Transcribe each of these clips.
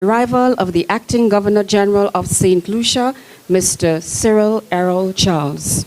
Arrival of the Acting Governor General of Saint Lucia, Mr. Cyril Errol Charles.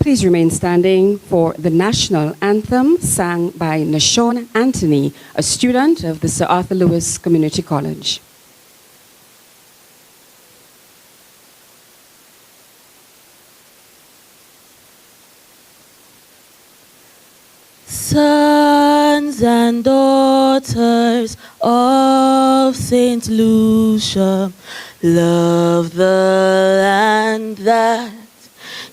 Please remain standing for the national anthem sang by Nashon Anthony, a student of the Sir Arthur Lewis Community College. Sons and daughters of Saint Lucia, love the land that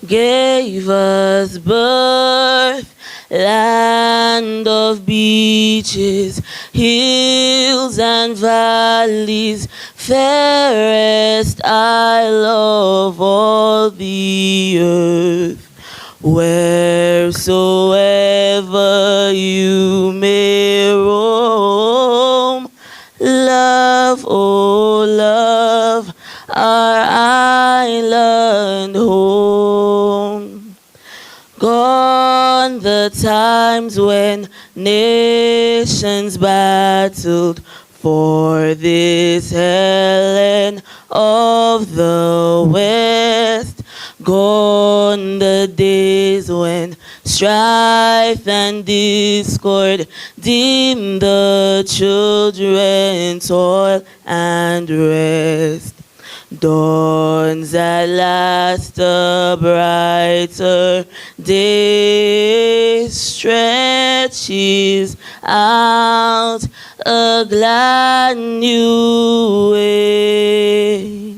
gave us birth, land of beaches, hills and valleys, fairest isle of all the earth. Wheresoever you may roam, love, oh love, our island home. Gone the times when nations battled for this Helen of the West. Gone the days when strife and discord dim the children's toil and rest. Dawns at last a brighter day, stretches out a glad new way.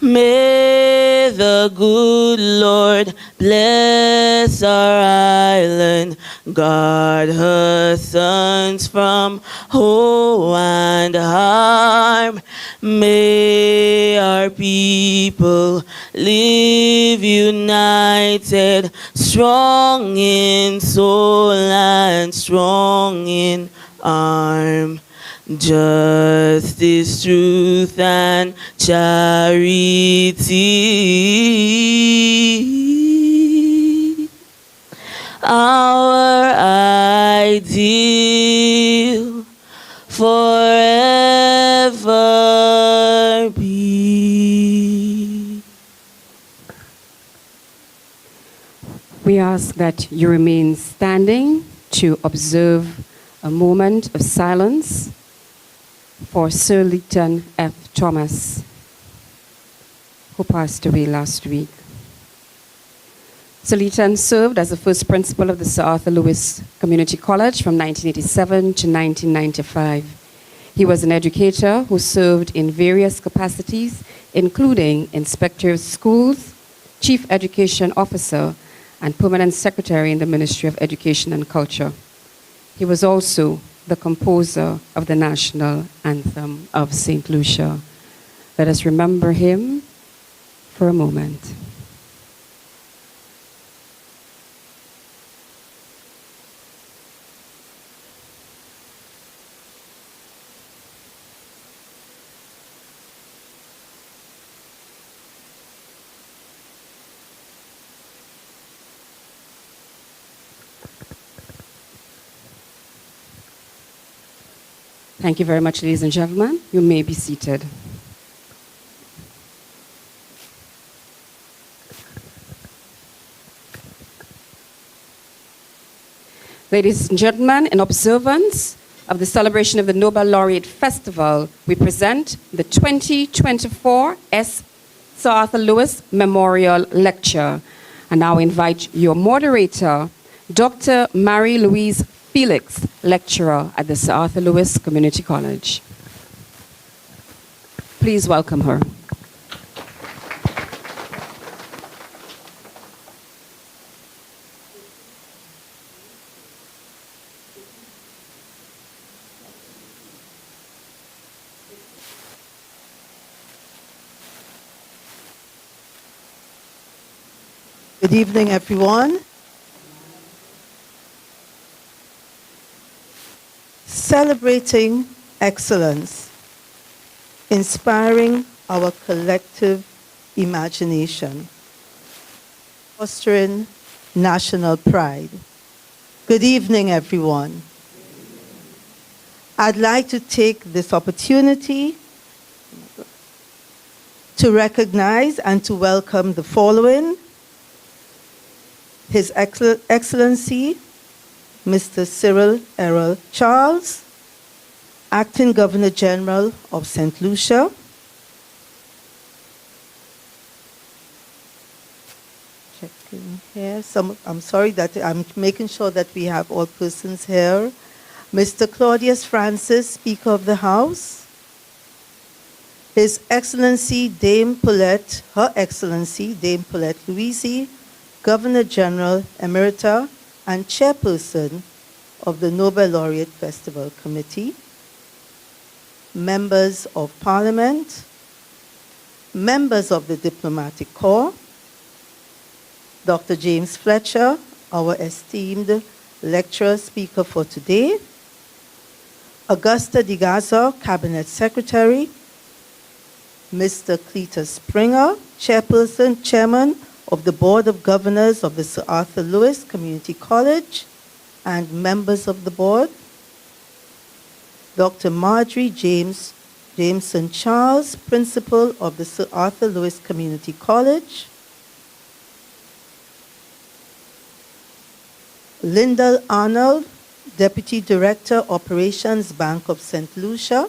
May the good Lord bless our island, guard her sons from woe and harm. May our people live united, strong in soul and strong in arm. Justice, truth, and charity, our ideal forever be. We ask that you remain standing to observe a moment of silence for Sir Leton F. Thomas, who passed away last week. Sir Leton served as the first principal of the Sir Arthur Lewis Community College from 1987 to 1995. He was an educator who served in various capacities, including Inspector of Schools, Chief Education Officer, and Permanent Secretary in the Ministry of Education and Culture. He was also the composer of the national anthem of Saint Lucia. Let us remember him for a moment. Thank you very much, ladies and gentlemen. You may be seated. Ladies and gentlemen, in observance of the celebration of the Nobel Laureate Festival, we present the 2024 Sir Arthur Lewis Memorial Lecture. And now invite your moderator, Dr. Marie-Louise Felix, lecturer at the Sir Arthur Lewis Community College. Please welcome her. Good evening, everyone. Celebrating excellence, inspiring our collective imagination, fostering national pride. Good evening, everyone. I'd like to take this opportunity to recognize and to welcome the following: His Excellency, Mr. Cyril Errol Charles, Acting Governor General of Saint Lucia, checking here. I'm sorry that I'm making sure that we have all persons here. Mr. Claudius Francis, Speaker of the House, His Excellency Dame Paulette, Her Excellency Dame Paulette Louisi, Governor General Emerita and Chairperson of the Nobel Laureate Festival Committee, members of Parliament, members of the Diplomatic Corps, Dr. James Fletcher, our esteemed lecturer speaker for today, Augusta Di Gaza, Cabinet Secretary, Mr. Cletus Springer, Chairman of the Board of Governors of the Sir Arthur Lewis Community College, and members of the board, Dr. Marjorie Jameson Charles, Principal of the Sir Arthur Lewis Community College, Lyndall Arnold, Deputy Director, Operations, Bank of St. Lucia,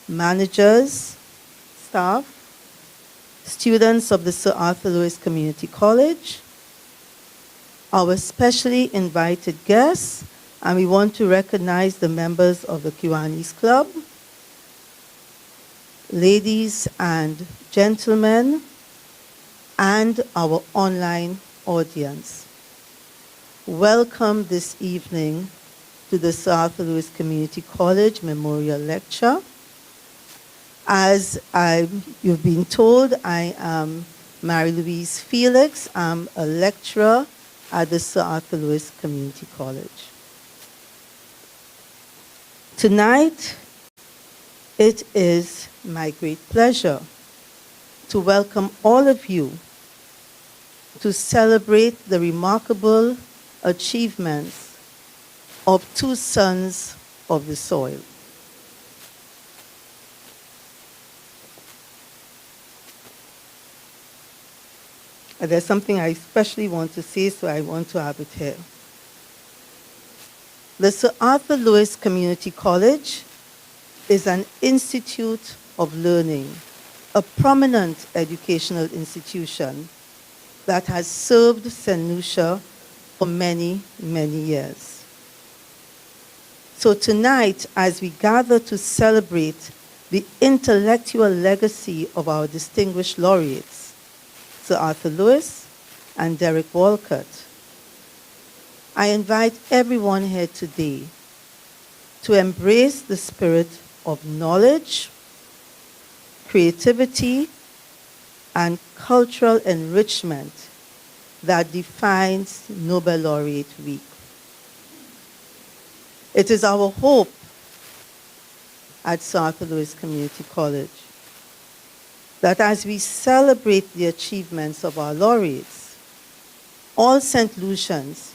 managers, staff, students of the Sir Arthur Lewis Community College, our specially invited guests, and we want to recognize the members of the Kiwanis Club, ladies and gentlemen, and our online audience. Welcome this evening to the Sir Arthur Lewis Community College Memorial Lecture. As you've been told, I am Mary-Louise Felix. I'm a lecturer at the Sir Arthur Lewis Community College. Tonight, it is my great pleasure to welcome all of you to celebrate the remarkable achievements of two sons of the soil. There's something I especially want to say, so I want to have it here. The Sir Arthur Lewis Community College is an institute of learning, a prominent educational institution that has served Saint Lucia for many, many years. So tonight, as we gather to celebrate the intellectual legacy of our distinguished laureates, Sir Arthur Lewis and Derek Walcott, I invite everyone here today to embrace the spirit of knowledge, creativity, and cultural enrichment that defines Nobel Laureate Week. It is our hope at Sir Arthur Lewis Community College that as we celebrate the achievements of our laureates, all St. Lucians,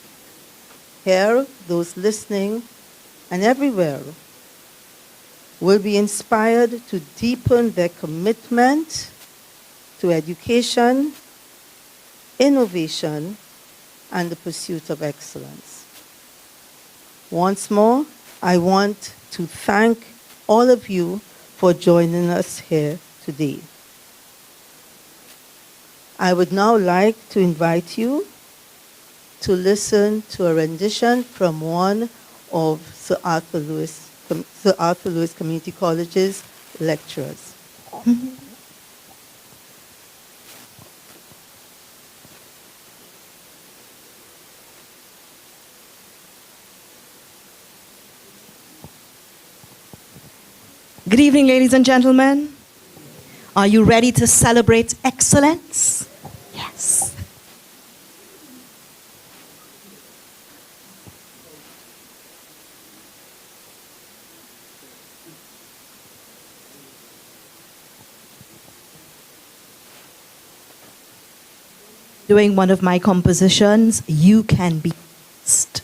here, those listening, and everywhere, will be inspired to deepen their commitment to education, innovation, and the pursuit of excellence. Once more, I want to thank all of you for joining us here today. I would now like to invite you to listen to a rendition from one of Sir Arthur Lewis Community College's lecturers. Good evening, ladies and gentlemen. Are you ready to celebrate excellence? Yes. doing one of my compositions, You Can Be Next.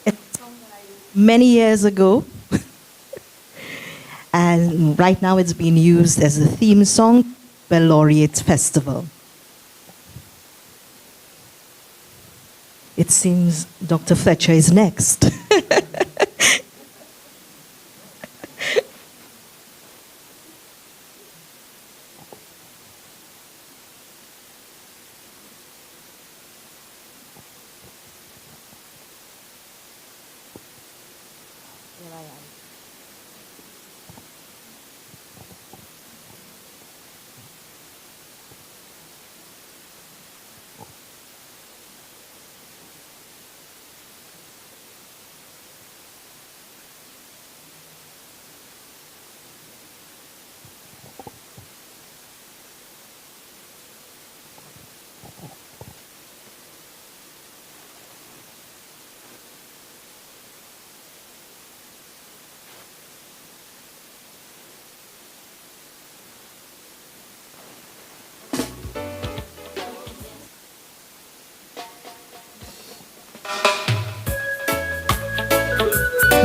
It's a song that I wrote many years ago. And right now it's being used as a theme song for Nobel Laureate Festival. It seems Dr. Fletcher is next.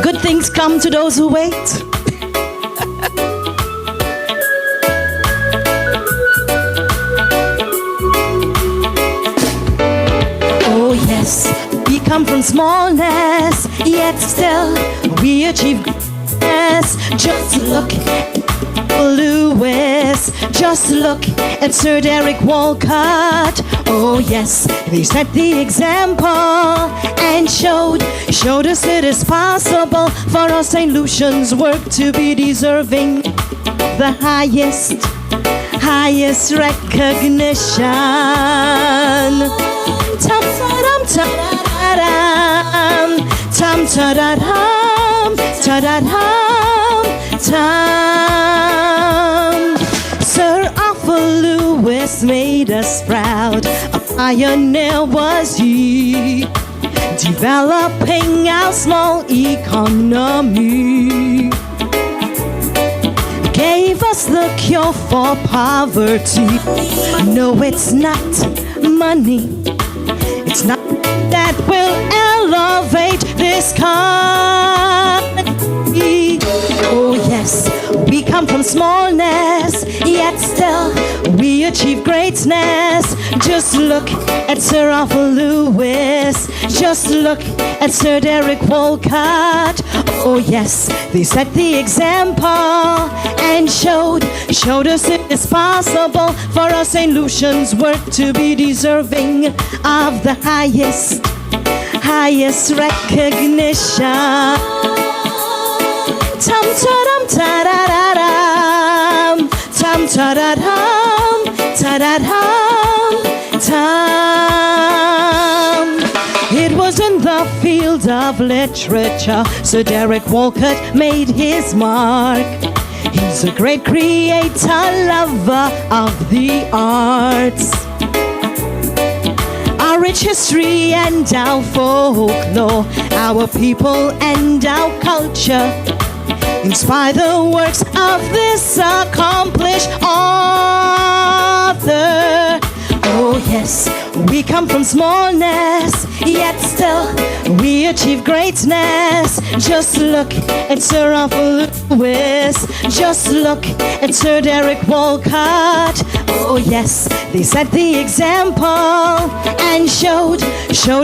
Good things come to those who wait. Oh yes, we come from smallness, yet still we achieve greatness. Just look at Lewis, just look at Sir Derek Walcott. Oh yes, they set the example and showed us it is possible for us Saint Lucians work to be deserving the highest recognition. Tum ta-dum ta-da-dum, tum ta-da-dum, ta-da-dum, tum. Sir Arthur Lewis made us proud. A pioneer was he, developing our small economy. Gave us the cure for poverty. No, it's not money. It's not that will elevate this country. Oh yes, we come from smallness, yet still we achieve greatness. Just look at Sir Arthur Lewis. Just look at Sir Derek Walcott. Oh yes, they set the example and showed us it is possible for us Saint Lucians work to be deserving of the highest recognition. Tum ta-dum ta-da-da-dum, tum ta-da-dum, ta-da-dum, tum. It was in the field of literature Sir Derek Walcott made his mark. He's a great creator, lover of the arts. Our rich history and our folklore, our people and our culture inspire the works of this accomplished author. Oh yes, we come from smallness, yet still we achieve greatness. Just look at Sir Arthur Lewis. Just look at Sir Derek Walcott. Oh yes, they set the example and showed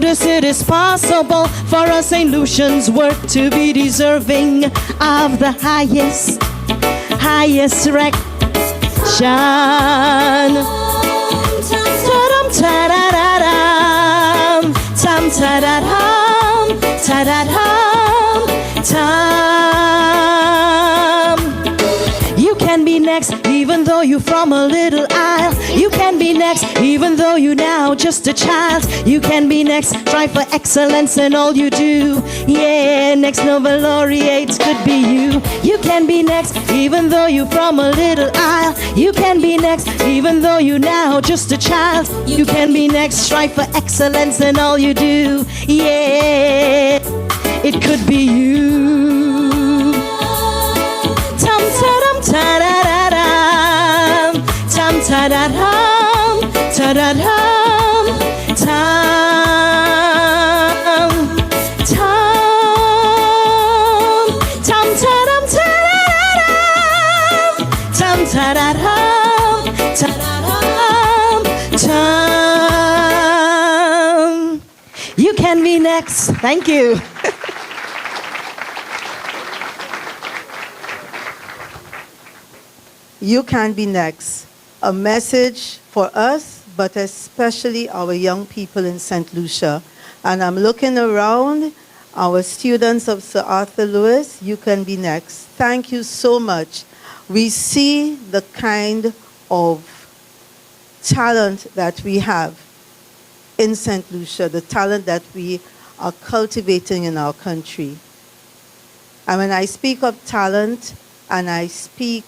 us it is possible for us Saint Lucians work to be deserving of the highest recognition. Ta-da-da-dum, tum ta-da-dum, ta-da-dum, tum. You can be next even though you're from a little isle. You can be next even though you're now just a child. You can be next, strive for excellence in all you do. Yeah, next Nobel Laureate could be you. You can be next even though you're from a little isle. You can be next even though you're now just a child. You can be next, strive for excellence in all you do. Yeah, it could be you. Tum ta-dum ta ta-da-dum, ta-da-dum, tam, tam, tam, ta-dum, ta-da-dum, tam, ta-da-dum, ta-da-dum, tam. You can be next. Thank you. You can be next. A message for us, but especially our young people in Saint Lucia. And I'm looking around, our students of Sir Arthur Lewis, you can be next. Thank you so much. We see the kind of talent that we have in Saint Lucia, the talent that we are cultivating in our country. And when I speak of talent, and I speak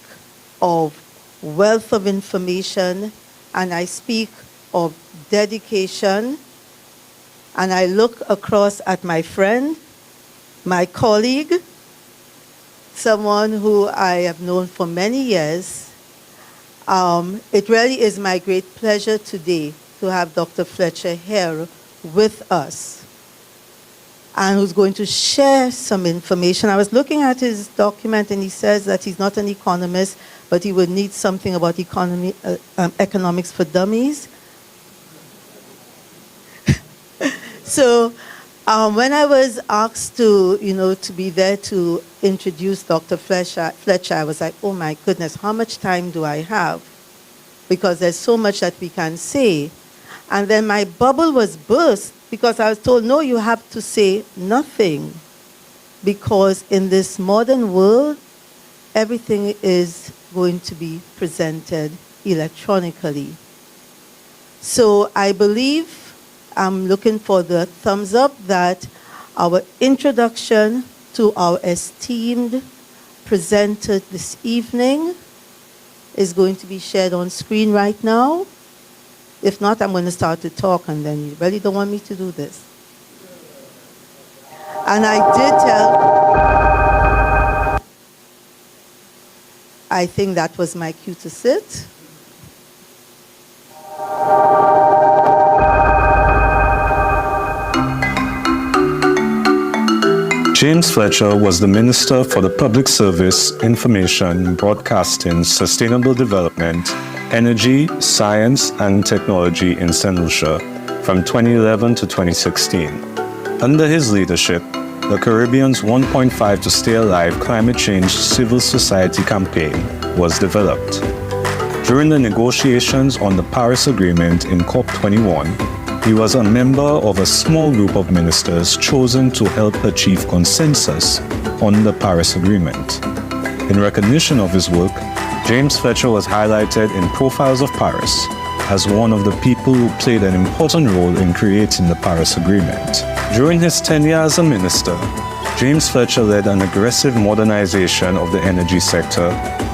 of wealth of information, and I speak of dedication, and I look across at my friend, my colleague, someone who I have known for many years, it really is my great pleasure today to have Dr. Fletcher here with us, and who's going to share some information. I was looking at his document, and he says that he's not an economist, but he would need something about economics for dummies. So when I was asked to be there to introduce Dr. Fletcher, I was like, oh my goodness, how much time do I have? Because there's so much that we can say. And then my bubble was burst because I was told, no, you have to say nothing. Because in this modern world, everything is going to be presented electronically. So I believe, I'm looking for the thumbs up, that our introduction to our esteemed presenter this evening is going to be shared on screen right now. If not, I'm going to start to talk, and then you really don't want me to do this. And I did tell, I think that was my cue to sit. James Fletcher was the Minister for the Public Service, Information, Broadcasting, Sustainable Development, Energy, Science and Technology in Saint Lucia from 2011 to 2016. Under his leadership, the Caribbean's 1.5 to Stay Alive climate change civil society campaign was developed. During the negotiations on the Paris Agreement in COP21, he was a member of a small group of ministers chosen to help achieve consensus on the Paris Agreement. In recognition of his work, James Fletcher was highlighted in Profiles of Paris as one of the people who played an important role in creating the Paris Agreement. During his tenure as a minister, James Fletcher led an aggressive modernization of the energy sector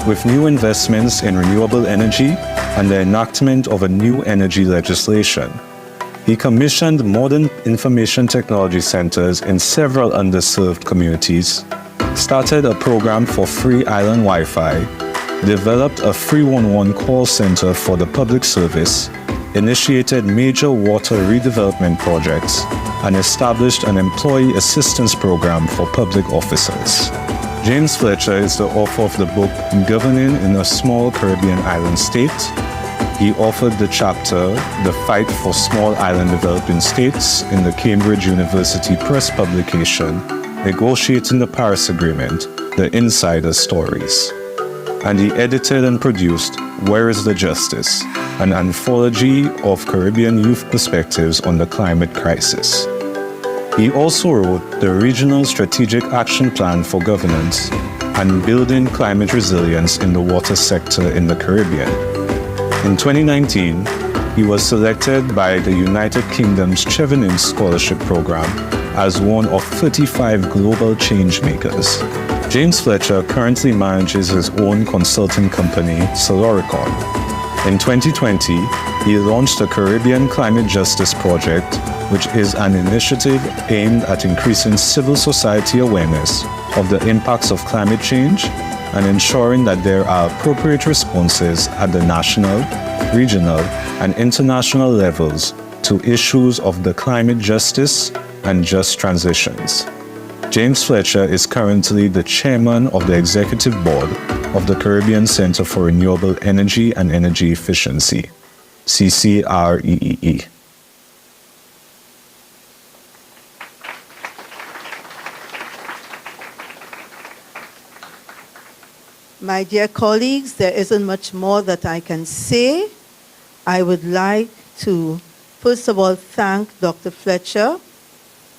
with new investments in renewable energy and the enactment of a new energy legislation. He commissioned modern information technology centers in several underserved communities, started a program for free island Wi-Fi, developed a 311 call center for the public service, initiated major water redevelopment projects, and established an employee assistance program for public officers. James Fletcher is the author of the book Governing in a Small Caribbean Island State. He authored the chapter The Fight for Small Island Developing States in the Cambridge University Press publication Negotiating the Paris Agreement, The Insider Stories. And he edited and produced Where is the Justice? An anthology of Caribbean youth perspectives on the climate crisis. He also wrote the Regional Strategic Action Plan for Governance and Building Climate Resilience in the Water Sector in the Caribbean. In 2019, he was selected by the United Kingdom's Chevening Scholarship Program as one of 35 global change makers. James Fletcher currently manages his own consulting company, Soloricon. In 2020, he launched the Caribbean Climate Justice Project, which is an initiative aimed at increasing civil society awareness of the impacts of climate change and ensuring that there are appropriate responses at the national, regional, and international levels to issues of the climate justice and just transitions. James Fletcher is currently the chairman of the executive board of the Caribbean Center for Renewable Energy and Energy Efficiency, CCREEE. My dear colleagues, there isn't much more that I can say. I would like to, first of all, thank Dr. Fletcher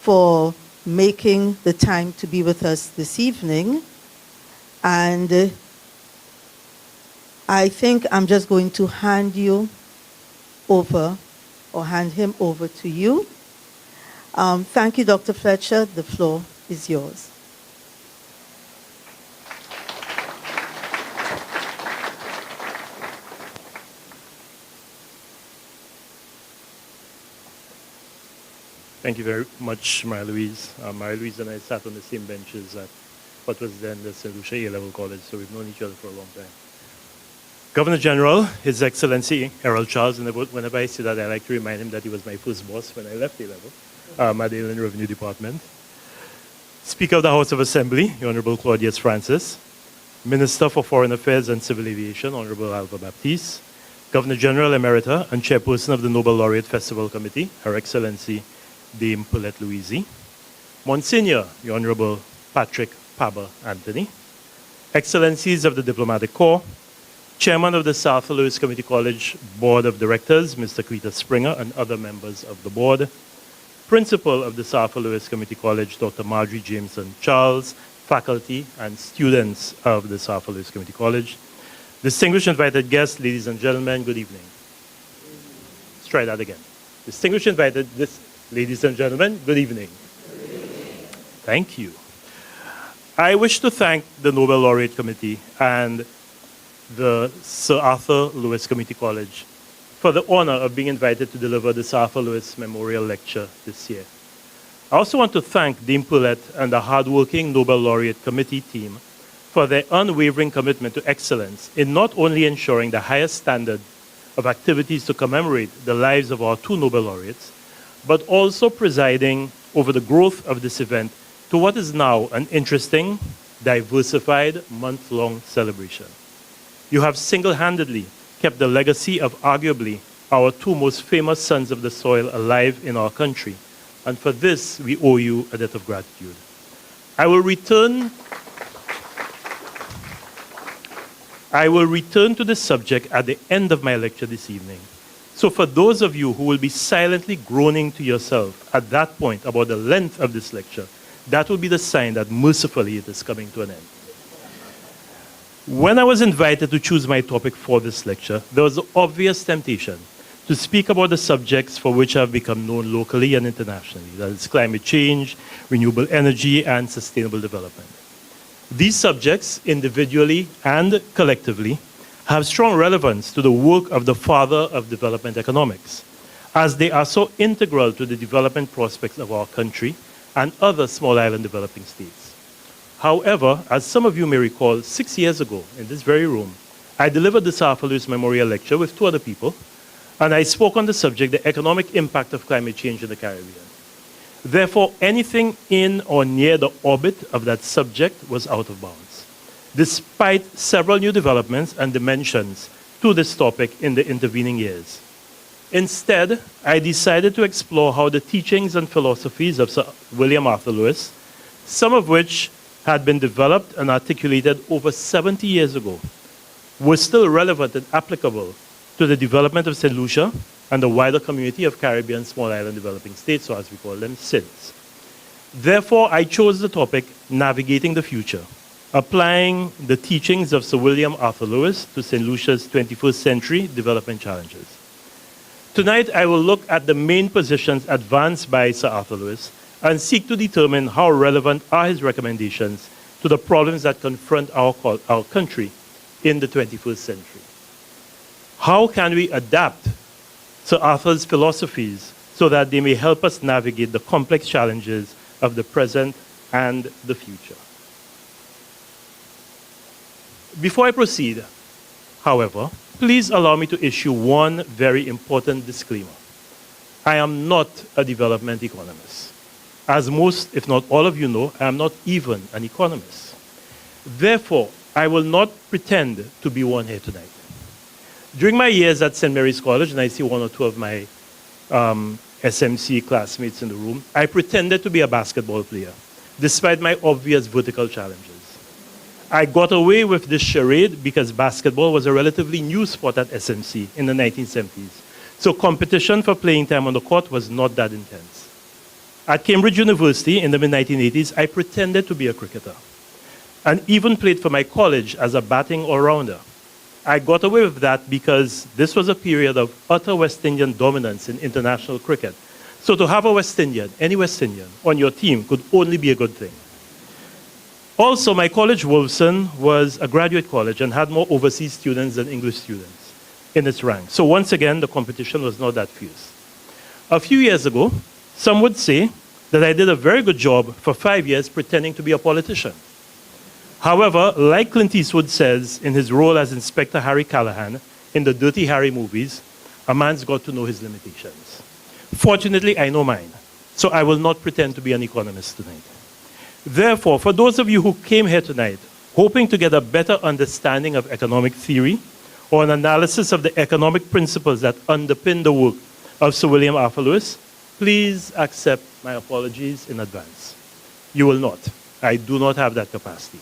for making the time to be with us this evening. And I think I'm just going to hand you over, or hand him over to you. Thank you, Dr. Fletcher. The floor is yours. Thank you very much, Marie-Louise. Marie-Louise and I sat on the same benches at what was then the Saint Lucia A-Level College, so we've known each other for a long time. Governor General, His Excellency Errol Charles, and whenever I say that, I like to remind him that he was my first boss when I left A-Level at the Inland Revenue Department. Speaker of the House of Assembly, the Honorable Claudius Francis. Minister for Foreign Affairs and Civil Aviation, Honorable Alva Baptiste. Governor General Emerita and Chairperson of the Nobel Laureate Festival Committee, Her Excellency Dame Paulette Louise, Monsignor, the Honorable Patrick Paba Anthony, Excellencies of the Diplomatic Corps, Chairman of the South Louis Community College Board of Directors, Mr. Cletus Springer, and other members of the board, Principal of the South Louis Community College, Dr. Marjorie Jameson Charles, faculty and students of the South Louis Community College, distinguished invited guests, ladies and gentlemen, good evening. Let's try that again. Distinguished invited ladies and gentlemen, good evening. Thank you. I wish to thank the Nobel Laureate Committee and the Sir Arthur Lewis Community College for the honor of being invited to deliver the Sir Arthur Lewis Memorial Lecture this year. I also want to thank Dame Paulette and the hardworking Nobel Laureate Committee team for their unwavering commitment to excellence in not only ensuring the highest standard of activities to commemorate the lives of our two Nobel laureates, but also presiding over the growth of this event to what is now an interesting, diversified, month-long celebration. You have single-handedly kept the legacy of arguably our two most famous sons of the soil alive in our country, and for this we owe you a debt of gratitude. I will return to this subject at the end of my lecture this evening. So for those of you who will be silently groaning to yourself at that point about the length of this lecture, that will be the sign that mercifully it is coming to an end. When I was invited to choose my topic for this lecture, there was the obvious temptation to speak about the subjects for which I have become known locally and internationally, that is climate change, renewable energy, and sustainable development. These subjects, individually and collectively, have strong relevance to the work of the father of development economics, as they are so integral to the development prospects of our country and other small island developing states. However, as some of you may recall, 6 years ago in this very room, I delivered the Sir Arthur Lewis Memorial Lecture with two other people, and I spoke on the subject, the economic impact of climate change in the Caribbean. Therefore, anything in or near the orbit of that subject was out of bounds, despite several new developments and dimensions to this topic in the intervening years. Instead, I decided to explore how the teachings and philosophies of Sir William Arthur Lewis, some of which had been developed and articulated over 70 years ago, were still relevant and applicable to the development of Saint Lucia and the wider community of Caribbean small island developing states, or as we call them, SIDS. Therefore, I chose the topic, Navigating the Future, applying the teachings of Sir William Arthur Lewis to Saint Lucia's 21st century development challenges. Tonight, I will look at the main positions advanced by Sir Arthur Lewis and seek to determine how relevant are his recommendations to the problems that confront our country in the 21st century. How can we adapt Sir Arthur's philosophies so that they may help us navigate the complex challenges of the present and the future? Before I proceed, however, please allow me to issue one very important disclaimer. I am not a development economist. As most, if not all of you know, I am not even an economist. Therefore, I will not pretend to be one here tonight. During my years at St. Mary's College, and I see one or two of my SMC classmates in the room, I pretended to be a basketball player, despite my obvious vertical challenges. I got away with this charade because basketball was a relatively new sport at SMC in the 1970s. So competition for playing time on the court was not that intense. At Cambridge University in the mid-1980s, I pretended to be a cricketer and even played for my college as a batting all-rounder. I got away with that because this was a period of utter West Indian dominance in international cricket. So to have a West Indian, any West Indian, on your team could only be a good thing. Also, my college, Wolfson, was a graduate college and had more overseas students than English students in its rank. So once again, the competition was not that fierce. A few years ago, some would say that I did a very good job for 5 years pretending to be a politician. However, like Clint Eastwood says in his role as Inspector Harry Callahan in the Dirty Harry movies, a man's got to know his limitations. Fortunately, I know mine, so I will not pretend to be an economist tonight. Therefore, for those of you who came here tonight hoping to get a better understanding of economic theory or an analysis of the economic principles that underpin the work of Sir William Arthur Lewis, please accept my apologies in advance. You will not. I do not have that capacity.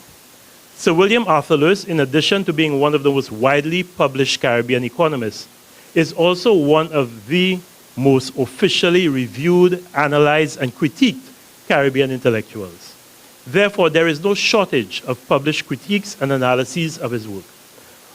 Sir William Arthur Lewis, in addition to being one of the most widely published Caribbean economists, is also one of the most officially reviewed, analyzed, and critiqued Caribbean intellectuals. Therefore, there is no shortage of published critiques and analyses of his work.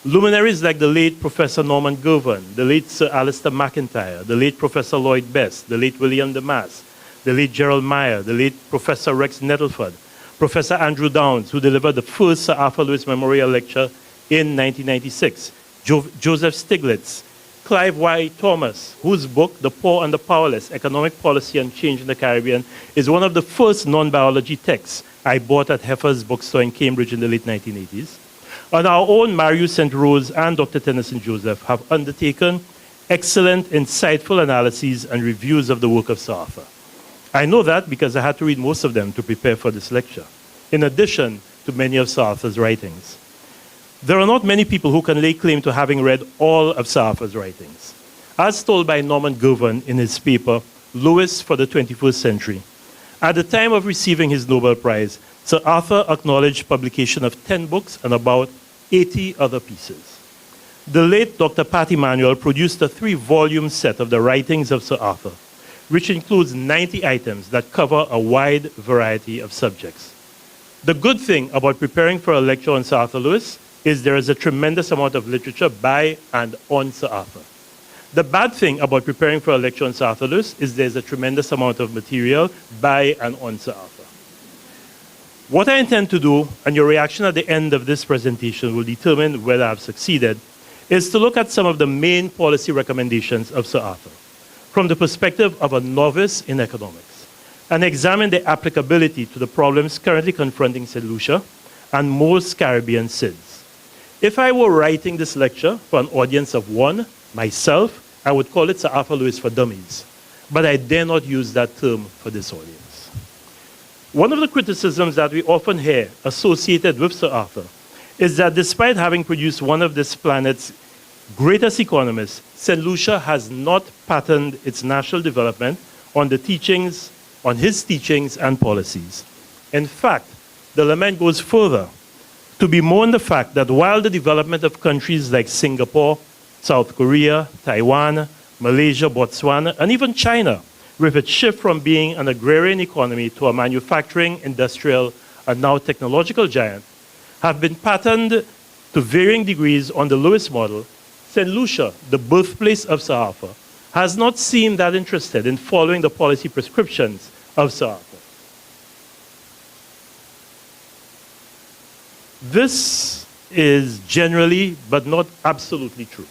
Luminaries like the late Professor Norman Girvan, the late Sir Alistair McIntyre, the late Professor Lloyd Best, the late William Damas, the late Gerald Meyer, the late Professor Rex Nettleford, Professor Andrew Downs, who delivered the first Sir Arthur Lewis Memorial Lecture in 1996, Joseph Stiglitz, Clive Y. Thomas, whose book, The Poor and the Powerless, Economic Policy and Change in the Caribbean, is one of the first non-biology texts I bought at Heffer's bookstore in Cambridge in the late 1980s. And our own Marius St. Rose and Dr. Tennyson Joseph have undertaken excellent, insightful analyses and reviews of the work of Sir Arthur. I know that because I had to read most of them to prepare for this lecture, in addition to many of Sir Arthur's writings. There are not many people who can lay claim to having read all of Sir Arthur's writings. As told by Norman Girvan in his paper, Lewis for the 21st Century, at the time of receiving his Nobel Prize, Sir Arthur acknowledged publication of 10 books and about 80 other pieces. The late Dr. Pat Emanuel produced a 3-volume set of the writings of Sir Arthur, which includes 90 items that cover a wide variety of subjects. The good thing about preparing for a lecture on Sir Arthur Lewis is there is a tremendous amount of literature by and on Sir Arthur. The bad thing about preparing for a lecture on Sir Arthur Lewis is there's a tremendous amount of material by and on Sir Arthur. What I intend to do, and your reaction at the end of this presentation will determine whether I've succeeded, is to look at some of the main policy recommendations of Sir Arthur from the perspective of a novice in economics and examine their applicability to the problems currently confronting Saint Lucia and most Caribbean SIDS. If I were writing this lecture for an audience of one, myself, I would call it Sir Arthur Lewis for Dummies, but I dare not use that term for this audience. One of the criticisms that we often hear associated with Sir Arthur is that despite having produced one of this planet's greatest economists, St. Lucia has not patterned its national development on his teachings and policies. In fact, the lament goes further to bemoan the fact that while the development of countries like Singapore, South Korea, Taiwan, Malaysia, Botswana, and even China, with its shift from being an agrarian economy to a manufacturing, industrial, and now technological giant, have been patterned to varying degrees on the Lewis model, St. Lucia, the birthplace of Sir Arthur, has not seemed that interested in following the policy prescriptions of Sir Arthur. This is generally, but not absolutely true.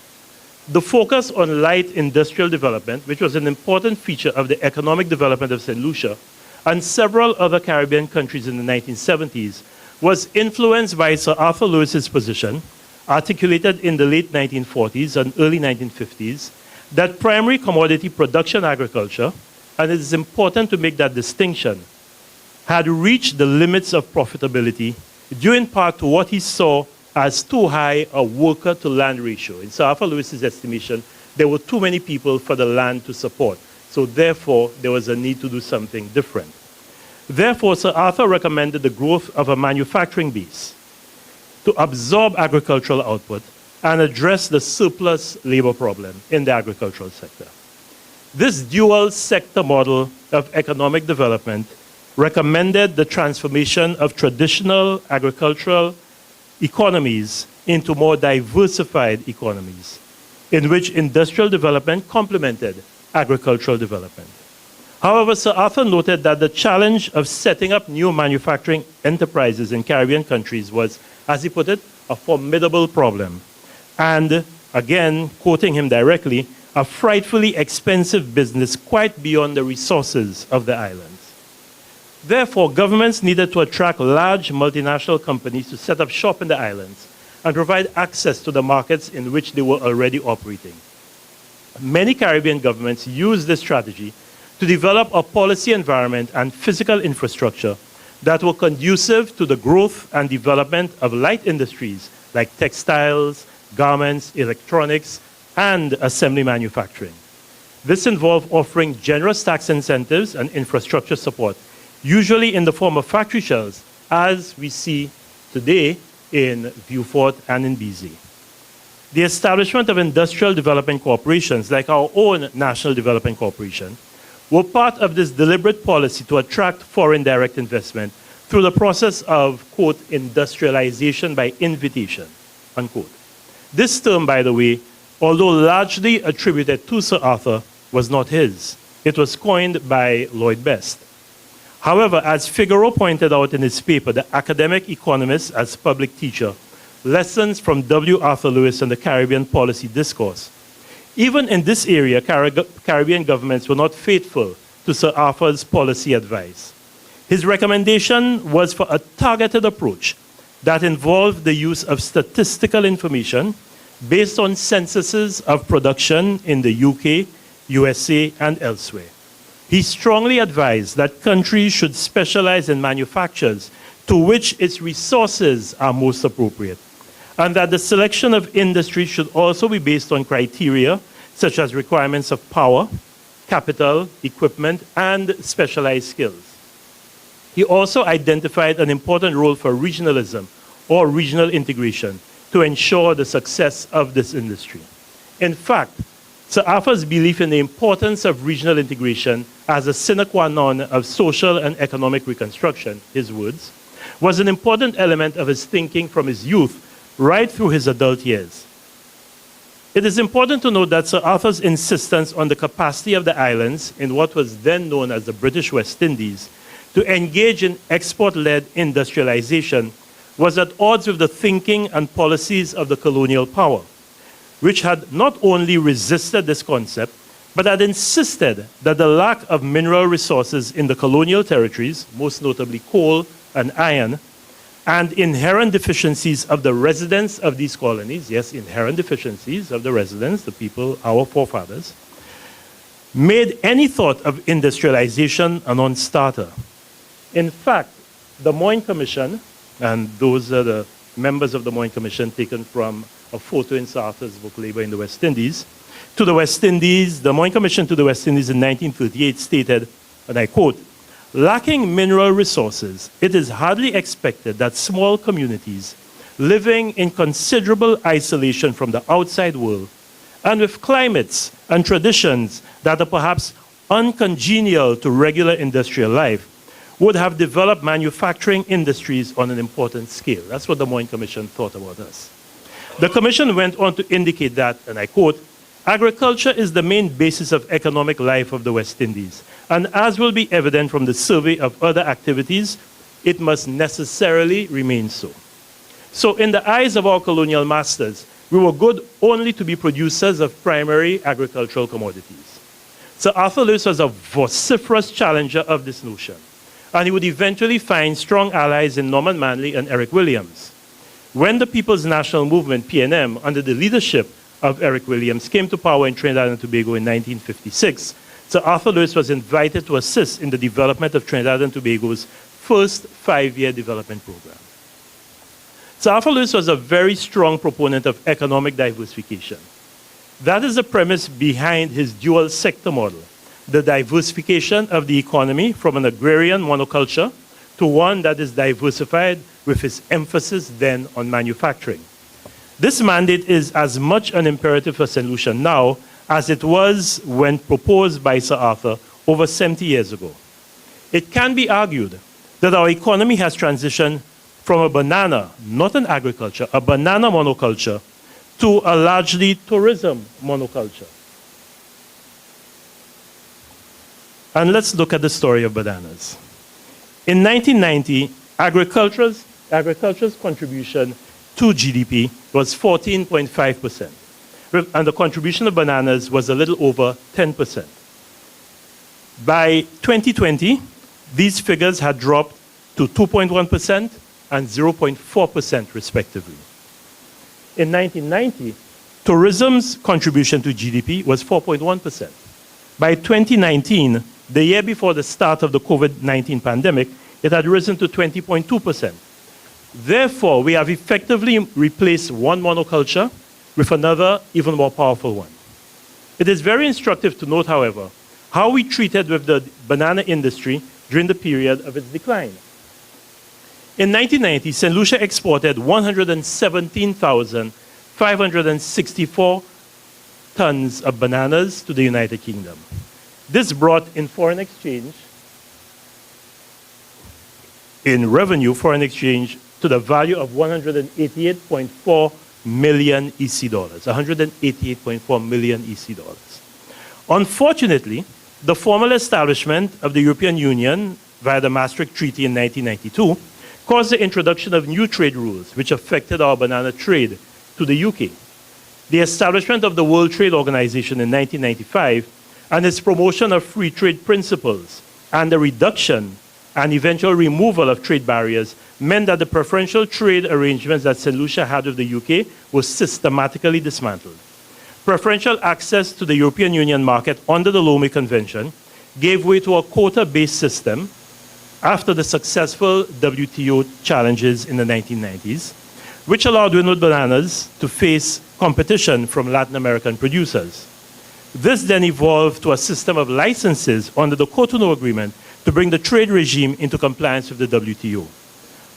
The focus on light industrial development, which was an important feature of the economic development of St. Lucia and several other Caribbean countries in the 1970s, was influenced by Sir Arthur Lewis's position articulated in the late 1940s and early 1950s that primary commodity production agriculture, and it is important to make that distinction, had reached the limits of profitability due in part to what he saw as too high a worker-to-land ratio. In Sir Arthur Lewis's estimation, there were too many people for the land to support. So therefore, there was a need to do something different. Therefore, Sir Arthur recommended the growth of a manufacturing base to absorb agricultural output and address the surplus labor problem in the agricultural sector. This dual sector model of economic development recommended the transformation of traditional agricultural economies into more diversified economies, in which industrial development complemented agricultural development. However, Sir Arthur noted that the challenge of setting up new manufacturing enterprises in Caribbean countries was, as he put it, a formidable problem. And again, quoting him directly, a frightfully expensive business quite beyond the resources of the islands. Therefore, governments needed to attract large multinational companies to set up shop in the islands and provide access to the markets in which they were already operating. Many Caribbean governments used this strategy to develop a policy environment and physical infrastructure that were conducive to the growth and development of light industries like textiles, garments, electronics, and assembly manufacturing. This involved offering generous tax incentives and infrastructure support, usually in the form of factory shells, as we see today in Beaufort and in BZ. The establishment of industrial development corporations, like our own National Development Corporation, were part of this deliberate policy to attract foreign direct investment through the process of, quote, industrialization by invitation, unquote. This term, by the way, although largely attributed to Sir Arthur, was not his. It was coined by Lloyd Best. However, as Figaro pointed out in his paper, The Academic Economist as Public Teacher, Lessons from W. Arthur Lewis and the Caribbean Policy Discourse, even in this area, Caribbean governments were not faithful to Sir Arthur's policy advice. His recommendation was for a targeted approach that involved the use of statistical information based on censuses of production in the UK, USA, and elsewhere. He strongly advised that countries should specialize in manufactures to which its resources are most appropriate, and that the selection of industry should also be based on criteria such as requirements of power, capital, equipment, and specialized skills. He also identified an important role for regionalism or regional integration to ensure the success of this industry. In fact, Sir Arthur's belief in the importance of regional integration as a sine qua non of social and economic reconstruction, his words, was an important element of his thinking from his youth right through his adult years. It is important to note that Sir Arthur's insistence on the capacity of the islands in what was then known as the British West Indies to engage in export-led industrialization was at odds with the thinking and policies of the colonial power, which had not only resisted this concept, but had insisted that the lack of mineral resources in the colonial territories, most notably coal and iron, and inherent deficiencies of the residents of these colonies, yes, inherent deficiencies of the residents, the people, our forefathers, made any thought of industrialization a non-starter. In fact, the Moyne Commission, and those are the members of the Moyne Commission taken from a photo in Sir Arthur's book, Labor in the West Indies, to the West Indies, the Moyne Commission to the West Indies in 1938 stated, and I quote, "Lacking mineral resources, it is hardly expected that small communities living in considerable isolation from the outside world and with climates and traditions that are perhaps uncongenial to regular industrial life would have developed manufacturing industries on an important scale." That's what the Moyne Commission thought about us. The Commission went on to indicate that, and I quote, "Agriculture is the main basis of economic life of the West Indies, and as will be evident from the survey of other activities, it must necessarily remain so." So in the eyes of our colonial masters, we were good only to be producers of primary agricultural commodities. Sir Arthur Lewis was a vociferous challenger of this notion, and he would eventually find strong allies in Norman Manley and Eric Williams. when the People's National Movement, PNM, under the leadership of Eric Williams, came to power in Trinidad and Tobago in 1956, Sir Arthur Lewis was invited to assist in the development of Trinidad and Tobago's first 5-year development program. Sir Arthur Lewis was a very strong proponent of economic diversification. That is the premise behind his dual sector model, the diversification of the economy from an agrarian monoculture to one that is diversified with his emphasis then on manufacturing. This mandate is as much an imperative for Saint Lucia now as it was when proposed by Sir Arthur over 70 years ago. It can be argued that our economy has transitioned from a banana, not an agriculture, a banana monoculture, to a largely tourism monoculture. And let's look at the story of bananas. In 1990, agriculture's contribution to GDP was 14.5%, and the contribution of bananas was a little over 10%. By 2020, these figures had dropped to 2.1% and 0.4% respectively. In 1990, tourism's contribution to GDP was 4.1%. By 2019, the year before the start of the COVID-19 pandemic, it had risen to 20.2%. Therefore, we have effectively replaced one monoculture with another, even more powerful one. It is very instructive to note, however, how we treated with the banana industry during the period of its decline. In 1990, Saint Lucia exported 117,564 tons of bananas to the United Kingdom. This brought in foreign exchange, in revenue, foreign exchange, to the value of 188.4 million EC dollars, 188.4 million EC dollars. Unfortunately, the formal establishment of the European Union via the Maastricht Treaty in 1992 caused the introduction of new trade rules which affected our banana trade to the UK. The establishment of the World Trade Organization in 1995 and its promotion of free trade principles and the reduction and eventual removal of trade barriers meant that the preferential trade arrangements that Saint Lucia had with the UK were systematically dismantled. Preferential access to the European Union market under the Lomé Convention gave way to a quota-based system after the successful WTO challenges in the 1990s, which allowed Winwood bananas to face competition from Latin American producers. This then evolved to a system of licenses under the Cotonou Agreement to bring the trade regime into compliance with the WTO.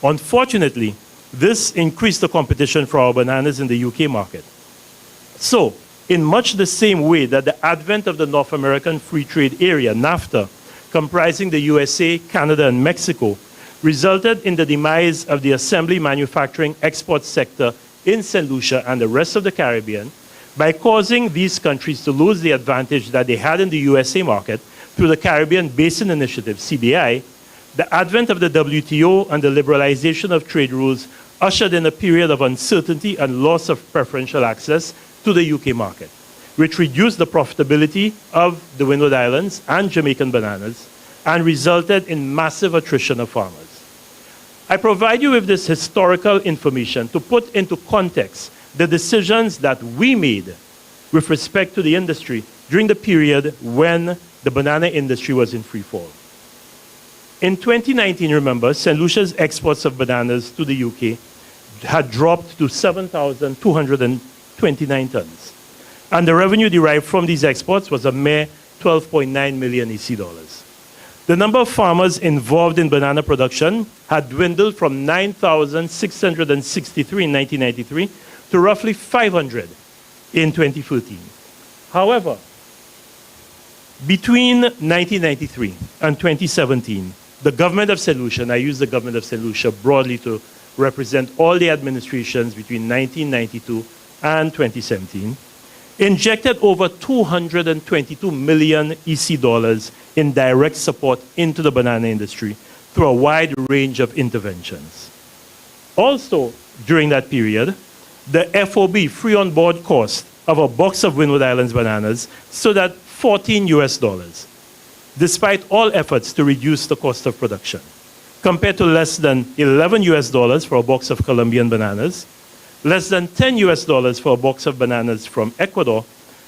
Unfortunately, this increased the competition for our bananas in the UK market. So, in much the same way that the advent of the North American Free Trade Area, NAFTA, comprising the USA, Canada, and Mexico, resulted in the demise of the assembly manufacturing export sector in Saint Lucia and the rest of the Caribbean by causing these countries to lose the advantage that they had in the USA market through the Caribbean Basin Initiative, CBI. The advent of the WTO and the liberalization of trade rules ushered in a period of uncertainty and loss of preferential access to the UK market, which reduced the profitability of the Windward Islands and Jamaican bananas and resulted in massive attrition of farmers. I provide you with this historical information to put into context the decisions that we made with respect to the industry during the period when the banana industry was in free fall. In 2019, remember, Saint Lucia's exports of bananas to the UK had dropped to 7,229 tons. And the revenue derived from these exports was a mere 12.9 million EC dollars. The number of farmers involved in banana production had dwindled from 9,663 in 1993 to roughly 500 in 2013. However, between 1993 and 2017, the government of Saint Lucia, and I use the government of Saint Lucia broadly to represent all the administrations between 1992 and 2017, injected over 222 million EC dollars in direct support into the banana industry through a wide range of interventions. Also, during that period, the FOB, free on board cost of a box of Windward Islands bananas stood at $14 US, despite all efforts to reduce the cost of production. compared to less than $11 for a box of Colombian bananas, less than $10 for a box of bananas from Ecuador,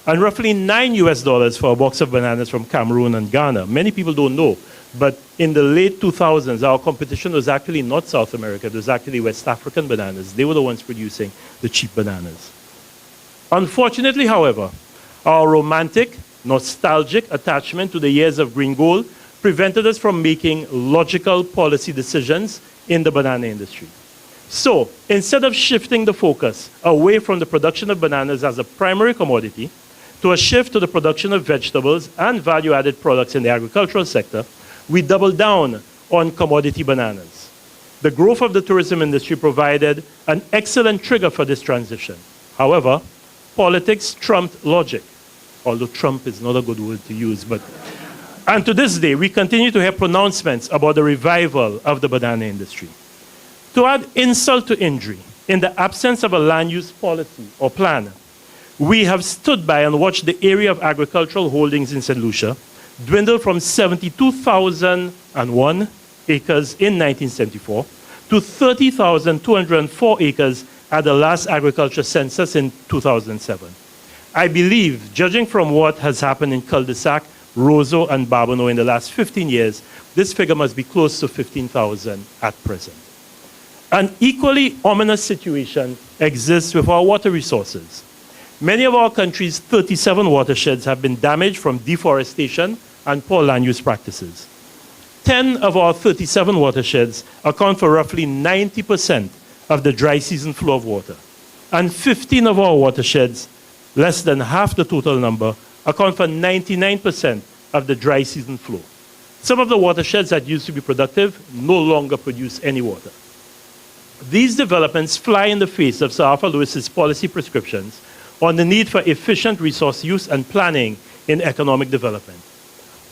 and roughly $9 for a box of bananas from Cameroon and Ghana. Many people don't know, but in the late 2000s, our competition was actually not South America, it was actually West African bananas. They were the ones producing the cheap bananas. Unfortunately, however, our romantic, nostalgic attachment to the years of green gold prevented us from making logical policy decisions in the banana industry. So, instead of shifting the focus away from the production of bananas as a primary commodity to a shift to the production of vegetables and value-added products in the agricultural sector, we doubled down on commodity bananas. The growth of the tourism industry provided an excellent trigger for this transition. However, politics trumped logic, although Trump is not a good word to use. And to this day, we continue to hear pronouncements about the revival of the banana industry. To add insult to injury, in the absence of a land use policy or plan, we have stood by and watched the area of agricultural holdings in Saint Lucia dwindle from 72,001 acres in 1974 to 30,204 acres at the last agriculture census in 2007. I believe, judging from what has happened in Cul-de-Sac, Roseau, and Babonneau in the last 15 years, this figure must be close to 15,000 at present. An equally ominous situation exists with our water resources. Many of our country's 37 watersheds have been damaged from deforestation and poor land use practices. 10 of our 37 watersheds account for roughly 90% of the dry season flow of water. And 15 of our watersheds, less than half the total number, account for 99% of the dry season flow. Some of the watersheds that used to be productive no longer produce any water. These developments fly in the face of Sir Arthur Lewis's policy prescriptions on the need for efficient resource use and planning in economic development.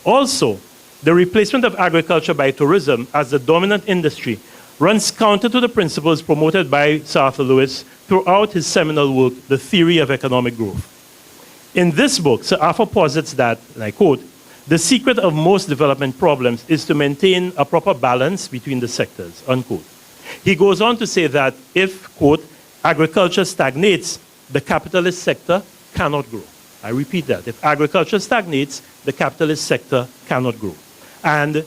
Also, the replacement of agriculture by tourism as the dominant industry runs counter to the principles promoted by Sir Arthur Lewis throughout his seminal work, The Theory of Economic Growth. In this book, Sir Arthur posits that, and I quote, "The secret of most development problems is to maintain a proper balance between the sectors," unquote. He goes on to say that if, quote, "agriculture stagnates, the capitalist sector cannot grow." I repeat that. If agriculture stagnates, the capitalist sector cannot grow. And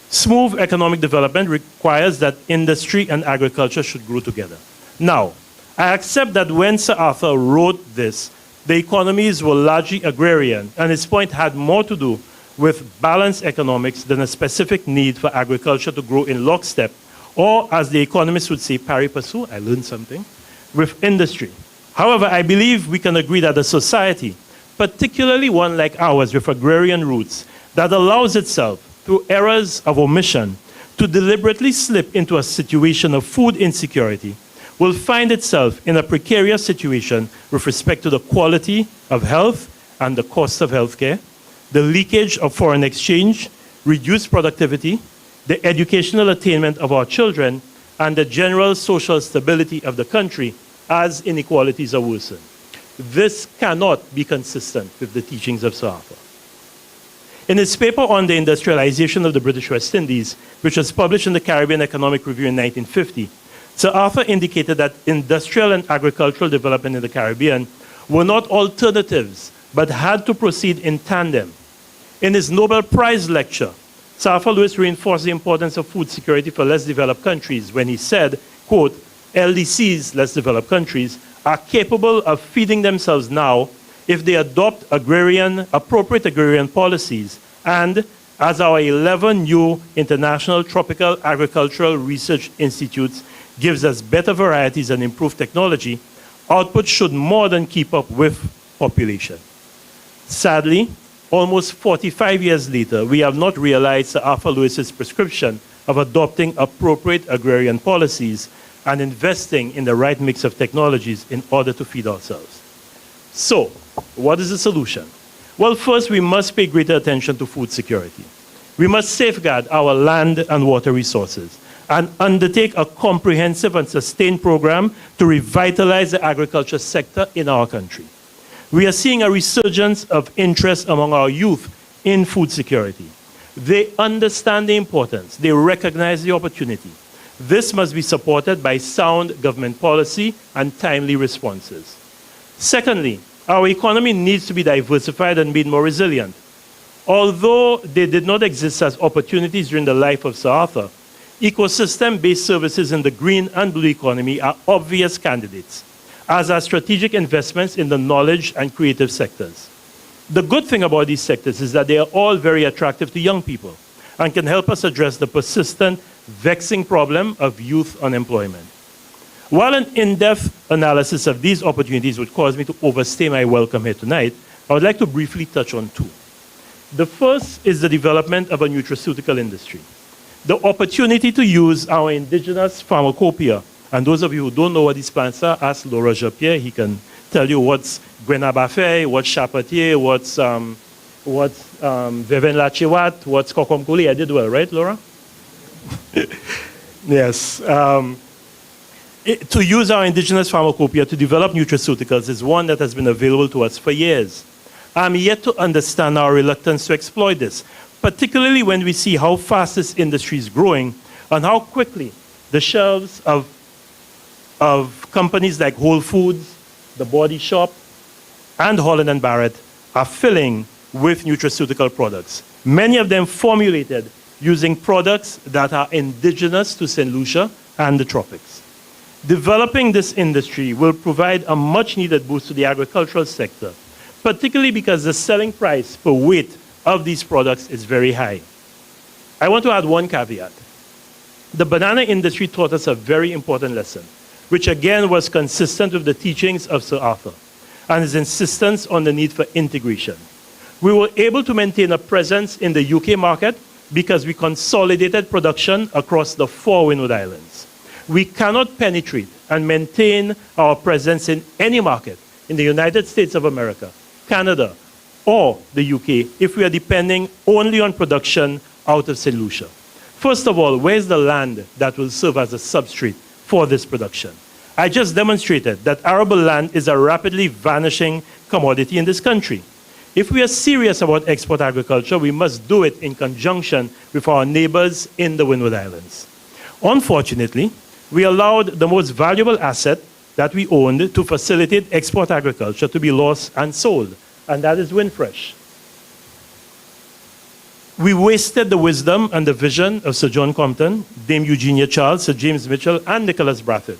smooth economic development requires that industry and agriculture should grow together. Now, I accept that when Sir Arthur wrote this, the economies were largely agrarian, and his point had more to do with balanced economics than a specific need for agriculture to grow in lockstep, or as the economists would say, pari passu, I learned something, with industry. However, I believe we can agree that a society, particularly one like ours with agrarian roots, that allows itself, through errors of omission, to deliberately slip into a situation of food insecurity, will find itself in a precarious situation with respect to the quality of health and the cost of healthcare, the leakage of foreign exchange, reduced productivity, the educational attainment of our children, and the general social stability of the country as inequalities are worsened. This cannot be consistent with the teachings of Sir Arthur. In his paper on the industrialization of the British West Indies, which was published in the Caribbean Economic Review in 1950, Sir Arthur indicated that industrial and agricultural development in the Caribbean were not alternatives, but had to proceed in tandem. In his Nobel Prize lecture, Sir Arthur Lewis reinforced the importance of food security for less developed countries when he said, quote, "LDCs, less developed countries, are capable of feeding themselves now if they adopt appropriate agrarian policies, and as our 11 new international tropical agricultural research institutes gives us better varieties and improved technology, output should more than keep up with population." Sadly, almost 45 years later, we have not realized Sir Arthur Lewis's prescription of adopting appropriate agrarian policies and investing in the right mix of technologies in order to feed ourselves. So, what is the solution? Well, first, we must pay greater attention to food security. We must safeguard our land and water resources and undertake a comprehensive and sustained program to revitalize the agriculture sector in our country. We are seeing a resurgence of interest among our youth in food security. They understand the importance. They recognize the opportunity. This must be supported by sound government policy and timely responses. Secondly, our economy needs to be diversified and made more resilient. Although they did not exist as opportunities during the life of Sir Arthur, ecosystem-based services in the green and blue economy are obvious candidates, as are strategic investments in the knowledge and creative sectors. The good thing about these sectors is that they are all very attractive to young people and can help us address the persistent, vexing problem of youth unemployment. While an in-depth analysis of these opportunities would cause me to overstay my welcome here tonight, I would like to briefly touch on two. The first is the development of a nutraceutical industry. The opportunity to use our indigenous pharmacopoeia, and those of you who don't know what these plants are, ask Laura Japierre. He can tell you what's Grenabafé, what's Chapatier, what's Veven Lachewat, what's Kokomkuli. I did well, right, Laura? Yes. To use our indigenous pharmacopoeia to develop nutraceuticals is one that has been available to us for years. I'm yet to understand our reluctance to exploit this, particularly when we see how fast this industry is growing and how quickly the shelves of companies like Whole Foods, The Body Shop, and Holland & Barrett are filling with nutraceutical products, many of them formulated using products that are indigenous to Saint Lucia and the tropics. Developing this industry will provide a much-needed boost to the agricultural sector, particularly because the selling price per weight of these products is very high. I want to add one caveat. The banana industry taught us a very important lesson, which again was consistent with the teachings of Sir Arthur and his insistence on the need for integration. We were able to maintain a presence in the UK market because we consolidated production across the 4 Windward Islands. We cannot penetrate and maintain our presence in any market in the United States of America, Canada, or the UK if we are depending only on production out of Saint Lucia. First of all, where's the land that will serve as a substrate for this production? I just demonstrated that arable land is a rapidly vanishing commodity in this country. If we are serious about export agriculture, we must do it in conjunction with our neighbors in the Windward Islands. Unfortunately, we allowed the most valuable asset that we owned to facilitate export agriculture to be lost and sold, and that is Windfresh. We wasted the wisdom and the vision of Sir John Compton, Dame Eugenia Charles, Sir James Mitchell, and Nicholas Brathwaite,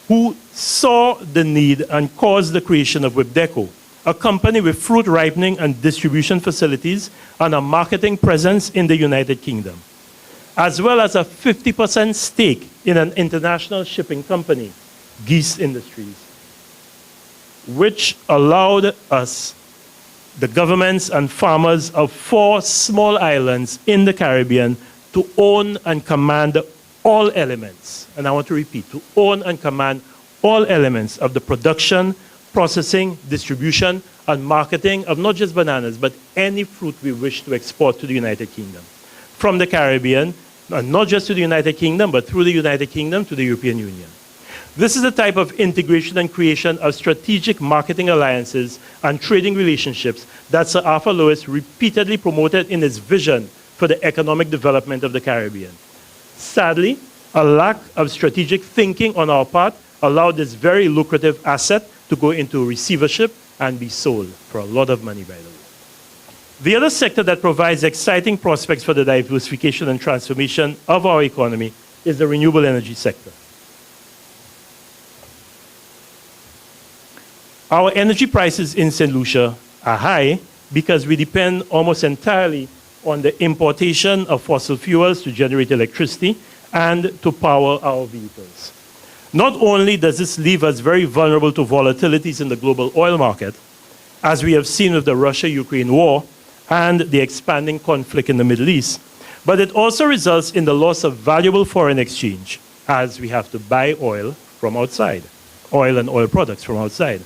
who saw the need and caused the creation of Whipdeco, a company with fruit ripening and distribution facilities and a marketing presence in the United Kingdom, as well as a 50% stake in an international shipping company, Geese Industries, which allowed us, the governments and farmers of 4 small islands in the Caribbean, to own and command all elements, and I want to repeat, to own and command all elements of the production, processing, distribution, and marketing of not just bananas, but any fruit we wish to export to the United Kingdom. From the Caribbean, not just to the United Kingdom, but through the United Kingdom to the European Union. This is the type of integration and creation of strategic marketing alliances and trading relationships that Sir Arthur Lewis repeatedly promoted in his vision for the economic development of the Caribbean. Sadly, a lack of strategic thinking on our part allowed this very lucrative asset to go into receivership and be sold for a lot of money, by the way. The other sector that provides exciting prospects for the diversification and transformation of our economy is the renewable energy sector. Our energy prices in St. Lucia are high because we depend almost entirely on the importation of fossil fuels to generate electricity and to power our vehicles. Not only does this leave us very vulnerable to volatilities in the global oil market, as we have seen with the Russia-Ukraine war and the expanding conflict in the Middle East, but it also results in the loss of valuable foreign exchange, as we have to buy oil from outside, oil and oil products from outside.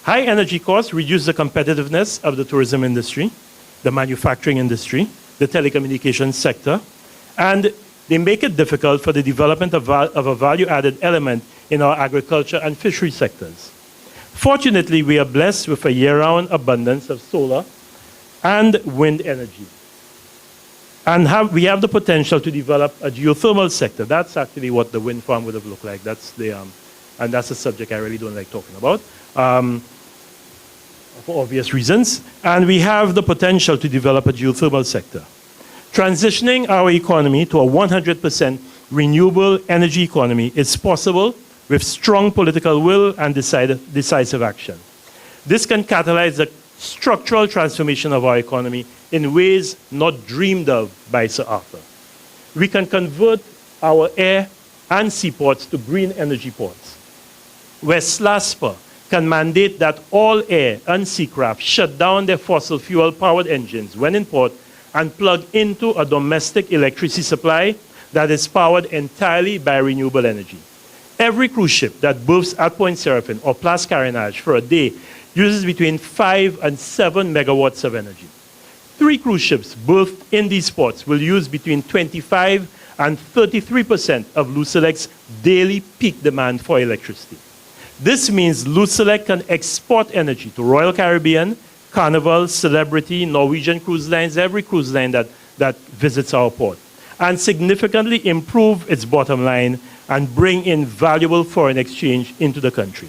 High energy costs reduce the competitiveness of the tourism industry, the manufacturing industry, the telecommunications sector, and they make it difficult for the development of a value-added element in our agriculture and fishery sectors. Fortunately, we are blessed with a year-round abundance of solar and wind energy. And we have the potential to develop a geothermal sector. That's actually what the wind farm would have looked like. That's and that's a subject I really don't like talking about for obvious reasons. And we have the potential to develop a geothermal sector. Transitioning our economy to a 100% renewable energy economy is possible with strong political will and decisive action. This can catalyze the structural transformation of our economy in ways not dreamed of by Sir Arthur. We can convert our air and seaports to green energy ports, where SLASPA can mandate that all air and sea craft shut down their fossil fuel-powered engines when in port and plug into a domestic electricity supply that is powered entirely by renewable energy. Every cruise ship that berths at Point Seraphin or Place Carénage for a day uses between 5 and 7 megawatts of energy. 3 cruise ships berthed in these ports will use between 25 and 33% of Lucelec's daily peak demand for electricity. This means Lucelec can export energy to Royal Caribbean, Carnival, Celebrity, Norwegian Cruise Lines, every cruise line that visits our port, and significantly improve its bottom line and bring in valuable foreign exchange into the country.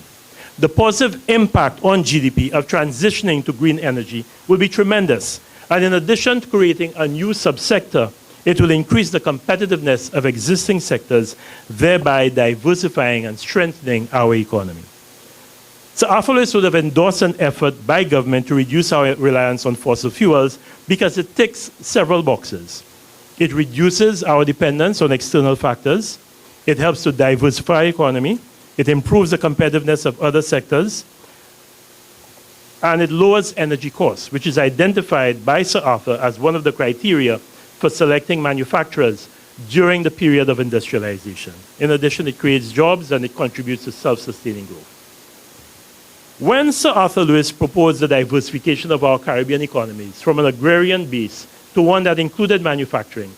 The positive impact on GDP of transitioning to green energy will be tremendous. And in addition to creating a new subsector, it will increase the competitiveness of existing sectors, thereby diversifying and strengthening our economy. Sir Arthur Lewis would have endorsed an effort by government to reduce our reliance on fossil fuels because it ticks several boxes. It reduces our dependence on external factors. It helps to diversify our economy. It improves the competitiveness of other sectors. And it lowers energy costs, which is identified by Sir Arthur as one of the criteria for selecting manufacturers during the period of industrialization. In addition, it creates jobs and it contributes to self-sustaining growth. When Sir Arthur Lewis proposed the diversification of our Caribbean economies from an agrarian base to one that included manufacturing,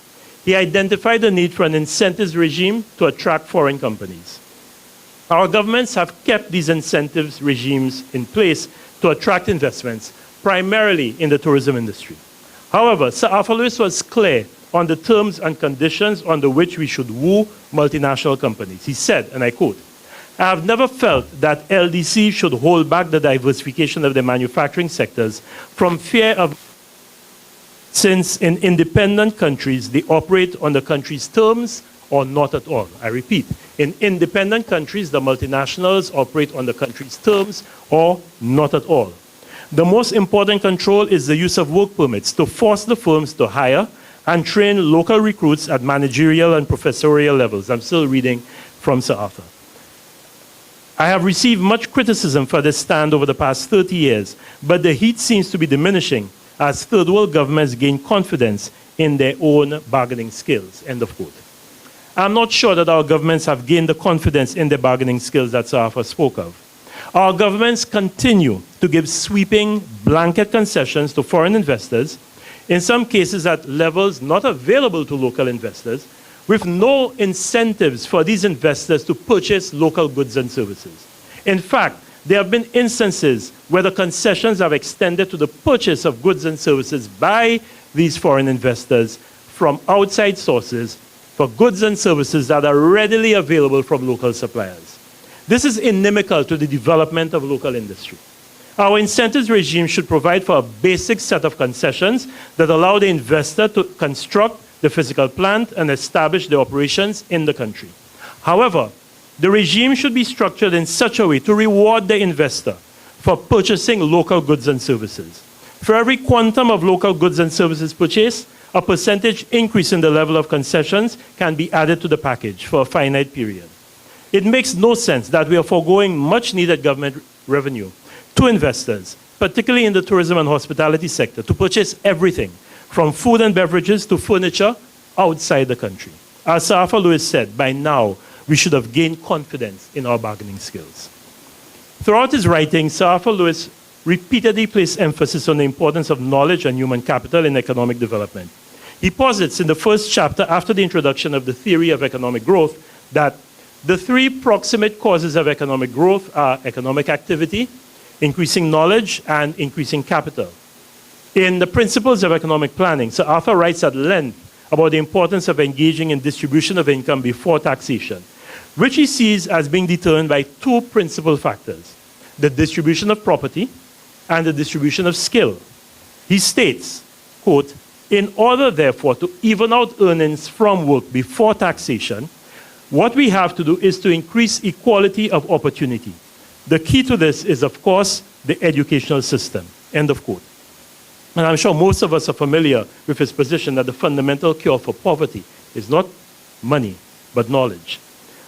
he identified the need for an incentives regime to attract foreign companies. Our governments have kept these incentives regimes in place to attract investments, primarily in the tourism industry. However, Sir Arthur Lewis was clear on the terms and conditions under which we should woo multinational companies. He said, and I quote, "I have never felt that LDC should hold back the diversification of their manufacturing sectors from fear of, since in independent countries they operate on the country's terms or not at all." I repeat, in independent countries the multinationals operate on the country's terms or not at all. The most important control is the use of work permits to force the firms to hire and train local recruits at managerial and professorial levels. I'm still reading from Sir Arthur. I have received much criticism for this stand over the past 30 years, but the heat seems to be diminishing as third world governments gain confidence in their own bargaining skills, end of quote. I'm not sure that our governments have gained the confidence in their bargaining skills that Sir Arthur spoke of. Our governments continue to give sweeping blanket concessions to foreign investors, in some cases at levels not available to local investors, with no incentives for these investors to purchase local goods and services. In fact, there have been instances where the concessions have extended to the purchase of goods and services by these foreign investors from outside sources for goods and services that are readily available from local suppliers. This is inimical to the development of local industry. Our incentives regime should provide for a basic set of concessions that allow the investor to construct the physical plant and establish the operations in the country. However, the regime should be structured in such a way to reward the investor for purchasing local goods and services. For every quantum of local goods and services purchased, a percentage increase in the level of concessions can be added to the package for a finite period. It makes no sense that we are foregoing much needed government revenue to investors, particularly in the tourism and hospitality sector, to purchase everything from food and beverages to furniture outside the country. As Sir Arthur Lewis said, by now we should have gained confidence in our bargaining skills. Throughout his writings, Sir Arthur Lewis repeatedly placed emphasis on the importance of knowledge and human capital in economic development. He posits in the first chapter after the introduction of the theory of economic growth that the 3 proximate causes of economic growth are economic activity, increasing knowledge, and increasing capital. In the Principles of Economic Planning, Sir Arthur writes at length about the importance of engaging in distribution of income before taxation, which he sees as being determined by two principal factors: the distribution of property and the distribution of skill. He states, quote, "In order, therefore, to even out earnings from work before taxation, what we have to do is to increase equality of opportunity. The key to this is, of course, the educational system," end of quote. And I'm sure most of us are familiar with his position that the fundamental cure for poverty is not money, but knowledge.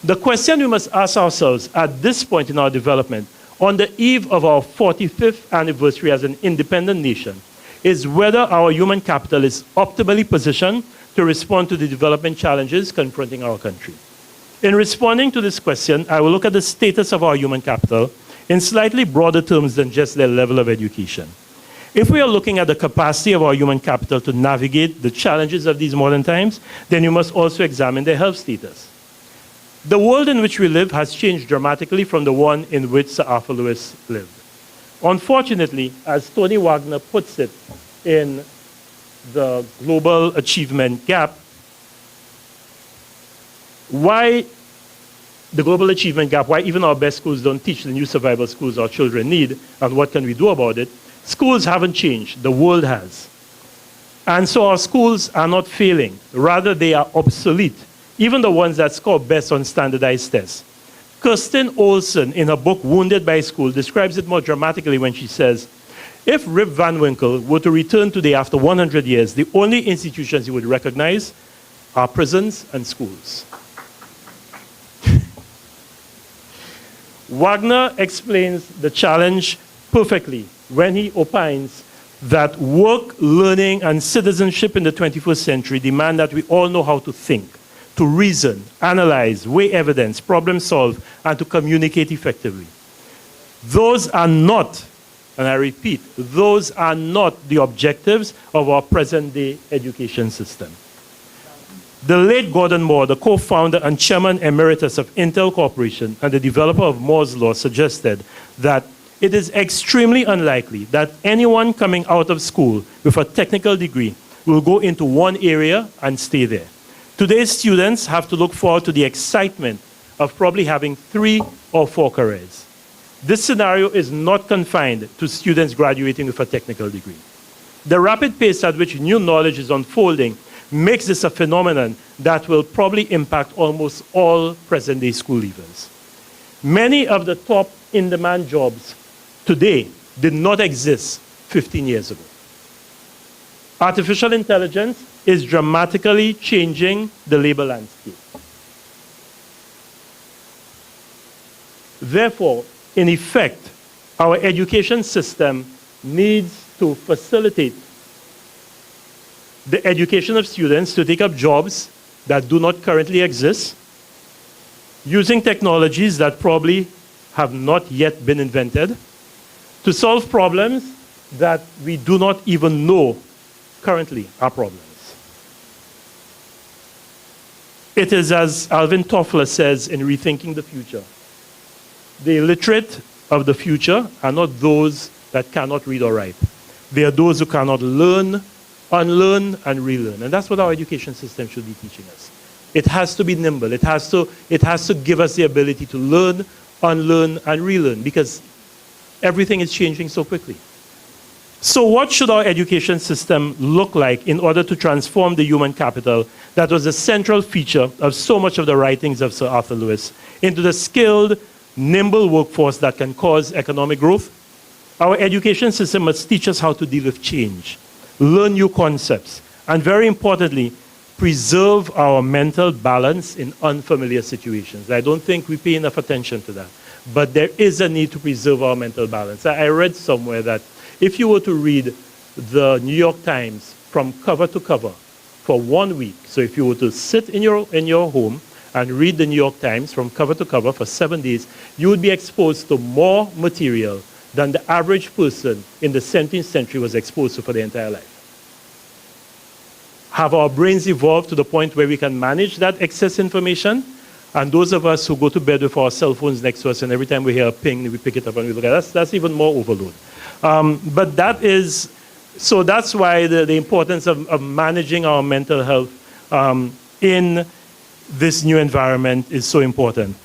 The question we must ask ourselves at this point in our development, on the eve of our 45th anniversary as an independent nation, is whether our human capital is optimally positioned to respond to the development challenges confronting our country. In responding to this question, I will look at the status of our human capital in slightly broader terms than just their level of education. If we are looking at the capacity of our human capital to navigate the challenges of these modern times, then you must also examine their health status. The world in which we live has changed dramatically from the one in which Sir Arthur Lewis lived. Unfortunately, as Tony Wagner puts it in the Global Achievement Gap, why the Global Achievement Gap, why even our best schools don't teach the new survival skills our children need, and what can we do about it? Schools haven't changed, the world has. And so our schools are not failing, rather they are obsolete, even the ones that score best on standardized tests. Kirsten Olsen, in her book Wounded by School, describes it more dramatically when she says, if Rip Van Winkle were to return today after 100 years, the only institutions he would recognize are prisons and schools. Wagner explains the challenge perfectly when he opines that work, learning, and citizenship in the 21st century demand that we all know how to think, to reason, analyze, weigh evidence, problem solve, and to communicate effectively. Those are not, and I repeat, those are not the objectives of our present-day education system. The late Gordon Moore, the co-founder and chairman emeritus of Intel Corporation and the developer of Moore's Law, suggested that it is extremely unlikely that anyone coming out of school with a technical degree will go into one area and stay there. Today's students have to look forward to the excitement of probably having 3 or 4 careers. This scenario is not confined to students graduating with a technical degree. The rapid pace at which new knowledge is unfolding makes this a phenomenon that will probably impact almost all present-day school leavers. Many of the top in-demand jobs today did not exist 15 years ago. Artificial intelligence is dramatically changing the labor landscape. Therefore, in effect, our education system needs to facilitate the education of students to take up jobs that do not currently exist, using technologies that probably have not yet been invented, to solve problems that we do not even know currently are problems. It is as Alvin Toffler says in Rethinking the Future, the illiterate of the future are not those that cannot read or write. They are those who cannot learn, unlearn, and relearn. And that's what our education system should be teaching us. It has to be nimble. It has to give us the ability to learn, unlearn, and relearn, because everything is changing so quickly. So what should our education system look like in order to transform the human capital that was a central feature of so much of the writings of Sir Arthur Lewis into the skilled, nimble workforce that can cause economic growth? Our education system must teach us how to deal with change, learn new concepts, and very importantly, preserve our mental balance in unfamiliar situations. I don't think we pay enough attention to that. But there is a need to preserve our mental balance. I read somewhere that if you were to read the New York Times from cover to cover for 1 week, so if you were to sit in your home and read the New York Times from cover to cover for 7 days, you would be exposed to more material than the average person in the 17th century was exposed to for their entire life. Have our brains evolved to the point where we can manage that excess information? And those of us who go to bed with our cell phones next to us, and every time we hear a ping, we pick it up and we look at it, that's even more overload. But that is, so that's why the importance of managing our mental health in this new environment is so important.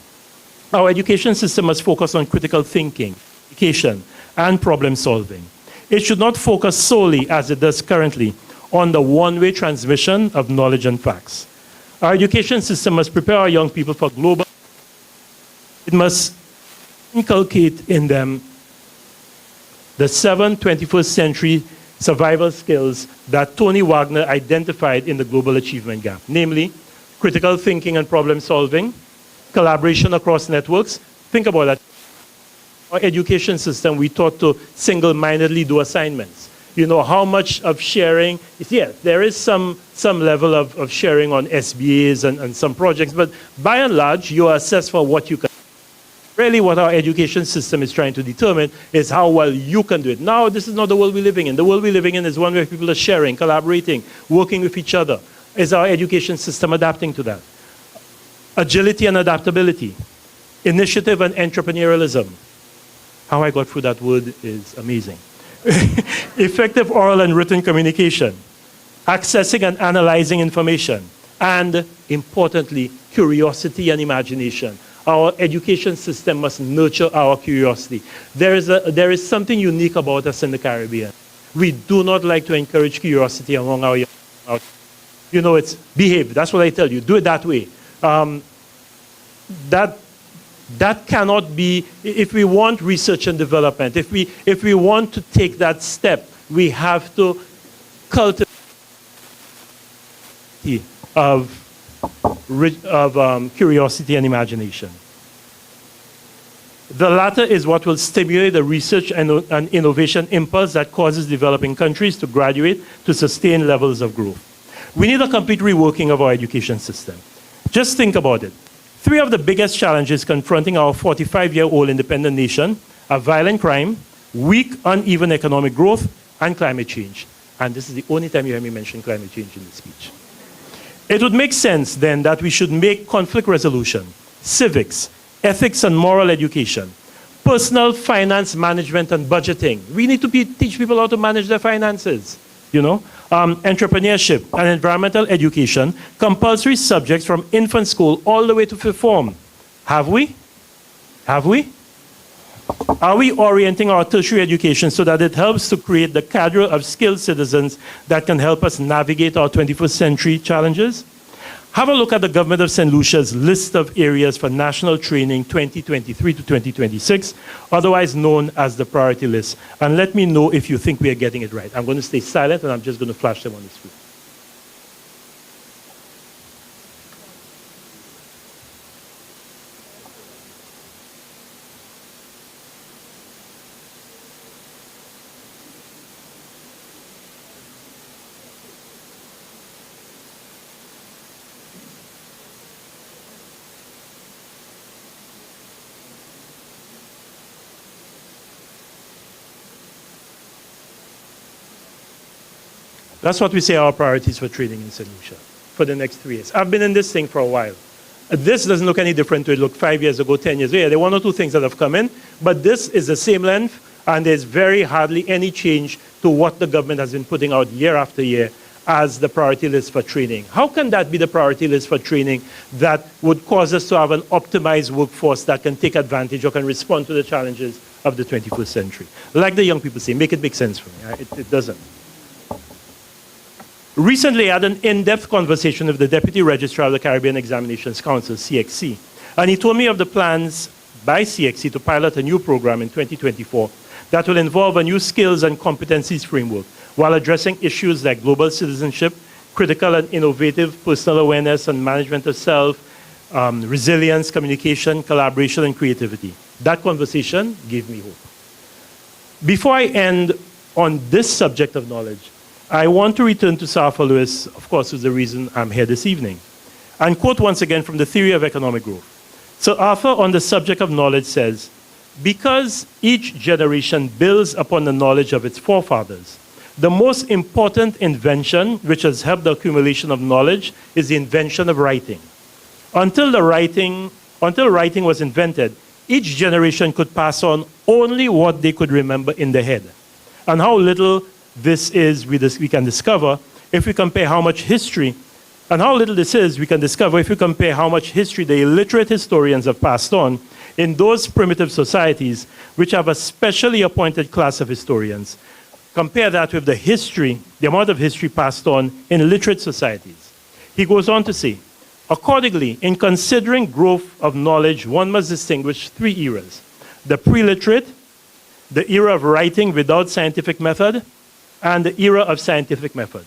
Our education system must focus on critical thinking, education, and problem solving. It should not focus solely, as it does currently, on the one-way transmission of knowledge and facts. Our education system must prepare our young people for global. It must inculcate in them the 7 21st century survival skills that Tony Wagner identified in the Global Achievement Gap, namely critical thinking and problem solving, collaboration across networks. Think about that. Our education system, we taught to single-mindedly do assignments. You know, how much of sharing, yeah, there is some level of sharing on SBAs and some projects, but by and large, you are assessed for what you can. Really what our education system is trying to determine is how well you can do it. Now, this is not the world we're living in. The world we're living in is one where people are sharing, collaborating, working with each other. Is our education system adapting to that? Agility and adaptability, initiative and entrepreneurialism. How I got through that word is amazing. Effective oral and written communication, accessing and analyzing information, and importantly, curiosity and imagination. Our education system must nurture our curiosity. There is something unique about us in the Caribbean. We do not like to encourage curiosity among our young. You know, it's behave. That's what I tell you. Do it that way. That cannot be, if we want research and development, if we want to take that step, we have to cultivate of curiosity and imagination. The latter is what will stimulate the research and innovation impulse that causes developing countries to graduate to sustain levels of growth. We need a complete reworking of our education system. Just think about it. 3 of the biggest challenges confronting our 45-year-old independent nation are violent crime, weak, uneven economic growth, and climate change. And this is the only time you hear me mention climate change in this speech. It would make sense, then, that we should make conflict resolution, civics, ethics and moral education, personal finance management and budgeting. We need to teach people how to manage their finances, you know. Entrepreneurship and environmental education, compulsory subjects from infant school all the way to 5th form. Have we? Have we? Are we orienting our tertiary education so that it helps to create the cadre of skilled citizens that can help us navigate our 21st century challenges? Have a look at the government of Saint Lucia's list of areas for national training 2023 to 2026, otherwise known as the priority list. And let me know if you think we are getting it right. I'm going to stay silent and I'm just going to flash them on the screen. That's what we say are our priorities for training in Saint Lucia for the next 3 years. I've been in this thing for a while. This doesn't look any different to it looked 5 years ago, 10 years ago. Yeah, there are 1 or 2 things that have come in, but this is the same length, and there's very hardly any change to what the government has been putting out year after year as the priority list for training. How can that be the priority list for training that would cause us to have an optimized workforce that can take advantage or can respond to the challenges of the 21st century? Like the young people say, make it make sense for me. It doesn't. Recently, I had an in-depth conversation with the Deputy Registrar of the Caribbean Examinations Council, SALCC, and he told me of the plans by SALCC to pilot a new program in 2024 that will involve a new skills and competencies framework while addressing issues like global citizenship, critical and innovative personal awareness and management of self, resilience, communication, collaboration, and creativity. That conversation gave me hope. Before I end on this subject of knowledge, I want to return to Sir Arthur Lewis, of course, is the reason I'm here this evening, and quote once again from the Theory of Economic Growth. Sir Arthur, on the subject of knowledge, says, because each generation builds upon the knowledge of its forefathers, the most important invention which has helped the accumulation of knowledge is the invention of writing. Until writing was invented, each generation could pass on only what they could remember in their head. And how little this is, we can discover if we compare how much history And how little this is, we can discover if we compare how much history the illiterate historians have passed on in those primitive societies which have a specially appointed class of historians. Compare that with the history, the amount of history passed on in literate societies. He goes on to say, accordingly, in considering growth of knowledge, one must distinguish three eras: the pre-literate, the era of writing without scientific method, and the era of scientific method.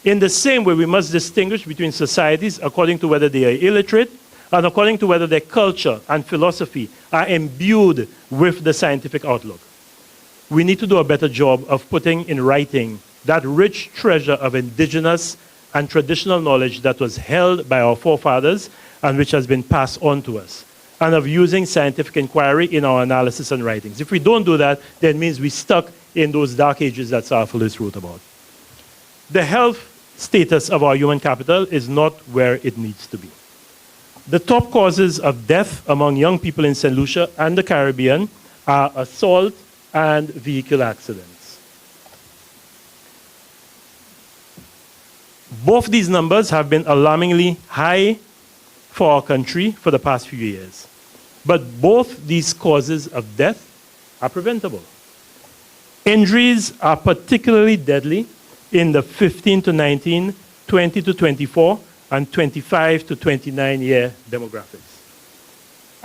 In the same way, we must distinguish between societies according to whether they are illiterate and according to whether their culture and philosophy are imbued with the scientific outlook. We need to do a better job of putting in writing that rich treasure of indigenous and traditional knowledge that was held by our forefathers and which has been passed on to us, and of using scientific inquiry in our analysis and writings. If we don't do that, then it means we're stuck in those dark ages that Sarfulus wrote about. The health status of our human capital is not where it needs to be. The top causes of death among young people in Saint Lucia and the Caribbean are assault and vehicle accidents. Both these numbers have been alarmingly high for our country for the past few years. But both these causes of death are preventable. Injuries are particularly deadly in the 15 to 19, 20 to 24, and 25 to 29 year demographics.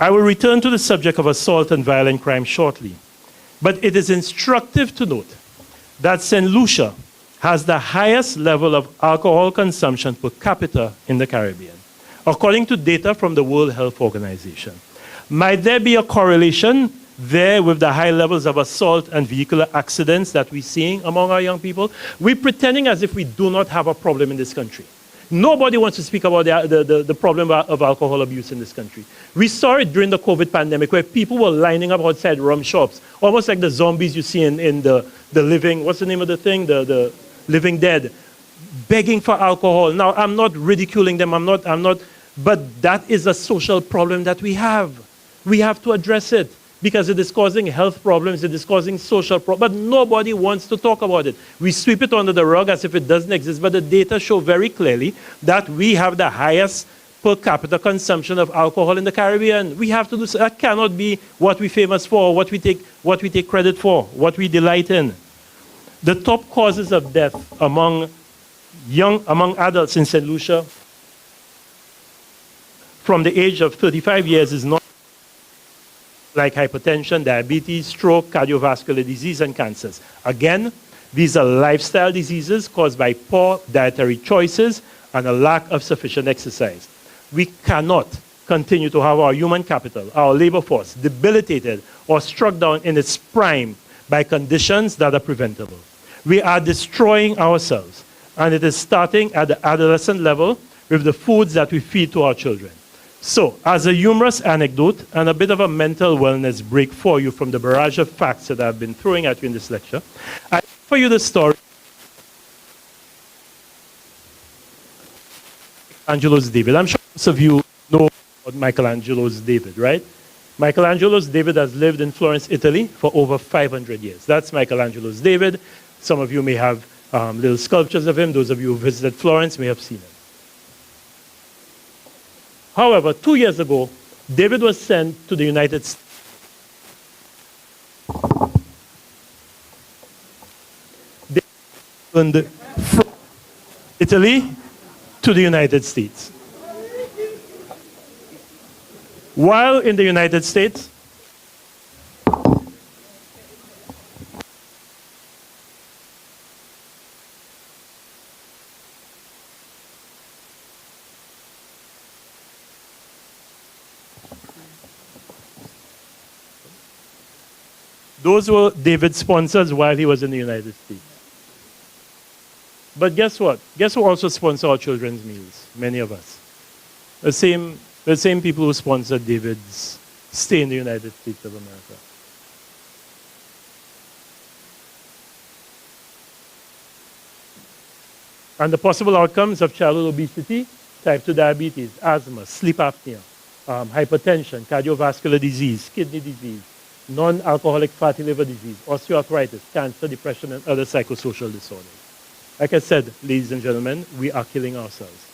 I will return to the subject of assault and violent crime shortly, but it is instructive to note that Saint Lucia has the highest level of alcohol consumption per capita in the Caribbean, according to data from the World Health Organization. Might there be a correlation there with the high levels of assault and vehicular accidents that we're seeing among our young people? We're pretending as if we do not have a problem in this country. Nobody wants to speak about the problem of alcohol abuse in this country. We saw it during the COVID pandemic where people were lining up outside rum shops, almost like the zombies you see in the living, what's the name of the thing? The Living Dead, begging for alcohol. Now, I'm not ridiculing them, I'm not, but that is a social problem that we have. We have to address it because it is causing health problems, it is causing social problems, but nobody wants to talk about it. We sweep it under the rug as if it doesn't exist, but the data show very clearly that we have the highest per capita consumption of alcohol in the Caribbean. We have to do so. That cannot be what we're famous for, what we take credit for, what we delight in. The top causes of death among adults in Saint Lucia from the age of 35 years is not like hypertension, diabetes, stroke, cardiovascular disease, and cancers. Again, these are lifestyle diseases caused by poor dietary choices and a lack of sufficient exercise. We cannot continue to have our human capital, our labor force, debilitated or struck down in its prime by conditions that are preventable. We are destroying ourselves, and it is starting at the adolescent level with the foods that we feed to our children. So, as a humorous anecdote and a bit of a mental wellness break for you from the barrage of facts that I've been throwing at you in this lecture, I offer you the story of Michelangelo's David. I'm sure most of you know about Michelangelo's David, right? Michelangelo's David has lived in Florence, Italy for over 500 years. That's Michelangelo's David. Some of you may have little sculptures of him. Those of you who visited Florence may have seen him. However, 2 years ago, David was sent to the United States. From Italy to the United States. While in the United States, those were David's sponsors while he was in the United States. But guess what? Guess who also sponsor our children's meals? Many of us. The same people who sponsored David's stay in the United States of America. And the possible outcomes of childhood obesity, type 2 diabetes, asthma, sleep apnea, hypertension, cardiovascular disease, kidney disease, non-alcoholic fatty liver disease, osteoarthritis, cancer, depression, and other psychosocial disorders. Like I said, ladies and gentlemen, we are killing ourselves.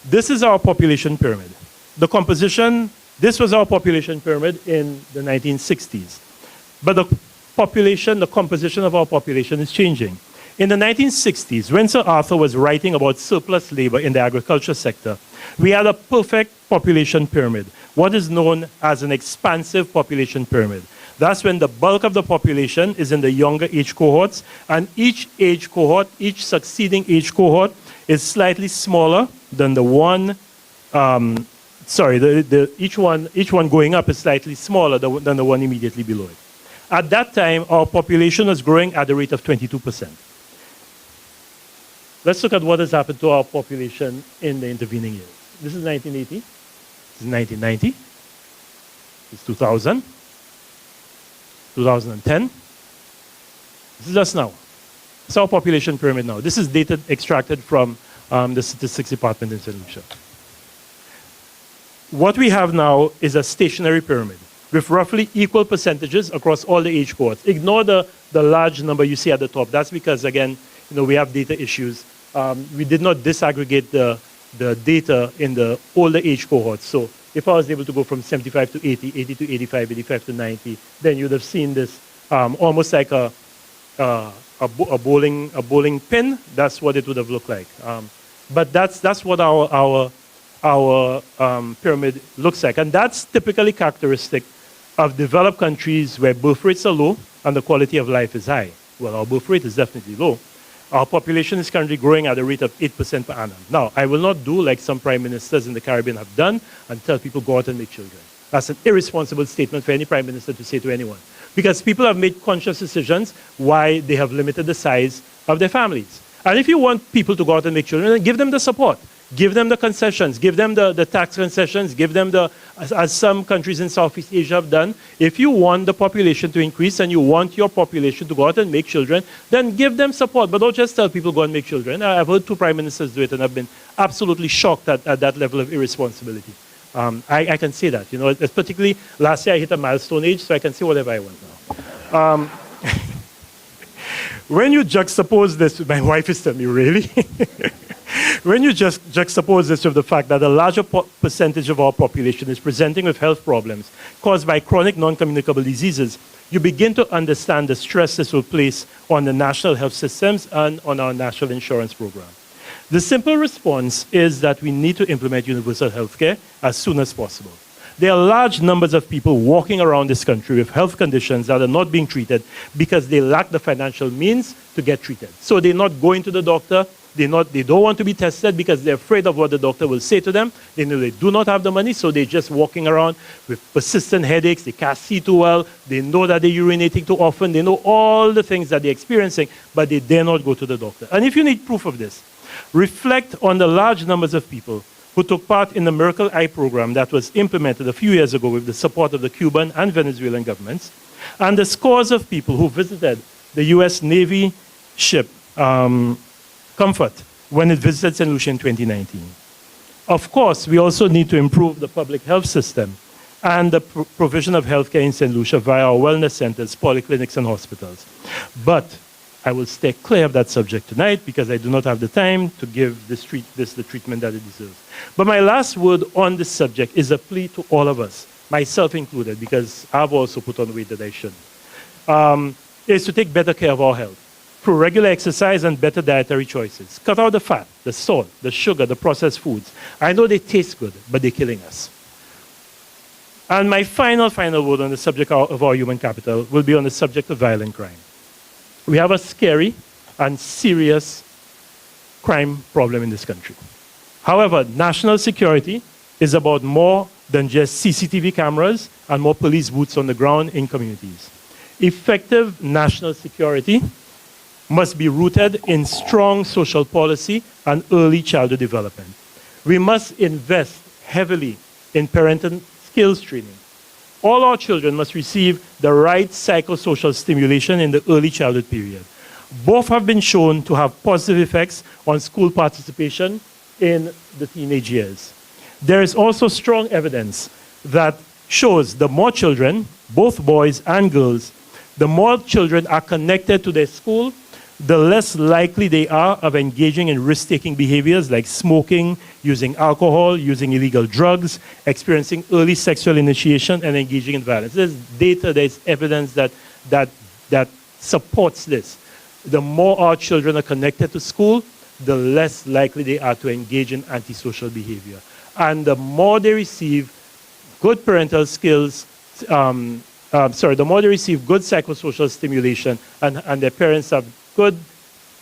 This is our population pyramid. The composition, this was our population pyramid in the 1960s. But the population, the composition of our population is changing. In the 1960s, when Sir Arthur was writing about surplus labor in the agriculture sector, we had a perfect population pyramid, what is known as an expansive population pyramid. That's when the bulk of the population is in the younger age cohorts, and each age cohort, each succeeding age cohort is slightly smaller than the one, each one going up is slightly smaller than the one immediately below it. At that time, our population was growing at the rate of 22%. Let's look at what has happened to our population in the intervening years. This is 1980, this is 1990, this is 2000, 2010. This is us now. It's our population pyramid now. This is data extracted from the Statistics Department in Saint Lucia. What we have now is a stationary pyramid with roughly equal percentages across all the age cohorts. Ignore the large number you see at the top. That's because, again, we have data issues. We did not disaggregate the data in the older age cohorts. So if I was able to go from 75 to 80, 80 to 85, 85 to 90, then you'd have seen this almost like a bowling pin. That's what it would have looked like. But that's what our pyramid looks like. And that's typically characteristic of developed countries where birth rates are low and the quality of life is high. Well, our birth rate is definitely low. Our population is currently growing at a rate of 8% per annum. Now, I will not do like some prime ministers in the Caribbean have done and tell people go out and make children. That's an irresponsible statement for any prime minister to say to anyone. Because people have made conscious decisions why they have limited the size of their families. And if you want people to go out and make children, then give them the support. Give them the concessions, give them the tax concessions, give them as some countries in Southeast Asia have done. If you want the population to increase and you want your population to go out and make children, then give them support. But don't just tell people go and make children. I've heard 2 prime ministers do it and I've been absolutely shocked at that level of irresponsibility. I can say that. It's particularly last year I hit a milestone age, so I can say whatever I want now. When you juxtapose this, my wife is telling me, really? When you just juxtapose this with the fact that a larger percentage of our population is presenting with health problems caused by chronic non-communicable diseases, you begin to understand the stress this will place on the national health systems and on our national insurance program. The simple response is that we need to implement universal health care as soon as possible. There are large numbers of people walking around this country with health conditions that are not being treated because they lack the financial means to get treated. So they're not going to the doctor. They don't want to be tested because they're afraid of what the doctor will say to them. They know they do not have the money, so they're just walking around with persistent headaches. They can't see too well. They know that they're urinating too often. They know all the things that they're experiencing, but they dare not go to the doctor. And if you need proof of this, reflect on the large numbers of people who took part in the Miracle Eye program that was implemented a few years ago with the support of the Cuban and Venezuelan governments, and the scores of people who visited the U.S. Navy ship Comfort when it visited Saint Lucia in 2019. Of course, we also need to improve the public health system and the provision of healthcare in Saint Lucia via our wellness centers, polyclinics, and hospitals. But I will stay clear of that subject tonight because I do not have the time to give this the treatment that it deserves. But my last word on this subject is a plea to all of us, myself included, because I've also put on weight that I shouldn't, is to take better care of our health through regular exercise and better dietary choices. Cut out the fat, the salt, the sugar, the processed foods. I know they taste good, but they're killing us. And my final word on the subject of our human capital will be on the subject of violent crime. We have a scary and serious crime problem in this country. However, national security is about more than just CCTV cameras and more police boots on the ground in communities. Effective national security must be rooted in strong social policy and early childhood development. We must invest heavily in parental skills training. All our children must receive the right psychosocial stimulation in the early childhood period. Both have been shown to have positive effects on school participation in the teenage years. There is also strong evidence that shows the more children, both boys and girls, the more children are connected to their school, the less likely they are of engaging in risk-taking behaviors like smoking, using alcohol, using illegal drugs, experiencing early sexual initiation, and engaging in violence. There's data, there's evidence that supports this. The more our children are connected to school, the less likely they are to engage in antisocial behavior. And the more they receive good parental skills, the more they receive good psychosocial stimulation and their parents have good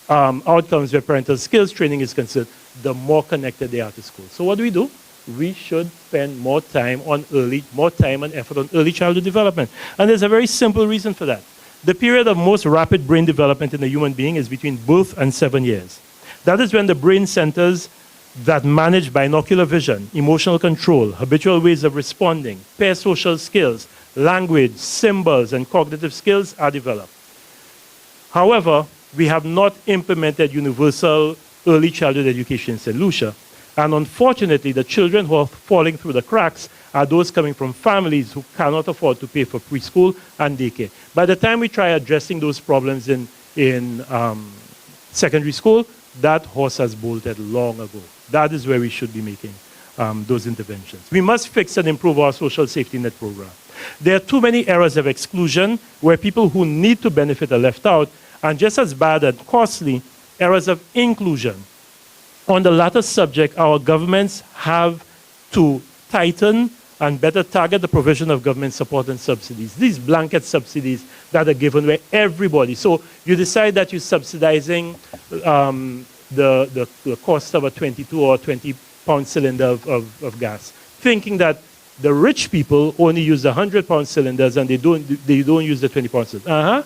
outcomes where parental skills training is concerned, the more connected they are to school. So what do? We should spend more time and effort on early childhood development. And there's a very simple reason for that. The period of most rapid brain development in a human being is between birth and 7 years. That is when the brain centers that manage binocular vision, emotional control, habitual ways of responding, pair social skills, language, symbols, and cognitive skills are developed. However, we have not implemented universal early childhood education in Saint Lucia. And unfortunately, the children who are falling through the cracks are those coming from families who cannot afford to pay for preschool and daycare. By the time we try addressing those problems in secondary school, that horse has bolted long ago. That is where we should be making those interventions. We must fix and improve our social safety net program. There are too many errors of exclusion where people who need to benefit are left out, and just as bad and costly, errors of inclusion. On the latter subject, our governments have to tighten and better target the provision of government support and subsidies. These blanket subsidies that are given where everybody, so you decide that you're subsidizing the cost of a 22 or 20 pound cylinder of gas, thinking that the rich people only use the 100 pound cylinders and they don't use the 20 pound cylinders.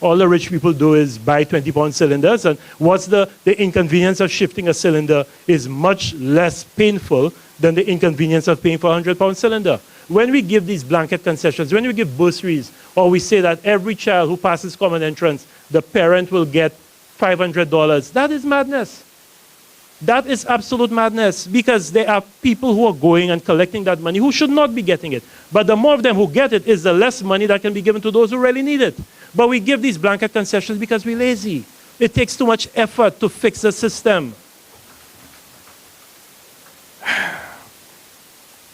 All the rich people do is buy 20 pound cylinders, and what's the inconvenience of shifting a cylinder is much less painful than the inconvenience of paying for a 100 pound cylinder. When we give these blanket concessions, when we give bursaries, or we say that every child who passes common entrance, the parent will get $500, that is madness. That is absolute madness, because there are people who are going and collecting that money who should not be getting it. But the more of them who get it is the less money that can be given to those who really need it. But we give these blanket concessions because we're lazy. It takes too much effort to fix the system.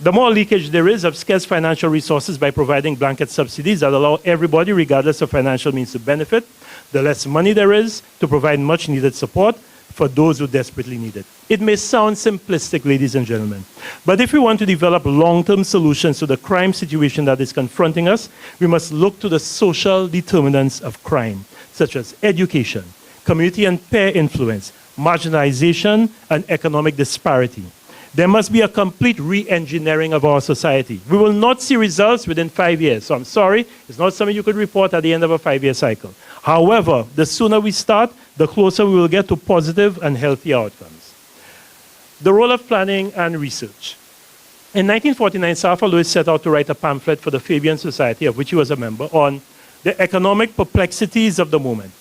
The more leakage there is of scarce financial resources by providing blanket subsidies that allow everybody, regardless of financial means, to benefit, the less money there is to provide much needed support for those who desperately need it. It may sound simplistic, ladies and gentlemen, but if we want to develop long-term solutions to the crime situation that is confronting us, we must look to the social determinants of crime, such as education, community and peer influence, marginalization, and economic disparity. There must be a complete re-engineering of our society. We will not see results within 5 years. So I'm sorry, it's not something you could report at the end of a 5-year cycle. However, the sooner we start, the closer we will get to positive and healthy outcomes. The role of planning and research. In 1949, Safa Lewis set out to write a pamphlet for the Fabian Society, of which he was a member, on the economic perplexities of the moment.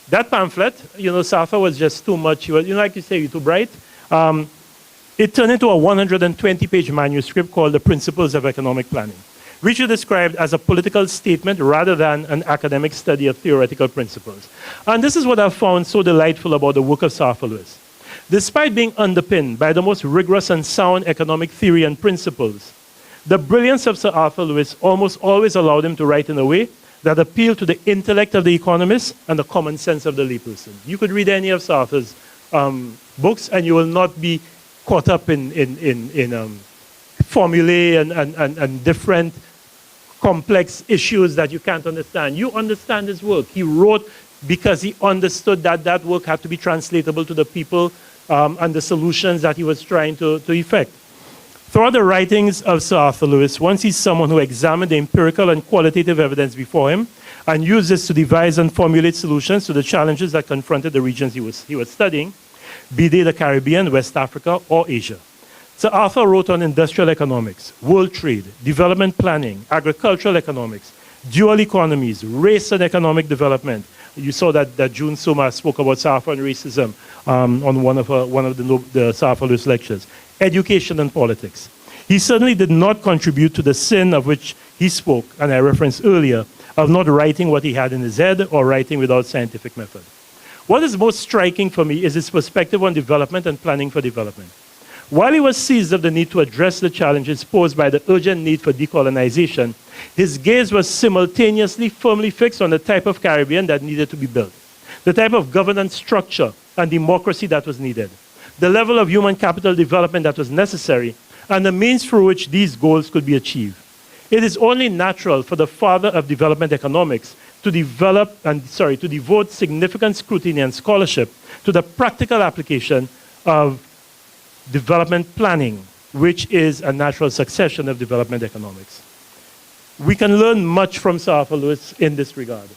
That pamphlet, Safa was just too much, like you say, you're too bright. It turned into a 120-page manuscript called The Principles of Economic Planning, which is described as a political statement rather than an academic study of theoretical principles. And this is what I've found so delightful about the work of Safa Lewis. Despite being underpinned by the most rigorous and sound economic theory and principles, the brilliance of Sir Arthur Lewis almost always allowed him to write in a way that appealed to the intellect of the economist and the common sense of the layperson. You could read any of Sir Arthur's books and you will not be caught up in formulae and different complex issues that you can't understand. You understand his work. He wrote because he understood that that work had to be translatable to the people and the solutions that he was trying to effect. Throughout the writings of Sir Arthur Lewis, one sees someone who examined the empirical and qualitative evidence before him and used this to devise and formulate solutions to the challenges that confronted the regions he was studying, be they the Caribbean, West Africa, or Asia. Sir Arthur wrote on industrial economics, world trade, development planning, agricultural economics, dual economies, race and economic development. You saw that June Soma spoke about Sir Arthur and racism on one of the Sir Arthur Lewis lectures. Education and politics. He certainly did not contribute to the sin of which he spoke, and I referenced earlier, of not writing what he had in his head or writing without scientific method. What is most striking for me is his perspective on development and planning for development. While he was seized of the need to address the challenges posed by the urgent need for decolonization, his gaze was simultaneously firmly fixed on the type of Caribbean that needed to be built, the type of governance structure and democracy that was needed, the level of human capital development that was necessary, and the means through which these goals could be achieved. It is only natural for the father of development economics to devote significant scrutiny and scholarship to the practical application of development planning, which is a natural succession of development economics. We can learn much from Sir Arthur Lewis in this regard.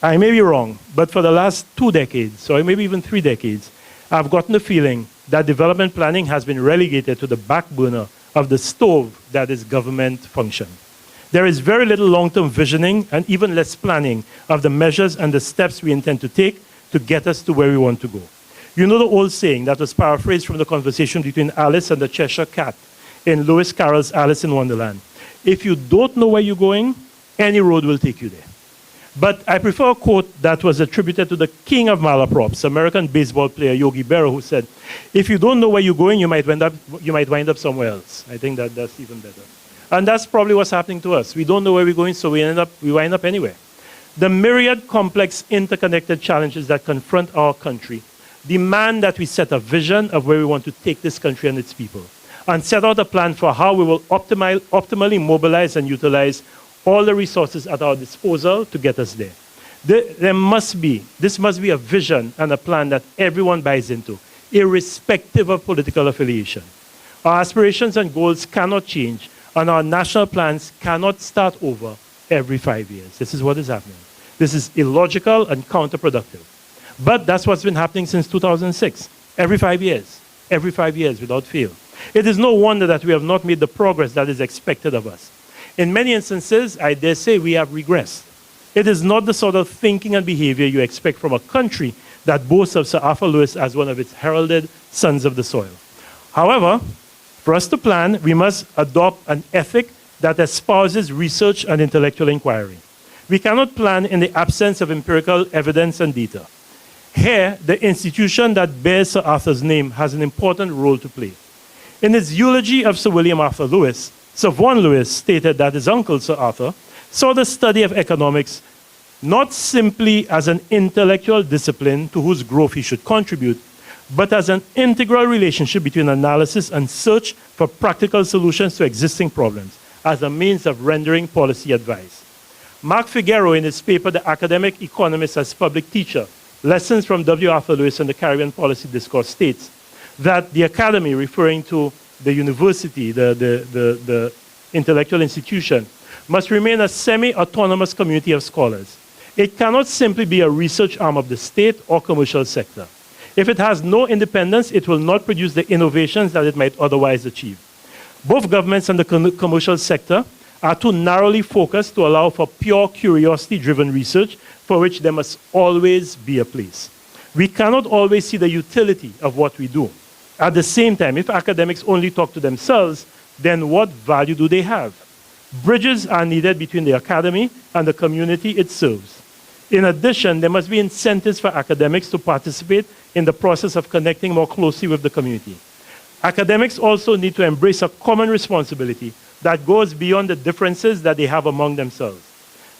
I may be wrong, but for the last 2 decades, or maybe even 3 decades, I've gotten the feeling that development planning has been relegated to the back burner of the stove that is government function. There is very little long-term visioning and even less planning of the measures and the steps we intend to take to get us to where we want to go. You know the old saying that was paraphrased from the conversation between Alice and the Cheshire Cat in Lewis Carroll's Alice in Wonderland. If you don't know where you're going, any road will take you there. But I prefer a quote that was attributed to the king of malaprops, American baseball player Yogi Berra, who said, if you don't know where you're going, you might wind up somewhere else. I think that's even better. And that's probably what's happening to us. We don't know where we're going, so we wind up anywhere. The myriad complex interconnected challenges that confront our country demand that we set a vision of where we want to take this country and its people, and set out a plan for how we will optimally mobilize and utilize all the resources at our disposal to get us there. This must be a vision and a plan that everyone buys into, irrespective of political affiliation. Our aspirations and goals cannot change, and our national plans cannot start over every 5 years. This is what is happening. This is illogical and counterproductive. But that's what's been happening since 2006. Every 5 years without fail. It is no wonder that we have not made the progress that is expected of us. In many instances, I dare say we have regressed. It is not the sort of thinking and behavior you expect from a country that boasts of Sir Arthur Lewis as one of its heralded sons of the soil. However, for us to plan, we must adopt an ethic that espouses research and intellectual inquiry. We cannot plan in the absence of empirical evidence and data. Here, the institution that bears Sir Arthur's name has an important role to play. In his eulogy of Sir William Arthur Lewis, Sir Vaughan Lewis stated that his uncle, Sir Arthur, saw the study of economics not simply as an intellectual discipline to whose growth he should contribute, but as an integral relationship between analysis and search for practical solutions to existing problems, as a means of rendering policy advice. Mark Figueroa, in his paper, The Academic Economist as Public Teacher, Lessons from W. Arthur Lewis and the Caribbean Policy Discourse, states that the academy, referring to the university, the intellectual institution, must remain a semi-autonomous community of scholars. It cannot simply be a research arm of the state or commercial sector. If it has no independence, it will not produce the innovations that it might otherwise achieve. Both governments and the commercial sector are too narrowly focused to allow for pure curiosity-driven research, for which there must always be a place. We cannot always see the utility of what we do. At the same time, if academics only talk to themselves, then what value do they have? Bridges are needed between the academy and the community it serves. In addition, there must be incentives for academics to participate in the process of connecting more closely with the community. Academics also need to embrace a common responsibility that goes beyond the differences that they have among themselves.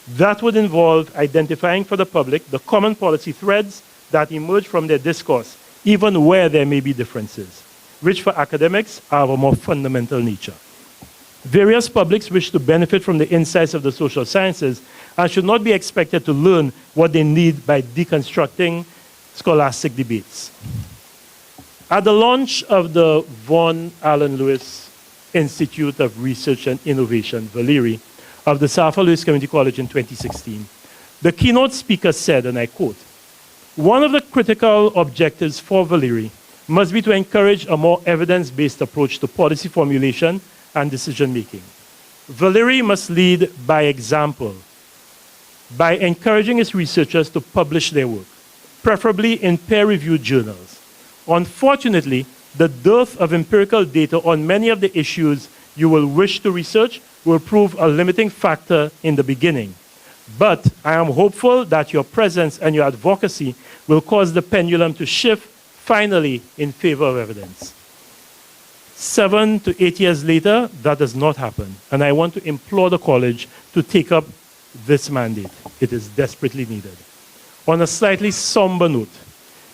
That would involve identifying for the public the common policy threads that emerge from their discourse, even where there may be differences, which for academics are of a more fundamental nature. Various publics wish to benefit from the insights of the social sciences and should not be expected to learn what they need by deconstructing scholastic debates. At the launch of the Vaughan Allen Lewis Institute of Research and Innovation, VALIRI, of the Sir Arthur Lewis Community College in 2016, the keynote speaker said, and I quote, "One of the critical objectives for VALIRI must be to encourage a more evidence-based approach to policy formulation and decision-making. VALIRI must lead by example, by encouraging its researchers to publish their work, preferably in peer-reviewed journals. Unfortunately, the dearth of empirical data on many of the issues you will wish to research will prove a limiting factor in the beginning. But I am hopeful that your presence and your advocacy will cause the pendulum to shift finally in favor of evidence. 7 to 8 years later, that does not happen. And I want to implore the college to take up this mandate. It is desperately needed. On a slightly somber note,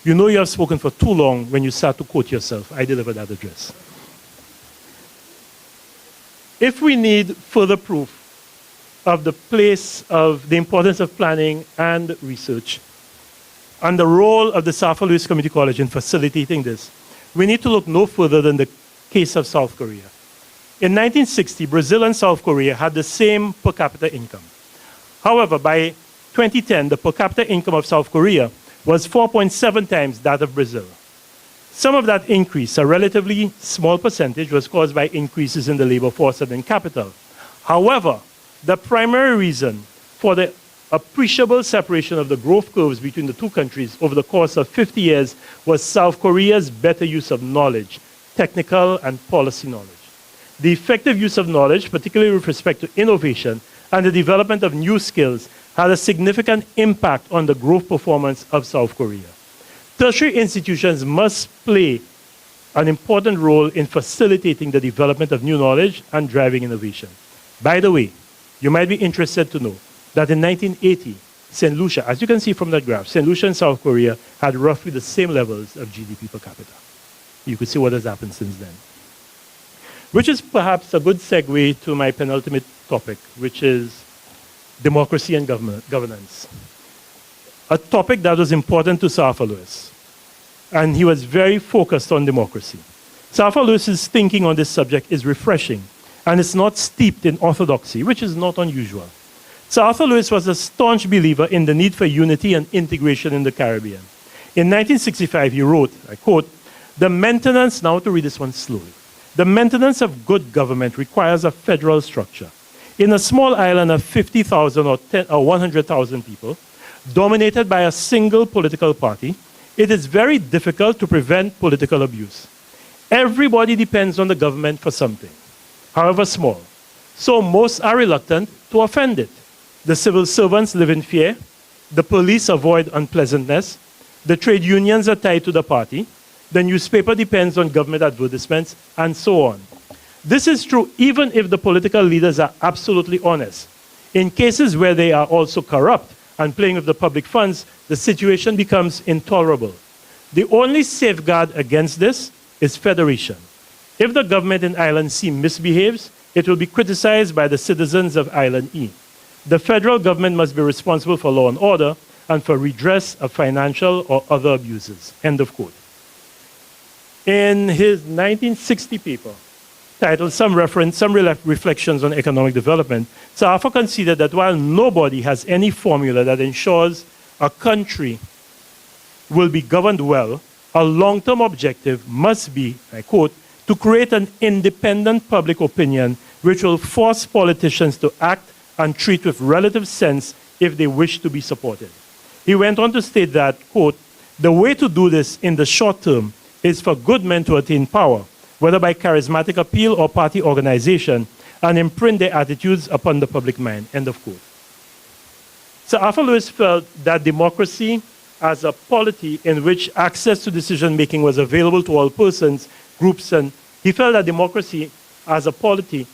you know you have spoken for too long when you start to quote yourself. I delivered that address. If we need further proof of the place of the importance of planning and research and the role of the South Louis Community College in facilitating this, we need to look no further than the case of South Korea. In 1960, Brazil and South Korea had the same per capita income. However, by 2010, the per capita income of South Korea was 4.7 times that of Brazil. Some of that increase, a relatively small percentage, was caused by increases in the labor force and in capital. However, the primary reason for the appreciable separation of the growth curves between the two countries over the course of 50 years was South Korea's better use of knowledge, technical and policy knowledge. The effective use of knowledge, particularly with respect to innovation and the development of new skills, had a significant impact on the growth performance of South Korea. Tertiary institutions must play an important role in facilitating the development of new knowledge and driving innovation. By the way, you might be interested to know that in 1980, Saint Lucia, as you can see from that graph, Saint Lucia and South Korea had roughly the same levels of GDP per capita. You could see what has happened since then. Which is perhaps a good segue to my penultimate topic, which is democracy and governance. A topic that was important to South Louis. And he was very focused on democracy. South Louis's thinking on this subject is refreshing, and it's not steeped in orthodoxy, which is not unusual. South Louis was a staunch believer in the need for unity and integration in the Caribbean. In 1965, he wrote, I quote, "The maintenance," now to read this one slowly, "the maintenance of good government requires a federal structure. In a small island of 50,000 or 100,000 people, dominated by a single political party, it is very difficult to prevent political abuse. Everybody depends on the government for something, however small. So most are reluctant to offend it. The civil servants live in fear, the police avoid unpleasantness, the trade unions are tied to the party, the newspaper depends on government advertisements, and so on. This is true even if the political leaders are absolutely honest. In cases where they are also corrupt and playing with the public funds, the situation becomes intolerable. The only safeguard against this is federation. If the government in Island C misbehaves, it will be criticized by the citizens of Island E. The federal government must be responsible for law and order and for redress of financial or other abuses." End of quote. In his 1960 paper, titled Some Reflections on Economic Development, Safa considered that while nobody has any formula that ensures a country will be governed well, a long-term objective must be, I quote, "to create an independent public opinion which will force politicians to act and treat with relative sense if they wish to be supported." He went on to state that, quote, "the way to do this in the short term is for good men to attain power, whether by charismatic appeal or party organization, and imprint their attitudes upon the public mind," end of quote. So Arthur Lewis felt that democracy as a polity in which access to decision-making was available to all persons, groups, and he felt that democracy as a polity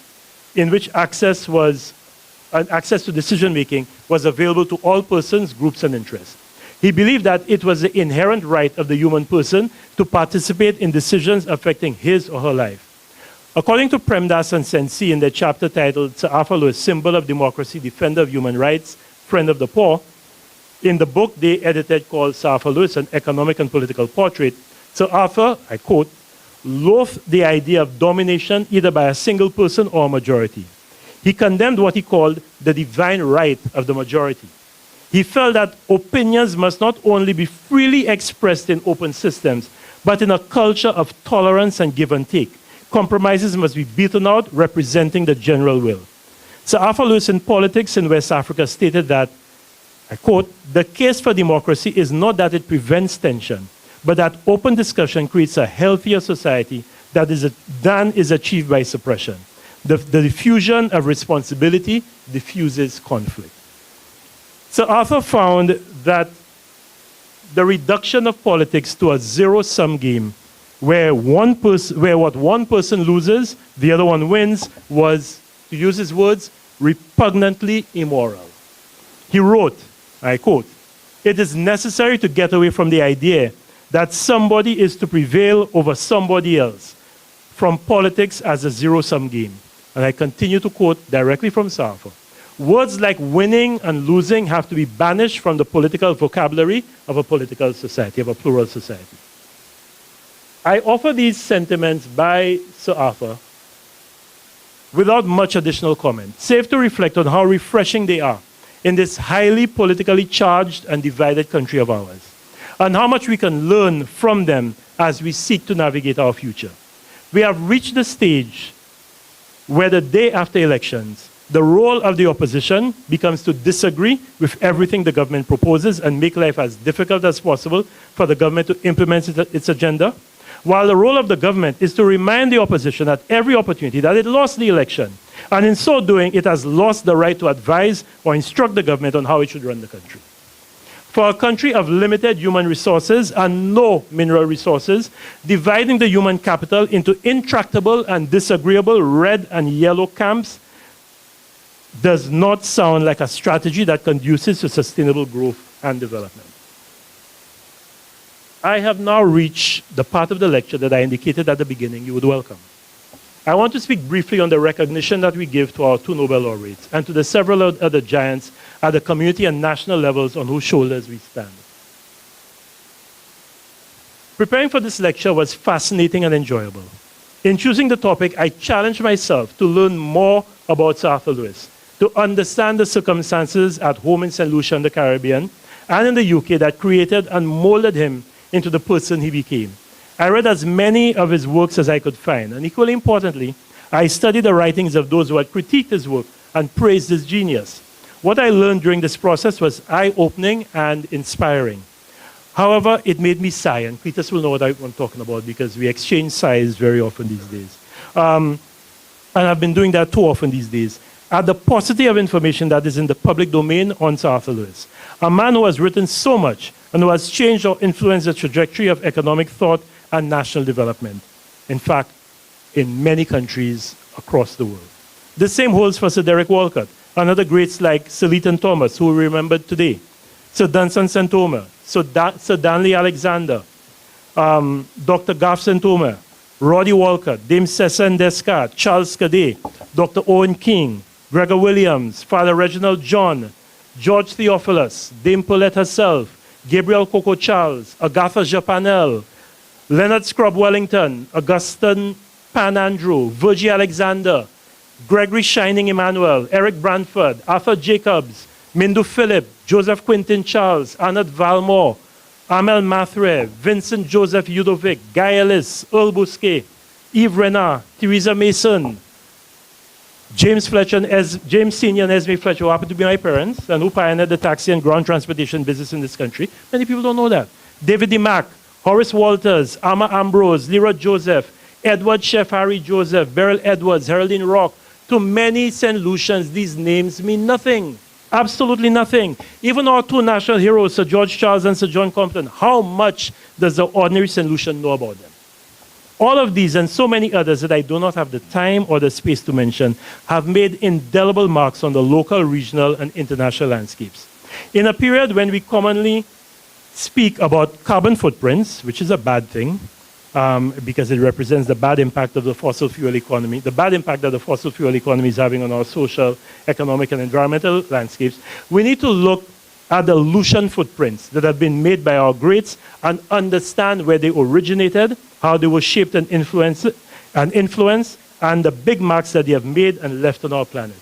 in which access to decision-making was available to all persons, groups, and interests. He believed that it was the inherent right of the human person to participate in decisions affecting his or her life. According to Premdas and Sensi in their chapter titled Sir Arthur Lewis, Symbol of Democracy, Defender of Human Rights, Friend of the Poor, in the book they edited called Sir Arthur Lewis, An Economic and Political Portrait, Sir Arthur, I quote, loathed the idea of domination either by a single person or a majority. He condemned what he called the divine right of the majority. He felt that opinions must not only be freely expressed in open systems, but in a culture of tolerance and give and take. Compromises must be beaten out, representing the general will. Sir Arthur Lewis in Politics in West Africa stated that, I quote, "the case for democracy is not that it prevents tension, but that open discussion creates a healthier society than is achieved by suppression. The diffusion of responsibility diffuses conflict." So Arthur found that the reduction of politics to a zero-sum game where what one person loses, the other one wins, was, to use his words, repugnantly immoral. He wrote, I quote, "It is necessary to get away from the idea that somebody is to prevail over somebody else, from politics as a zero-sum game." And I continue to quote directly from Arthur. "Words like winning and losing have to be banished from the political vocabulary of a political society, of a plural society." I offer these sentiments by Sir Arthur without much additional comment, save to reflect on how refreshing they are in this highly politically charged and divided country of ours, and how much we can learn from them as we seek to navigate our future. We have reached the stage where the day after elections, the role of the opposition becomes to disagree with everything the government proposes and make life as difficult as possible for the government to implement its agenda, while the role of the government is to remind the opposition at every opportunity that it lost the election, and in so doing, it has lost the right to advise or instruct the government on how it should run the country. For a country of limited human resources and no mineral resources, dividing the human capital into intractable and disagreeable red and yellow camps does not sound like a strategy that conduces to sustainable growth and development. I have now reached the part of the lecture that I indicated at the beginning you would welcome. I want to speak briefly on the recognition that we give to our two Nobel laureates and to the several other giants at the community and national levels on whose shoulders we stand. Preparing for this lecture was fascinating and enjoyable. In choosing the topic, I challenged myself to learn more about Sir Arthur Lewis, to understand the circumstances at home in Saint Lucia in the Caribbean and in the UK that created and molded him into the person he became. I read as many of his works as I could find, and equally importantly, I studied the writings of those who had critiqued his work and praised his genius. What I learned during this process was eye-opening and inspiring. However, it made me sigh, and Cletus will know what I'm talking about because we exchange sighs very often these days. And I've been doing that too often these days. At the paucity of information that is in the public domain on Sir Arthur Lewis, a man who has written so much and who has changed or influenced the trajectory of economic thought and national development, in fact, in many countries across the world. The same holds for Sir Derek Walcott, and other greats like Sir Leton Thomas, who we remembered today, Sir Dunstan St. Omer, Sir Danley Alexander, Dr. Gaff St. Omer, Roddy Walcott, Dame Cessan Descartes, Charles Cadet, Dr. Owen King, Gregor Williams, Father Reginald John, George Theophilus, Dame Paulette herself, Gabriel Coco Charles, Agatha Japanel, Leonard Scrub Wellington, Augustine Pan Andrew, Virgie Alexander, Gregory Shining Emmanuel, Eric Branford, Arthur Jacobs, Mindu Philip, Joseph Quintin Charles, Anat Valmore, Amel Mathre, Vincent Joseph Udovic, Guy Ellis, Earl Bousquet, Yves Renard, Theresa Mason, James Fletcher and James Sr. and Esme Fletcher, who happened to be my parents and who pioneered the taxi and ground transportation business in this country. Many people don't know that. David DeMack, Horace Walters, Amma Ambrose, Leroy Joseph, Edward Chef Harry Joseph, Beryl Edwards, Geraldine Rock. To many St. Lucians, these names mean nothing. Absolutely nothing. Even our two national heroes, Sir George Charles and Sir John Compton, how much does the ordinary St. Lucian know about them? All of these and so many others that I do not have the time or the space to mention have made indelible marks on the local, regional, and international landscapes. In a period when we commonly speak about carbon footprints, which is a bad thing, because it represents the bad impact of the fossil fuel economy, the bad impact that the fossil fuel economy is having on our social, economic, and environmental landscapes, we need to look at the Lucian footprints that have been made by our greats and understand where they originated, how they were shaped and influenced, and the big marks that they have made and left on our planet.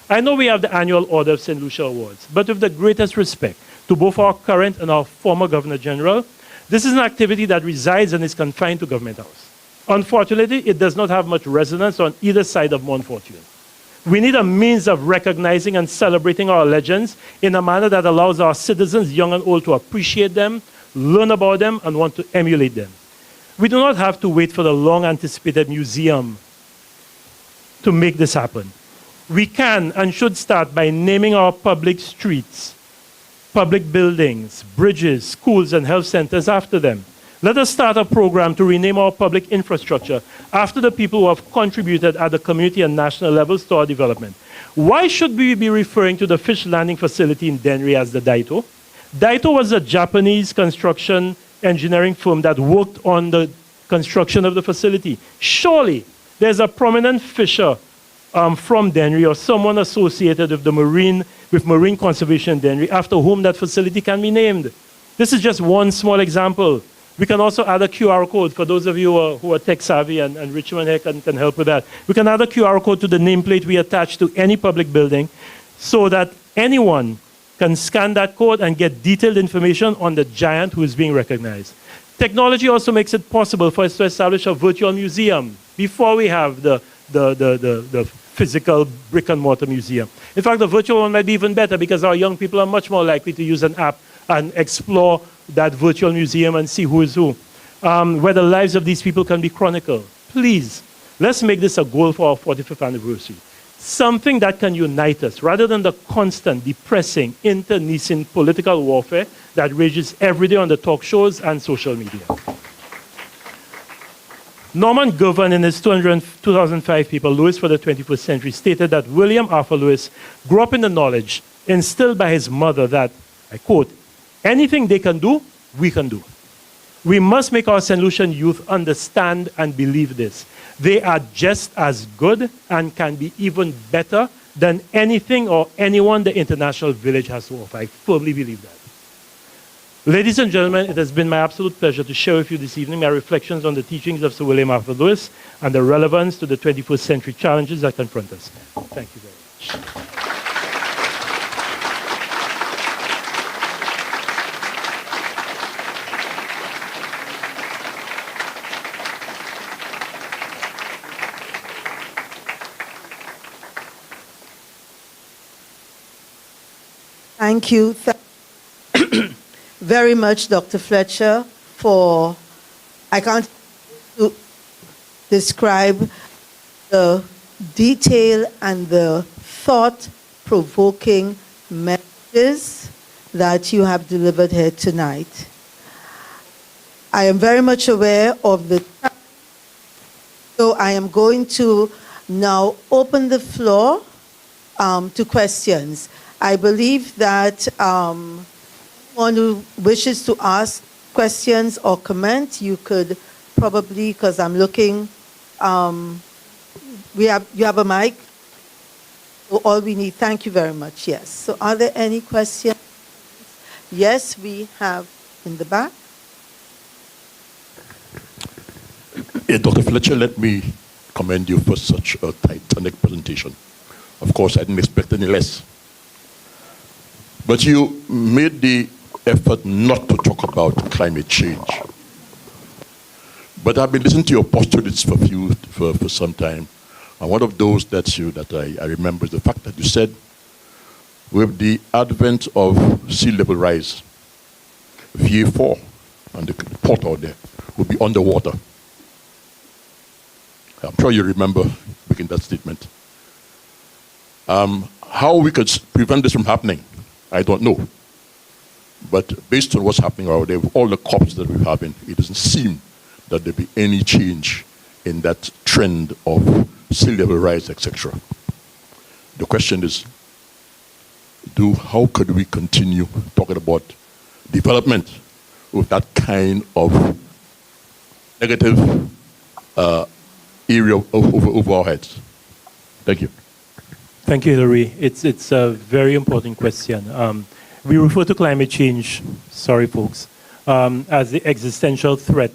I know we have the annual Order of St. Lucia Awards, but with the greatest respect to both our current and our former Governor General, this is an activity that resides and is confined to Government House. Unfortunately, it does not have much resonance on either side of Mount Fortune. We need a means of recognizing and celebrating our legends in a manner that allows our citizens, young and old, to appreciate them, learn about them, and want to emulate them. We do not have to wait for the long-anticipated museum to make this happen. We can and should start by naming our public streets public buildings, bridges, schools, and health centers after them. Let us start a program to rename our public infrastructure after the people who have contributed at the community and national levels to our development. Why should we be referring to the fish landing facility in Denry as the Daito? Daito was a Japanese construction engineering firm that worked on the construction of the facility. Surely there's a prominent fisher from Denry or someone associated with marine conservation in Denry after whom that facility can be named. This is just one small example. We can also add a QR code for those of you who are tech savvy, and Richmond here can help with that. We can add a QR code to the nameplate we attach to any public building so that anyone can scan that code and get detailed information on the giant who is being recognized. Technology also makes it possible for us to establish a virtual museum before we have the physical brick and mortar museum. In fact, the virtual one might be even better because our young people are much more likely to use an app and explore that virtual museum and see who is who, where the lives of these people can be chronicled. Please, let's make this a goal for our 45th anniversary. Something that can unite us rather than the constant, depressing, internecine political warfare that rages every day on the talk shows and social media. Norman Govan, in his 2005 paper, Lewis for the 21st Century, stated that William Arthur Lewis grew up in the knowledge instilled by his mother that, I quote, anything they can do, we can do. We must make our Saint Lucian youth understand and believe this. They are just as good and can be even better than anything or anyone the international village has to offer. I firmly believe that. Ladies and gentlemen, it has been my absolute pleasure to share with you this evening my reflections on the teachings of Sir William Arthur Lewis and the relevance to the 21st century challenges that confront us. Thank you very much. Thank you very much, Dr. Fletcher, for, I can't describe the detail and the thought-provoking messages that you have delivered here tonight. I am very much aware of the time, so I am going to now open the floor to questions. I believe that anyone who wishes to ask questions or comment, you could probably, because I'm looking, you have a mic? All we need, thank you very much, yes. So are there any questions? Yes, we have in the back. Dr. Fletcher, let me commend you for such a titanic presentation. Of course, I didn't expect any less. But you made the effort not to talk about climate change. But I've been listening to your postulates for some time. And one of those that I remember is the fact that you said, with the advent of sea level rise, VA4 and the port out there will be underwater. I'm sure you remember making that statement. How we could prevent this from happening, I don't know. But based on what's happening out there, with all the COPs that we're having, it doesn't seem that there'll be any change in that trend of sea level rise, etc. The question is, how could we continue talking about development with that kind of negative area over our heads? Thank you. Thank you, Hilary. It's a very important question. We refer to climate change, sorry folks, as the existential threat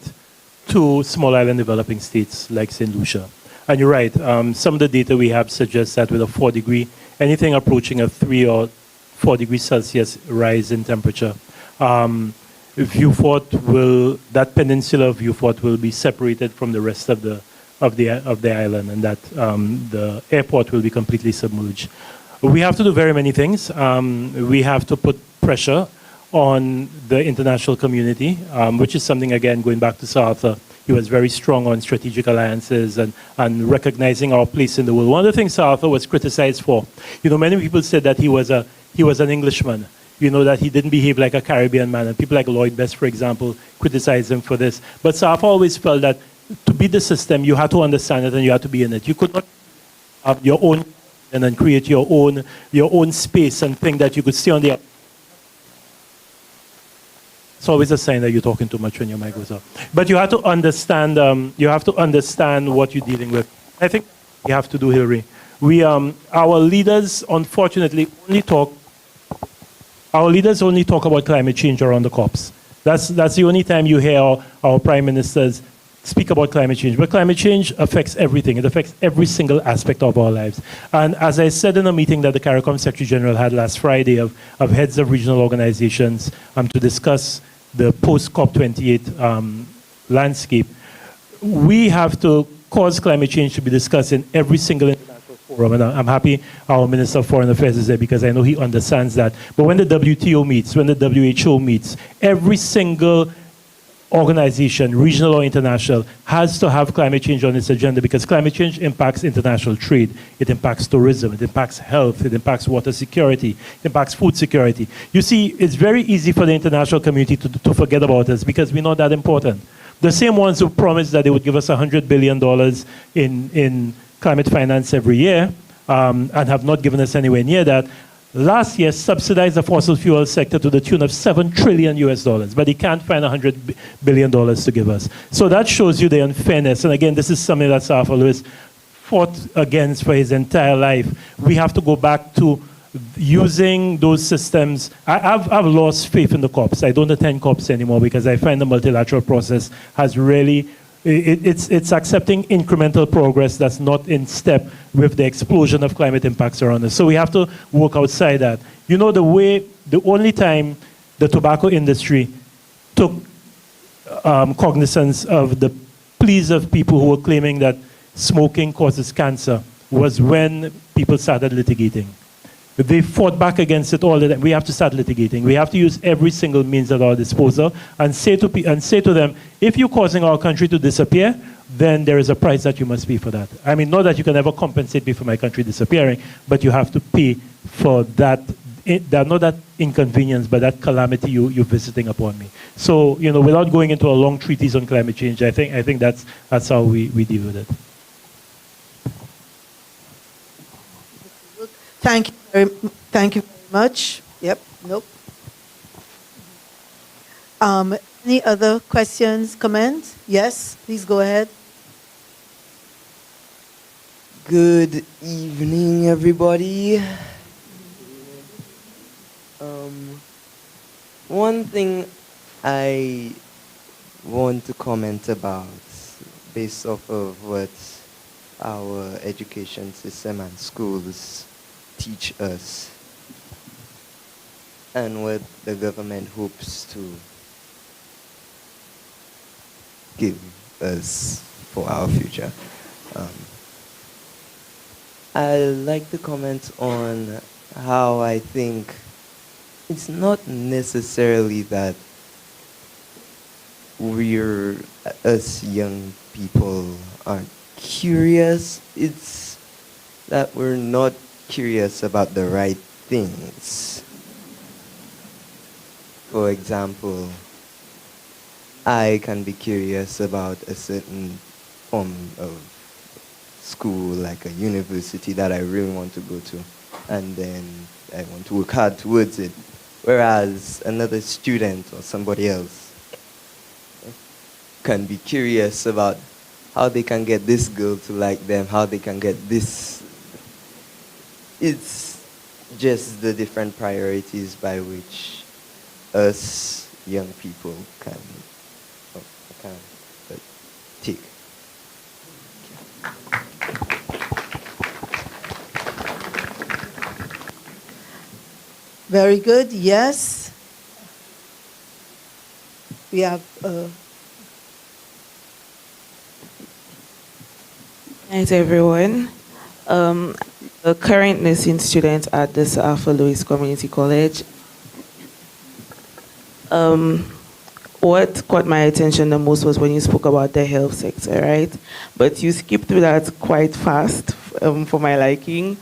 to small island developing states like Saint Lucia. And you're right, some of the data we have suggests that with a 4-degree, anything approaching a 3 or 4 degrees Celsius rise in temperature, that peninsula of Vieux-Fort will be separated from the rest of the island, and that the airport will be completely submerged. We have to do very many things. We have to put pressure on the international community, which is something, again, going back to Sir Arthur, he was very strong on strategic alliances and recognizing our place in the world. One of the things Sir Arthur was criticized for, many people said that he was an Englishman. that he didn't behave like a Caribbean man. And people like Lloyd Best, for example, criticize him for this. But SALCC always felt that to beat the system, you had to understand it and you had to be in it. You could not have your own and then create your own space and think that you could stay on the. It's always a sign that you're talking too much when your mic goes up. But you have to understand. You have to understand what you're dealing with. I think we have to do, Hillary. Our leaders, unfortunately, only talk. Our leaders only talk about climate change around the COPs. That's the only time you hear our prime ministers speak about climate change. But climate change affects everything. It affects every single aspect of our lives. And as I said in a meeting that the CARICOM Secretary General had last Friday of heads of regional organizations to discuss the post-COP28 landscape, we have to cause climate change to be discussed in every single international forum. And I'm happy our Minister of Foreign Affairs is there because I know he understands that. But when the WTO meets, when the WHO meets, every single organization, regional or international, has to have climate change on its agenda because climate change impacts international trade, it impacts tourism, it impacts health, it impacts water security, it impacts food security. You see, it's very easy for the international community to forget about us because we're not that important. The same ones who promised that they would give us $100 billion in climate finance every year and have not given us anywhere near that, last year subsidized the fossil fuel sector to the tune of $7 trillion US, but they can't find $100 billion to give us. So that shows you the unfairness. And again, this is something that Sir Lewis fought against for his entire life. We have to go back to using those systems. I've lost faith in the COPs. I don't attend COPs anymore because I find the multilateral process has really, it's accepting incremental progress that's not in step with the explosion of climate impacts around us. So we have to work outside that. You know, the only time the tobacco industry took cognizance of the pleas of people who were claiming that smoking causes cancer was when people started litigating. They fought back against it all the time. We have to start litigating. We have to use every single means at our disposal and say to them, if you're causing our country to disappear, then there is a price that you must pay for that. I mean, not that you can ever compensate me for my country disappearing, but you have to pay for that, not that inconvenience, but that calamity you're visiting upon me. So, you know, without going into a long treatise on climate change, I think that's how we deal with it. Thank you very much. Yep, nope. Any other questions, comments? Yes, please go ahead. Good evening, everybody. One thing I want to comment about, based off of what our education system and schools teach us, and what the government hopes to give us for our future. I'd like to comment on how I think it's not necessarily that us young people aren't curious, it's that we're not curious about the right things. For example, I can be curious about a certain form of school, like a university that I really want to go to, and then I want to work hard towards it. Whereas another student or somebody else can be curious about how they can get this girl to like them, how they can get this. It's just the different priorities by which us young people can take. Very good, yes. We have... Thanks, everyone. A current nursing student at the Sir Lewis Community College. What caught my attention the most was when you spoke about the health sector, right? But you skipped through that quite fast for my liking.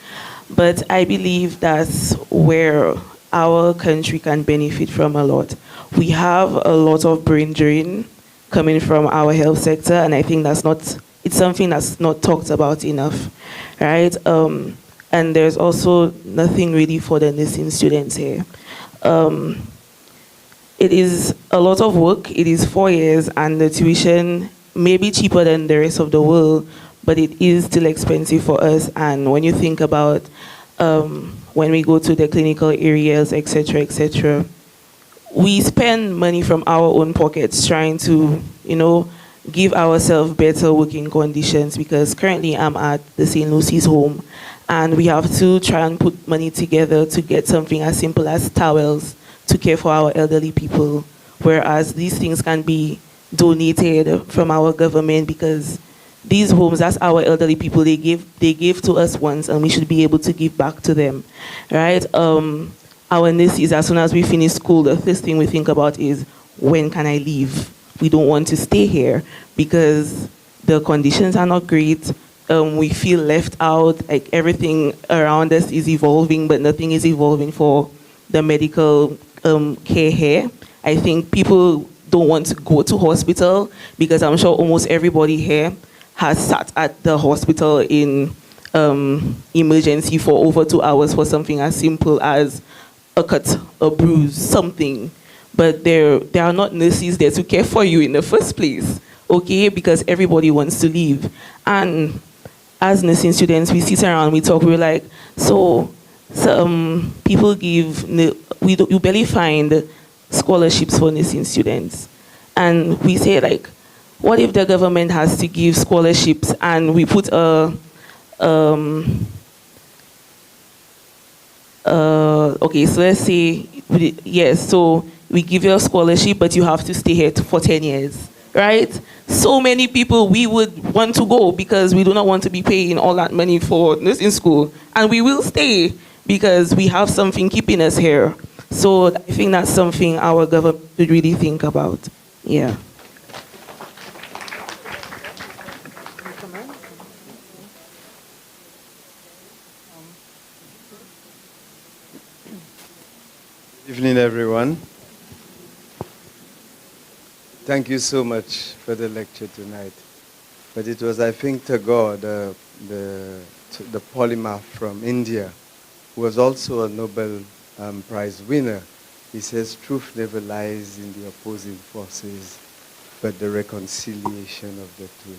But I believe that's where our country can benefit from a lot. We have a lot of brain drain coming from our health sector, and I think it's something that's not talked about enough, right? And there's also nothing really for the nursing students here. It is a lot of work. It is 4 years, and the tuition may be cheaper than the rest of the world, but it is still expensive for us. And when you think about when we go to the clinical areas, etc., we spend money from our own pockets trying to, give ourselves better working conditions, because currently I'm at the Saint Lucia's home, and we have to try and put money together to get something as simple as towels to care for our elderly people, whereas these things can be donated from our government, because these homes, that's our elderly people, they give to us once, and we should be able to give back to them, right? Our nurses, as soon as we finish school, the first thing we think about is, when can I leave? We don't want to stay here because the conditions are not great. We feel left out, like everything around us is evolving, but nothing is evolving for the medical care here. I think people don't want to go to hospital, because I'm sure almost everybody here has sat at the hospital in emergency for over 2 hours for something as simple as a cut, a bruise, something. But there are not nurses there to care for you in the first place, okay? Because everybody wants to leave. And as nursing students, we sit around, we talk, we're like, so people give, you barely find scholarships for nursing students. And we say, like, what if the government has to give scholarships, and we put okay, so let's say, yes, so we give you a scholarship, but you have to stay here for 10 years, right? So many people, we would want to go because we do not want to be paying all that money for nursing school, and we will stay because we have something keeping us here. So I think that's something our government should really think about. Yeah. Good evening, everyone. Thank you so much for the lecture tonight. But it was, I think, Tagore, the polymath from India, who was also a Nobel Prize winner. He says, truth never lies in the opposing forces, but the reconciliation of the two.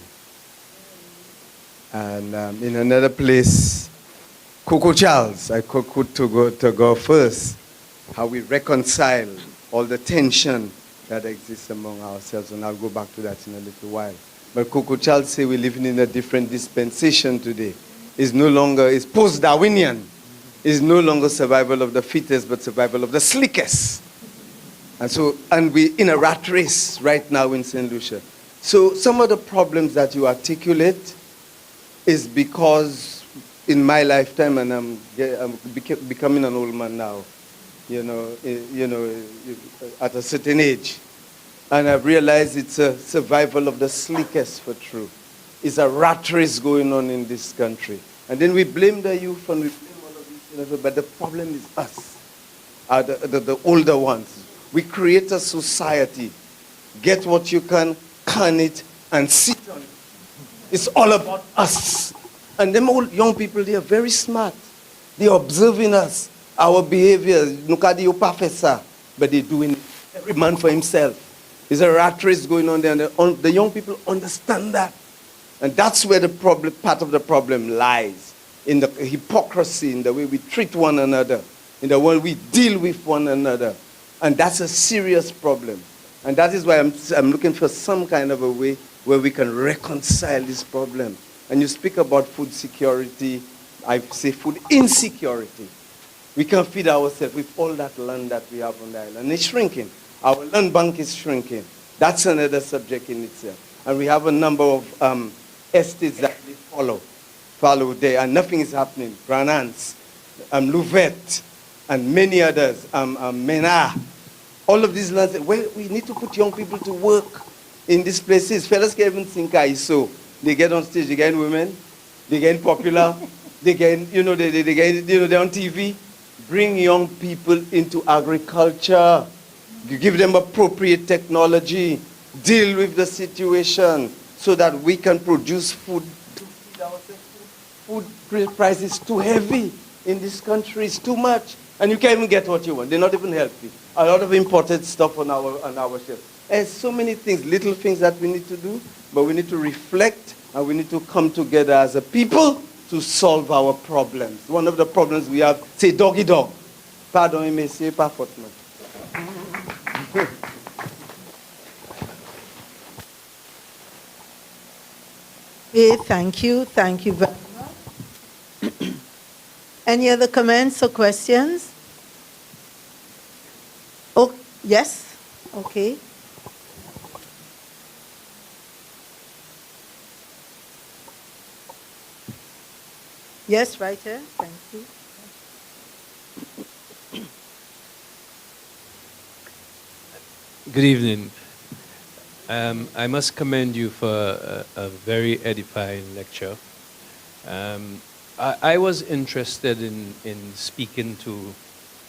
And in another place, Coco Charles, I could to go first, how we reconcile all the tension that exists among ourselves, and I'll go back to that in a little while. But Coco Charles say we're living in a different dispensation today. It's post-Darwinian. It's no longer survival of the fittest, but survival of the slickest. And we're in a rat race right now in Saint Lucia. So some of the problems that you articulate is because in my lifetime, and I'm becoming an old man now, at a certain age. And I've realized it's a survival of the slickest for true. It's a rat race going on in this country. And then we blame the youth and we blame all of these, but the problem is us, the older ones. We create a society, get what you can it, and sit on it. It's all about us. And them old young people, they are very smart. They're observing us. Our behavior, professor, but they're doing every man for himself. There's a rat race going on there, and the young people understand that. And that's where the problem, part of the problem lies, in the hypocrisy, in the way we treat one another, in the way we deal with one another. And that's a serious problem. And that is why I'm looking for some kind of a way where we can reconcile this problem. And you speak about food security, I say food insecurity. We can feed ourselves with all that land that we have on the island. And it's shrinking. Our land bank is shrinking. That's another subject in itself. And we have a number of estates that we follow there, and nothing is happening. Granance, Louvet, and many others, Mena. All of these lands, well, we need to put young people to work in these places. Fellas can't even think so. They get on stage, they get women, they get popular, they get, they're on TV. bring young people into agriculture, you give them appropriate technology, deal with the situation so that we can produce food to feed ourselves. Food price is too heavy in this country, it's too much. And you can't even get what you want. They're not even healthy. A lot of imported stuff on our shelves. There's so many things, little things that we need to do, but we need to reflect and we need to come together as a people to solve our problems. One of the problems we have, say doggy dog. Pardon me, c'est pas faute. Okay, thank you. Thank you very much. Any other comments or questions? Oh, yes? Okay. Yes, right here. Thank you. Good evening. I must commend you for a very edifying lecture. I was interested in speaking to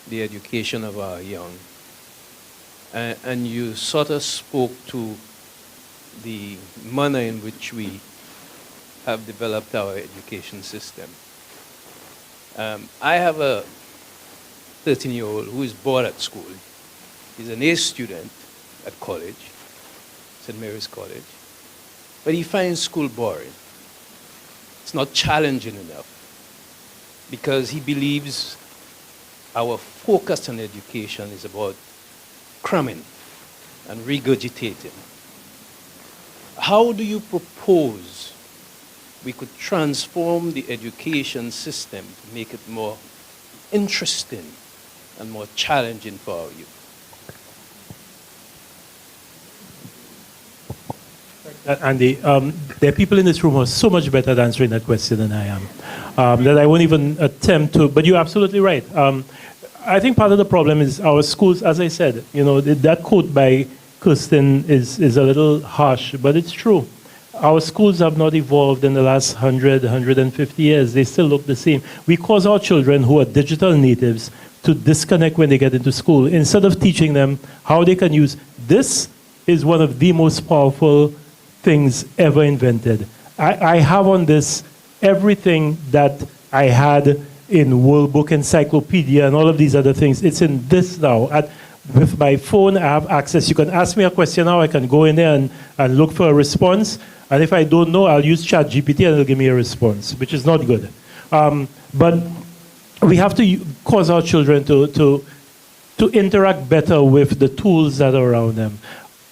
the education of our young. And you sort of spoke to the manner in which we have developed our education system. I have a 13-year-old who is bored at school. He's an A student at college, St. Mary's College, but he finds school boring. It's not challenging enough because he believes our focus on education is about cramming and regurgitating. How do you propose we could transform the education system to make it more interesting and more challenging for our youth? Andy, there are people in this room who are so much better at answering that question than I am, that I won't even attempt to, but you're absolutely right. I think part of the problem is our schools, as I said, that quote by Kirsten is a little harsh, but it's true. Our schools have not evolved in the last 100, 150 years. They still look the same. We cause our children who are digital natives to disconnect when they get into school. Instead of teaching them how they can use this, is one of the most powerful things ever invented. I have on this everything that I had in World Book Encyclopedia and all of these other things. It's in this now. With my phone, I have access. You can ask me a question now. I can go in there and look for a response. And if I don't know, I'll use ChatGPT and it'll give me a response, which is not good. But we have to cause our children to interact better with the tools that are around them.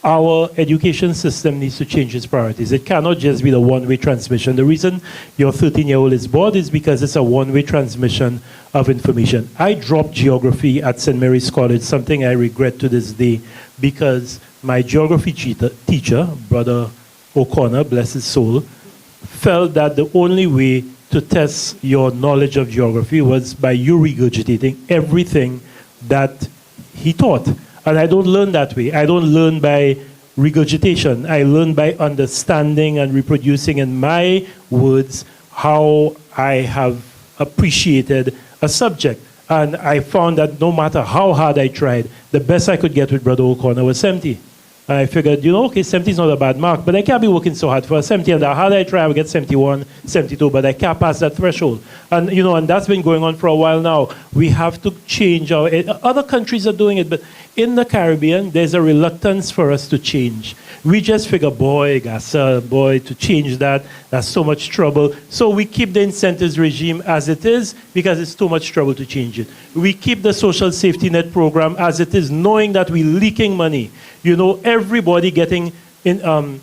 Our education system needs to change its priorities. It cannot just be the one-way transmission. The reason your 13-year-old is bored is because it's a one-way transmission of information. I dropped geography at St. Mary's College, something I regret to this day, because my geography teacher, Brother O'Connor, bless his soul, felt that the only way to test your knowledge of geography was by you regurgitating everything that he taught. And I don't learn that way. I don't learn by regurgitation. I learn by understanding and reproducing in my words how I have appreciated a subject. And I found that no matter how hard I tried, the best I could get with Brother O'Connor was 70. And I figured, okay, 70 is not a bad mark, but I can't be working so hard for a 70. And the harder I try, I will get 71, 72, but I can't pass that threshold. And, and that's been going on for a while now. We have to change other countries are doing it, but in the Caribbean, there's a reluctance for us to change. We just figure, to change that, that's so much trouble. So we keep the incentives regime as it is because it's too much trouble to change it. We keep the social safety net program as it is, knowing that we're leaking money. Everybody getting in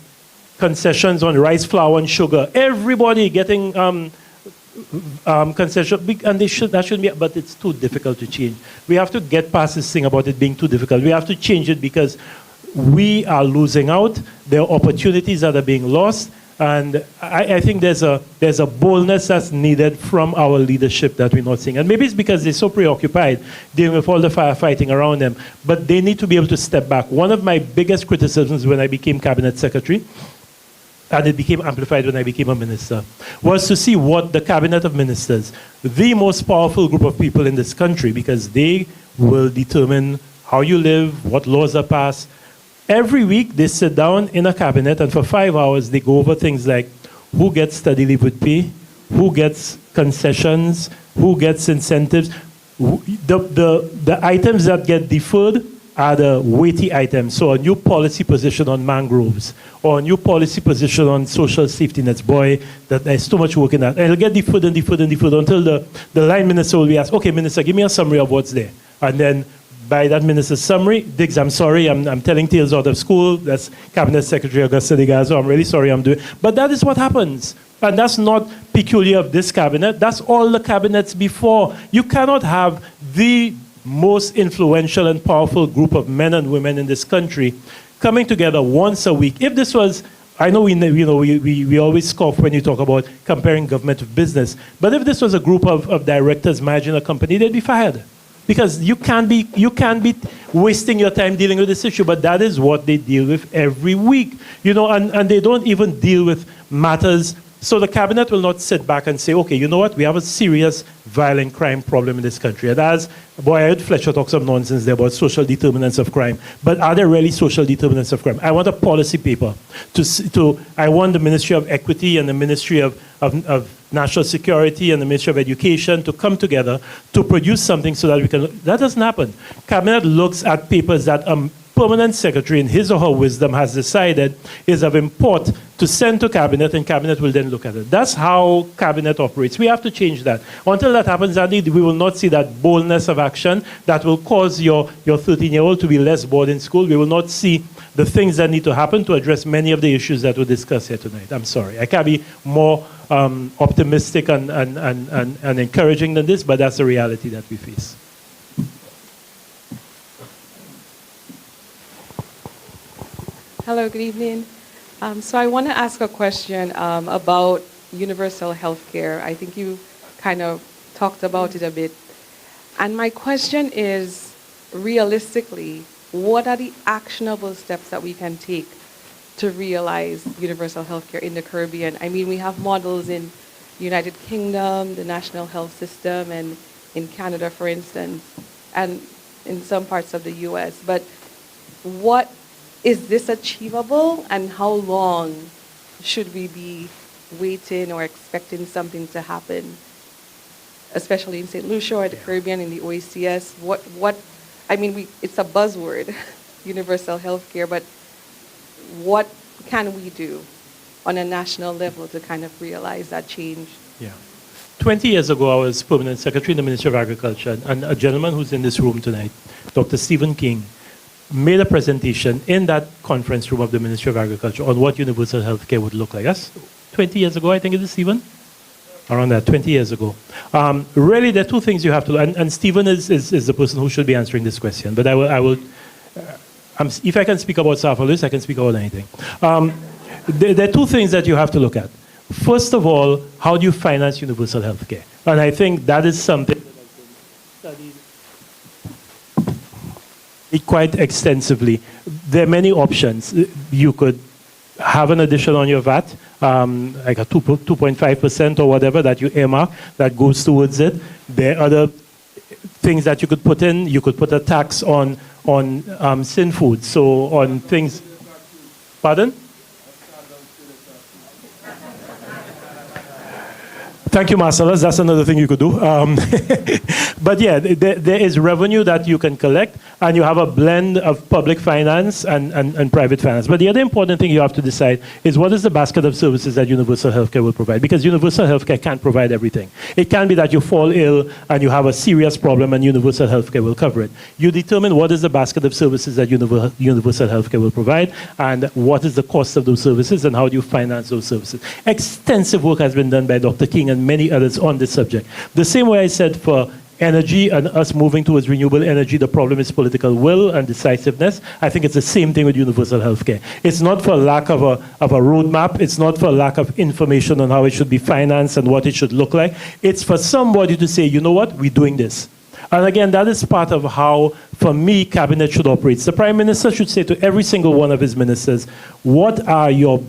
concessions on rice, flour, and sugar. Everybody getting concession, and that shouldn't be, but it's too difficult to change. We have to get past this thing about it being too difficult. We have to change it because we are losing out. There are opportunities that are being lost, and I think there's a boldness that's needed from our leadership that we're not seeing. And maybe it's because they're so preoccupied dealing with all the firefighting around them, but they need to be able to step back. One of my biggest criticisms when I became cabinet secretary and it became amplified when I became a minister, was to see what the cabinet of ministers, the most powerful group of people in this country, because they will determine how you live, what laws are passed. Every week they sit down in a cabinet and for 5 hours they go over things like who gets study leave with pay, who gets concessions, who gets incentives. The items that get deferred are the weighty items. So a new policy position on mangroves, or a new policy position on social safety nets. Boy, that there's too much work in that. And it'll get deferred and deferred and deferred until the line minister will be asked, okay, minister, give me a summary of what's there. And then by that minister's summary, Diggs, I'm sorry, I'm telling tales out of school. That's Cabinet Secretary Augusta Digazo. I'm really sorry I'm doing. But that is what happens. And that's not peculiar of this cabinet. That's all the cabinets before. You cannot have the most influential and powerful group of men and women in this country coming together once a week. If this was, I know we always scoff when you talk about comparing government with business, but if this was a group of directors managing a company, they'd be fired. Because you can't be wasting your time dealing with this issue, but that is what they deal with every week. And they don't even deal with matters. So the cabinet will not sit back and say, okay, you know what, we have a serious violent crime problem in this country. And I heard Fletcher talk some nonsense there about social determinants of crime. But are there really social determinants of crime? I want a policy paper. I want the Ministry of Equity and the Ministry of National Security and the Ministry of Education to come together to produce something so that we can. That doesn't happen. Cabinet looks at papers that permanent secretary, in his or her wisdom, has decided is of import to send to cabinet, and cabinet will then look at it. That's how cabinet operates. We have to change that. Until that happens, Andy, we will not see that boldness of action that will cause your 13-year-old to be less bored in school. We will not see the things that need to happen to address many of the issues that we discussed here tonight. I'm sorry. I can't be more optimistic and encouraging than this, but that's the reality that we face. Hello, good evening. So I want to ask a question about universal health care. I think you kind of talked about it a bit. And my question is, realistically, what are the actionable steps that we can take to realize universal health care in the Caribbean? I mean, we have models in the United Kingdom, the national health system, and in Canada, for instance, and in some parts of the US. But is this achievable, and how long should we be waiting or expecting something to happen, especially in Saint Lucia or the Caribbean, in the OECS? It's a buzzword, universal health care, but what can we do on a national level to kind of realize that change? Yeah. 20 years ago, I was permanent secretary in the Ministry of Agriculture, and a gentleman who's in this room tonight, Dr. Stephen King, made a presentation in that conference room of the Ministry of Agriculture on what universal health care would look like. That's 20 years ago, I think it is, Stephen? Around that, 20 years ago. Really, there are two things you have to learn, and Stephen is the person who should be answering this question, but if I can speak about South Louis, I can speak about anything. There are two things that you have to look at. First of all, how do you finance universal health care? And I think that is something that has been studied quite extensively. There are many options. You could have an addition on your VAT, like a 2.5% or whatever that you earmark that goes towards it. There are other things that you could put in. You could put a tax on sin food, so on things. Pardon? Thank you, Marcellus. That's another thing you could do. But yeah, there is revenue that you can collect, and you have a blend of public finance and private finance. But the other important thing you have to decide is what is the basket of services that universal healthcare will provide, because universal healthcare can't provide everything. It can be that you fall ill and you have a serious problem and universal healthcare will cover it. You determine what is the basket of services that universal healthcare will provide, and what is the cost of those services, and how do you finance those services. Extensive work has been done by Dr. King and many others on this subject. The same way I said for energy and us moving towards renewable energy, the problem is political will and decisiveness. I think it's the same thing with universal healthcare. It's not for lack of a roadmap. It's not for lack of information on how it should be financed and what it should look like. It's for somebody to say, you know what, we're doing this. And again, that is part of how, for me, cabinet should operate. The Prime Minister should say to every single one of his ministers, what are your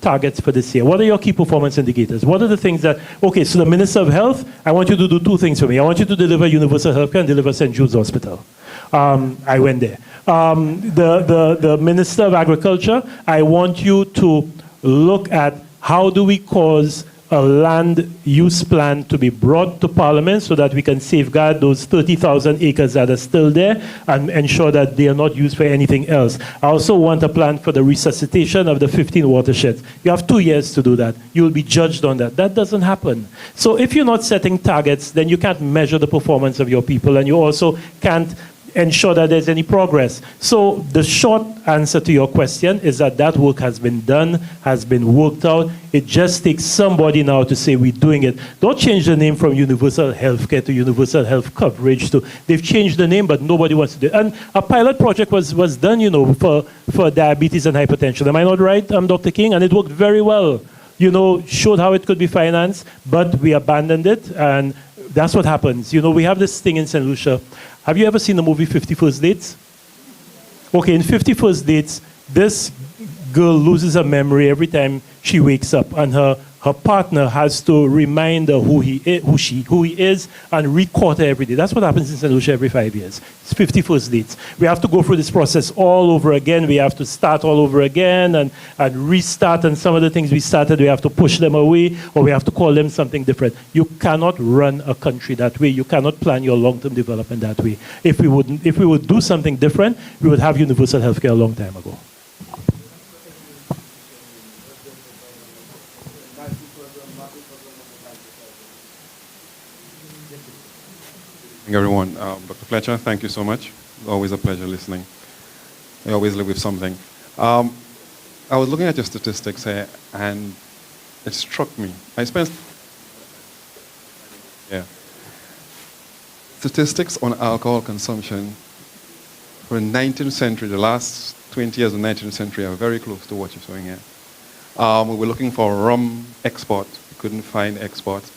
targets for this year? What are your key performance indicators? What are the things that, okay, so the Minister of Health, I want you to do two things for me. I want you to deliver universal healthcare and deliver St. Jude's Hospital. I went there. The Minister of Agriculture, I want you to look at how do we cause a land use plan to be brought to Parliament so that we can safeguard those 30,000 acres that are still there and ensure that they are not used for anything else. I also want a plan for the resuscitation of the 15 watersheds. You have 2 years to do that. You will be judged on that. That doesn't happen. So if you're not setting targets, then you can't measure the performance of your people, and you also can't ensure that there's any progress. So the short answer to your question is that that work has been done, has been worked out. It just takes somebody now to say we're doing it. Don't change the name from universal healthcare to universal health coverage to, they've changed the name, but nobody wants to do it. And a pilot project was done, you know, for diabetes and hypertension. Am I not right, Dr. King? And it worked very well. You know, showed how it could be financed, but we abandoned it, and that's what happens. You know, we have this thing in Saint Lucia. Have you ever seen the movie 50 First Dates? Okay, in 50 First Dates, this girl loses her memory every time she wakes up, and her partner has to remind her who he is, and re-court her every day. That's what happens in Saint Lucia every 5 years. It's 50 First Dates. We have to go through this process all over again. We have to start all over again and restart, and some of the things we started, we have to push them away, or we have to call them something different. You cannot run a country that way. You cannot plan your long-term development that way. If we would do something different, we would have universal healthcare a long time ago. Everyone, Dr. Fletcher, thank you so much. It's always a pleasure listening. I always live with something. I was looking at your statistics here, and it struck me. Statistics on alcohol consumption for the 19th century, the last 20 years of the 19th century, are very close to what you're showing here. We were looking for rum export. We couldn't find exports.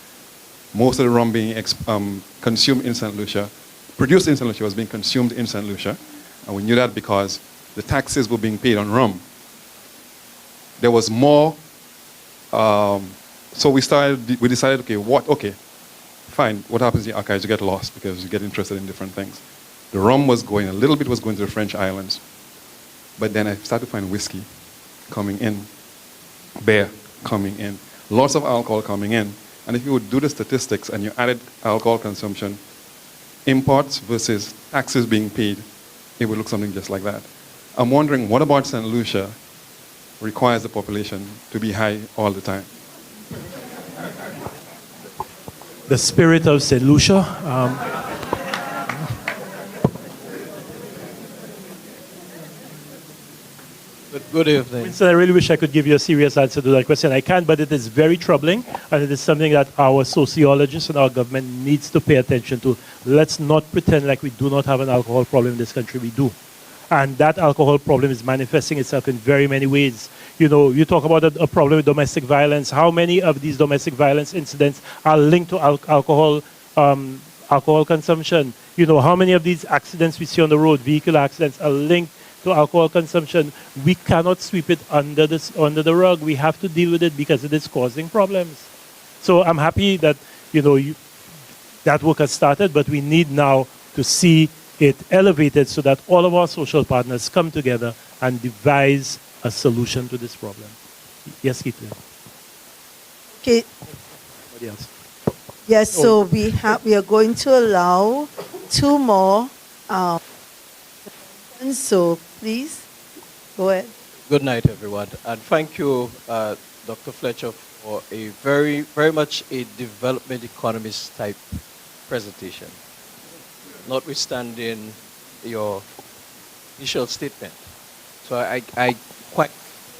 Most of the rum being consumed in Saint Lucia, produced in Saint Lucia, was being consumed in Saint Lucia. And we knew that because the taxes were being paid on rum. There was more, so we decided, okay, fine, what happens in the archives? You get lost because you get interested in different things. The rum was going, a little bit was going to the French islands. But then I started to find whiskey coming in, beer coming in, lots of alcohol coming in. And if you would do the statistics and you added alcohol consumption, imports versus taxes being paid, it would look something just like that. I'm wondering, what about St. Lucia requires the population to be high all the time? The spirit of St. Lucia. Good evening. Winston, I really wish I could give you a serious answer to that question. I can't, but it is very troubling, and it is something that our sociologists and our government needs to pay attention to. Let's not pretend like we do not have an alcohol problem in this country. We do. And that alcohol problem is manifesting itself in very many ways. You know, you talk about a problem with domestic violence. How many of these domestic violence incidents are linked to alcohol consumption? You know, how many of these accidents we see on the road, vehicle accidents, are linked to alcohol consumption? We cannot sweep it under the rug. We have to deal with it because it is causing problems. So I'm happy that, you know, that work has started, but we need now to see it elevated so that all of our social partners come together and devise a solution to this problem. Yes, Keith. Okay. Anybody else? Yes, so we are going to allow 2 more. So please, go ahead. Good night, everyone. And thank you, Dr. Fletcher, for a very, very much a development economist type presentation, notwithstanding your initial statement. So I quite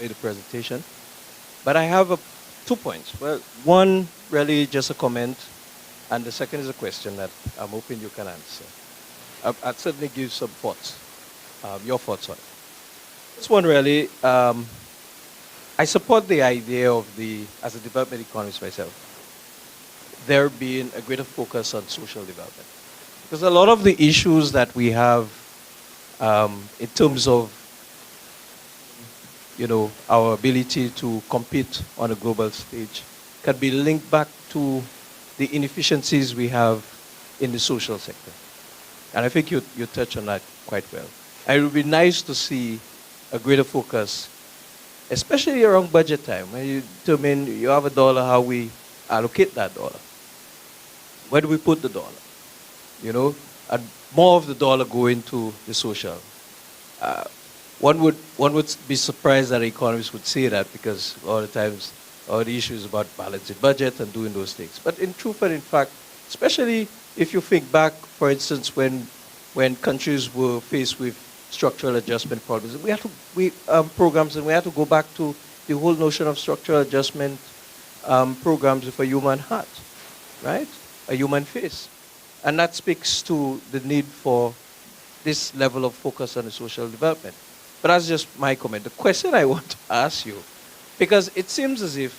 enjoyed the presentation. But I have 2 points. Well, one really just a comment, and the second is a question that I'm hoping you can answer. I'd certainly give some thoughts. Your thoughts on it. This one really, I support the idea of as a development economist myself, there being a greater focus on social development. Because a lot of the issues that we have in terms of, our ability to compete on a global stage can be linked back to the inefficiencies we have in the social sector. And I think you touch on that quite well. And it would be nice to see a greater focus, especially around budget time, when you determine you have a dollar, how we allocate that dollar. Where do we put the dollar? And more of the dollar go into the social. One would be surprised that economists would say that, because a lot of times all the issues about balancing budget and doing those things. But in truth and in fact, especially if you think back, for instance, when countries were faced with structural adjustment problems, we had to programs, and we had to go back to the whole notion of structural adjustment programs with a human heart, right? A human face. And that speaks to the need for this level of focus on the social development. But that's just my comment. The question I want to ask you, because it seems as if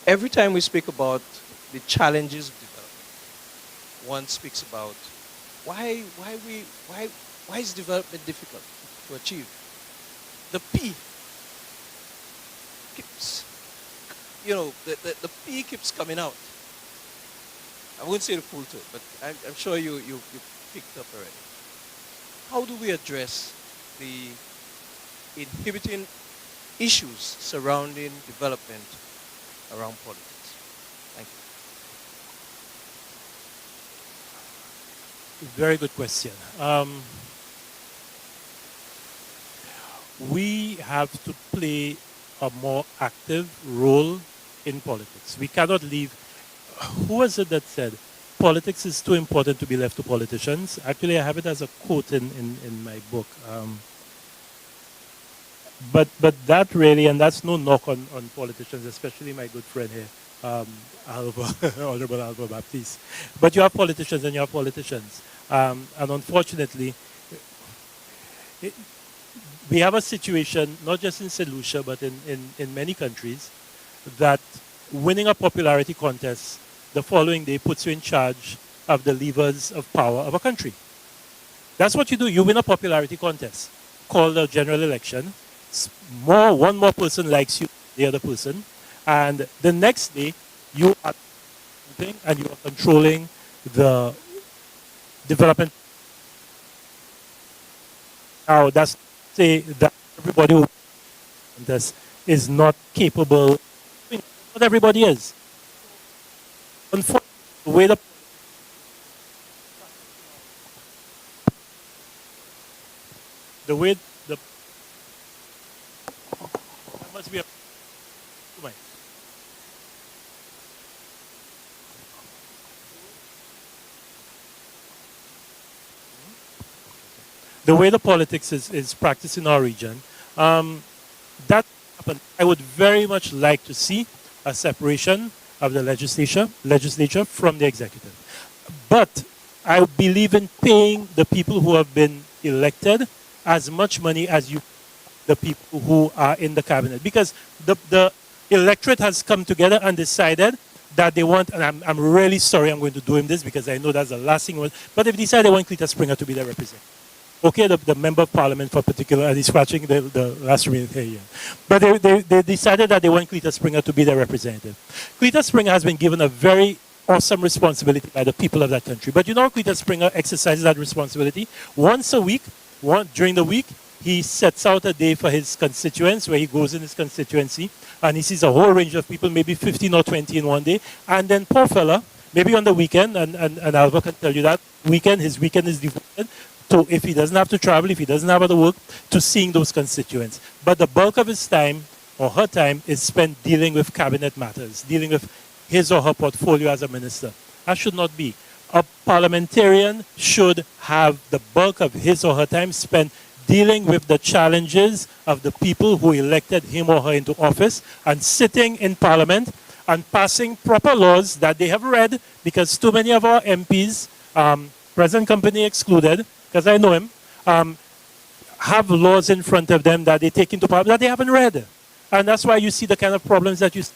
every time we speak about the challenges of development, one speaks about why is development difficult to achieve? The P keeps, the P keeps coming out. I wouldn't say the full term, but I'm sure you picked up already. How do we address the inhibiting issues surrounding development around politics? Thank you. Very good question. We have to play a more active role in politics. We cannot leave. Who was it that said, politics is too important to be left to politicians? Actually, I have it as a quote in my book. But that really, and that's no knock on politicians, especially my good friend here, Honorable Alva Baptiste. But you have politicians and you have politicians. And unfortunately, we have a situation, not just in Saint Lucia, but in many countries, that winning a popularity contest the following day puts you in charge of the levers of power of a country. That's what you do. You win a popularity contest called a general election. One more person likes you than the other person. And the next day, you are and you are controlling the development. Now, that's say that everybody who this is not capable. Not everybody is. Unfortunately, the way the there must be a the way the politics is practiced in our region, that happened. I would very much like to see a separation of the legislature from the executive. But I believe in paying the people who have been elected as much money as the people who are in the cabinet. Because the electorate has come together and decided that they want, and I'm really sorry I'm going to do him this because I know that's the last thing, but they've decided they want Cletus Springer to be their representative. Okay, the member of parliament for particular, and he's scratching the last minute here. But they decided that they want Cletus Springer to be their representative. Cletus Springer has been given a very awesome responsibility by the people of that country. But you know, Cletus Springer exercises that responsibility once a week. During the week, he sets out a day for his constituents where he goes in his constituency and he sees a whole range of people, maybe 15 or 20 in one day. And then poor fella, maybe on the weekend, and Alva can tell you that, his weekend is devoted to, if he doesn't have to travel, if he doesn't have other work, to seeing those constituents. But the bulk of his time, or her time, is spent dealing with cabinet matters, dealing with his or her portfolio as a minister. That should not be. A parliamentarian should have the bulk of his or her time spent dealing with the challenges of the people who elected him or her into office and sitting in parliament and passing proper laws that they have read, because too many of our MPs, President Company excluded, because I know him, have laws in front of them that they take into parliament that they haven't read. And that's why you see the kind of problems that you see.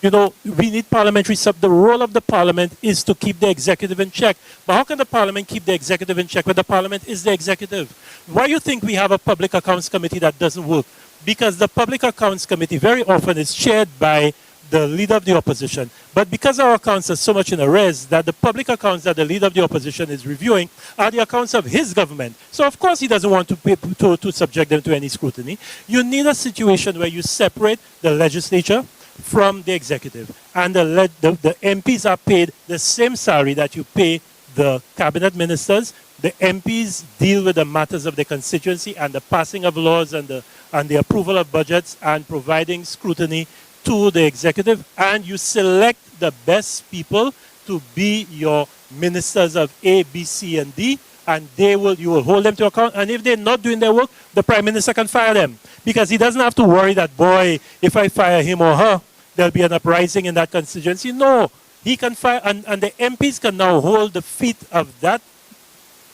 You know, we need parliamentary the role of the parliament is to keep the executive in check. But how can the parliament keep the executive in check when the parliament is the executive? Why do you think we have a public accounts committee that doesn't work? Because the public accounts committee very often is chaired by the leader of the opposition. But because our accounts are so much in arrears that the public accounts that the leader of the opposition is reviewing are the accounts of his government. So of course he doesn't want to subject them to any scrutiny. You need a situation where you separate the legislature from the executive. And the MPs are paid the same salary that you pay the cabinet ministers. The MPs deal with the matters of the constituency and the passing of laws and the approval of budgets and providing scrutiny to the executive, and you select the best people to be your ministers of A, B, C, and D, and you will hold them to account. And if they're not doing their work, the prime minister can fire them, because he doesn't have to worry that, boy, if I fire him or her, there'll be an uprising in that constituency. No, he can fire, and the MPs can now hold the feet of that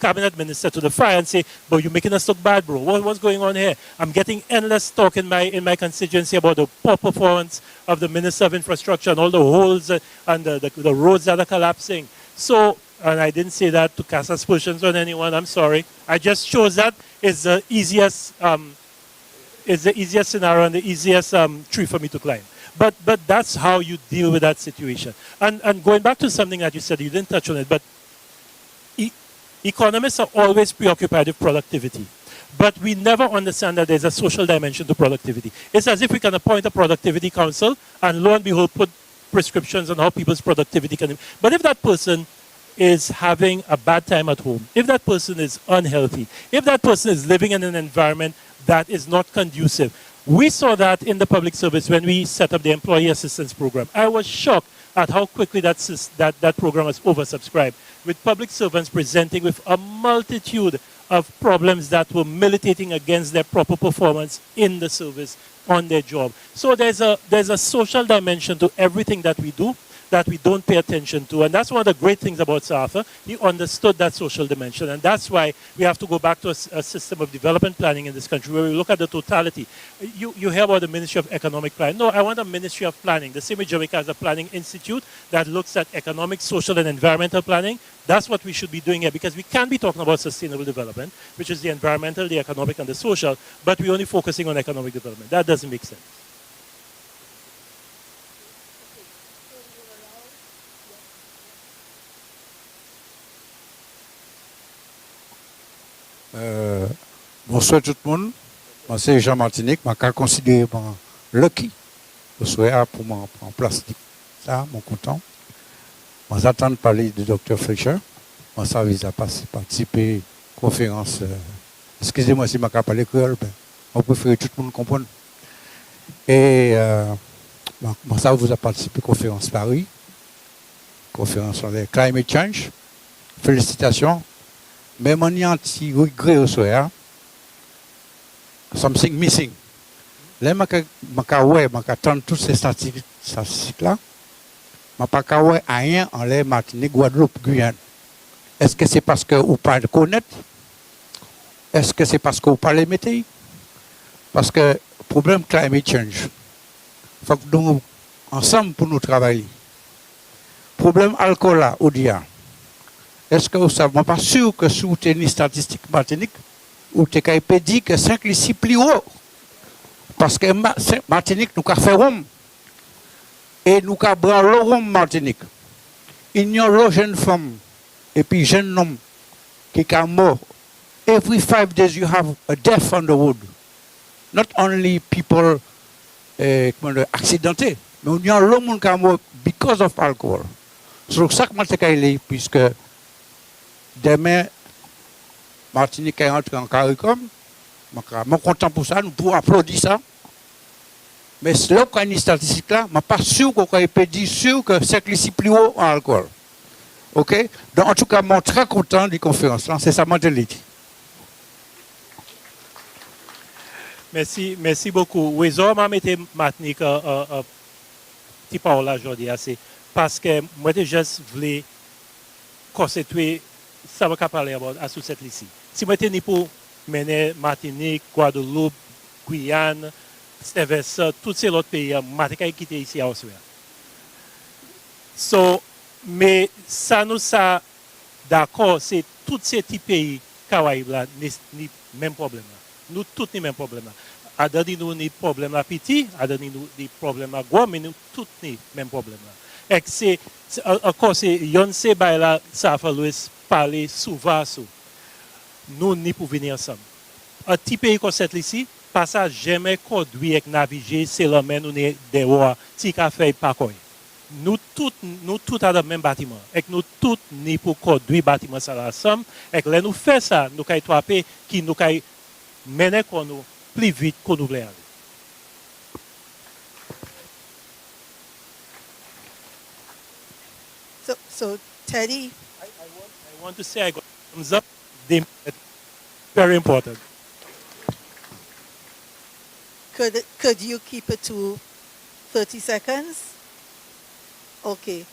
cabinet minister to the fire and say, but you're making us look bad, bro. What's going on here? I'm getting endless talk in my constituency about the poor performance of the Minister of Infrastructure and all the holes and the roads that are collapsing. So, and I didn't say that to cast aspersions on anyone, I'm sorry. I just chose that is the easiest scenario and the easiest tree for me to climb. But that's how you deal with that situation. And going back to something that you said, you didn't touch on it, but economists are always preoccupied with productivity, but we never understand that there's a social dimension to productivity. It's as if we can appoint a productivity council and lo and behold put prescriptions on how people's productivity can... But if that person is having a bad time at home, if that person is unhealthy, if that person is living in an environment that is not conducive, we saw that in the public service when we set up the employee assistance program. I was shocked at how quickly that program was oversubscribed, with public servants presenting with a multitude of problems that were militating against their proper performance in the service on their job. So there's a social dimension to everything that we do that we don't pay attention to. And that's one of the great things about Sir Arthur. He understood that social dimension. And that's why we have to go back to a system of development planning in this country where we look at the totality. You hear about the Ministry of Economic Planning. No, I want a Ministry of Planning. The same way Jamaica has a planning institute that looks at economic, social, and environmental planning. That's what we should be doing here, because we can't be talking about sustainable development, which is the environmental, the economic, and the social, but we're only focusing on economic development. That doesn't make sense. Bonsoir tout le monde. Moi c'est Jean Martinique. Je suis considéré comme lucky pour moi en plastique. Ça, je suis content. Je j'attends de parler du docteur Fletcher. Moi ça vise à participer à la conférence. Excusez-moi si je ne parle pas créole, je préfère que tout le monde comprenne. Et moi ça vous a participé à la conférence Paris, conférence sur le climate change. Félicitations. Mais mon anti regret au soir, something missing. Là, je attendre toutes ces statistiques-là. Je ne pas rien en l'air Martinique, Guadeloupe, Guyane. Est-ce que c'est parce que vous ne parlez pas connaître? Est-ce que c'est parce que vous parlez météo? Parce que le problème climate change, il faut que nous, ensemble, pour nous travailler. Le problème alcool là, au dia. Est-ce que vous savez, je ne suis pas sûr que si vous avez une statistique Martinique, vous avez dit que 5 ici plus haut. Parce que Martinique, nous avons fait Rome. Et nous avons pris le Rome Martinique. Il y a une jeune femme et puis jeune homme qui est mort. Every 5 days you have a death on the road. Not only people accidentés, mais il y a l'homme qui est mort because of alcohol. C'est ça que je suis puisque demain, Martinique est entré en CARICOM. Je suis content pour ça, nous pouvons applaudir ça. Mais si là, quand il y a une statistique là, je ne suis pas sûr qu'on peut dire sûr que c'est ici plus haut en alcool. OK? Donc, en tout cas, je suis très content de la conférence là. C'est ça, moi, je l'ai dit. Merci beaucoup. Oui, je vais mettre Martinique petit parole aujourd'hui. C'est parce que moi, je voulais constituer ça va parler à sous cette liste. Si moi j'étais pour mener Martinique, Guadeloupe, Guyane, Stevens, tous ces autres pays, je vais quitter ici à Oswald. So, mais ça nous ça d'accord, c'est tous ces petits pays Caraïbes là, ni même problème là. Nous tous ni même problème là. Adani nous ni problème là petit, adani nous ni problème là gros, mais nous tous ni même problème là. Et c'est encore c'est yon se bay là ça fait parler souvent sur nous ni pour venir ensemble. Un petit pays comme cette ici, pas ça jamais conduit et naviguer, c'est le même nous des rois, ti ka fait pas quoi. Nous tous à le même bâtiment. Et nous tous ni pour conduire bâtiment ça ensemble. Et là nous fait ça, nous kay trapper qui nous kay mener qu'on nous plus vite qu'on nous voulait aller. So Teddy, I want to say I got thumbs up. Very important. could you keep it to 30 seconds? Okay.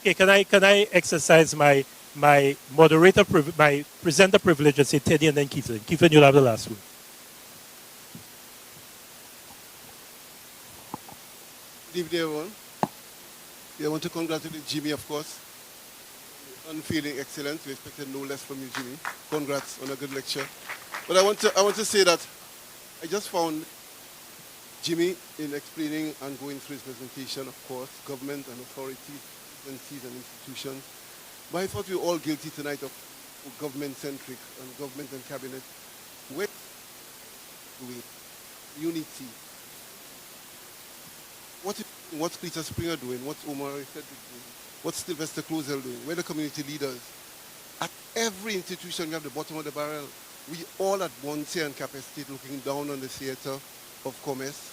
Okay, can I exercise my moderator, my presenter privilege and say Teddy and then Keithlin. Keithlin, you'll have the last word. Good evening, everyone. I want to congratulate Jimmy, of course. Unfailing excellence. We expected no less from you, Jimmy. Congrats on a good lecture. But I want to say that I just found Jimmy in explaining and going through his presentation, of course, government and authorities, agencies and institutions. But I thought we were all guilty tonight of government-centric and government and cabinet. Where doing unity? What's Peter Springer doing? What's Omar Frederick doing? What's Sylvester Closel doing? Where are the community leaders? At every institution, you have the bottom of the barrel. We all at Bonte and Capacity looking down on the theater of commerce,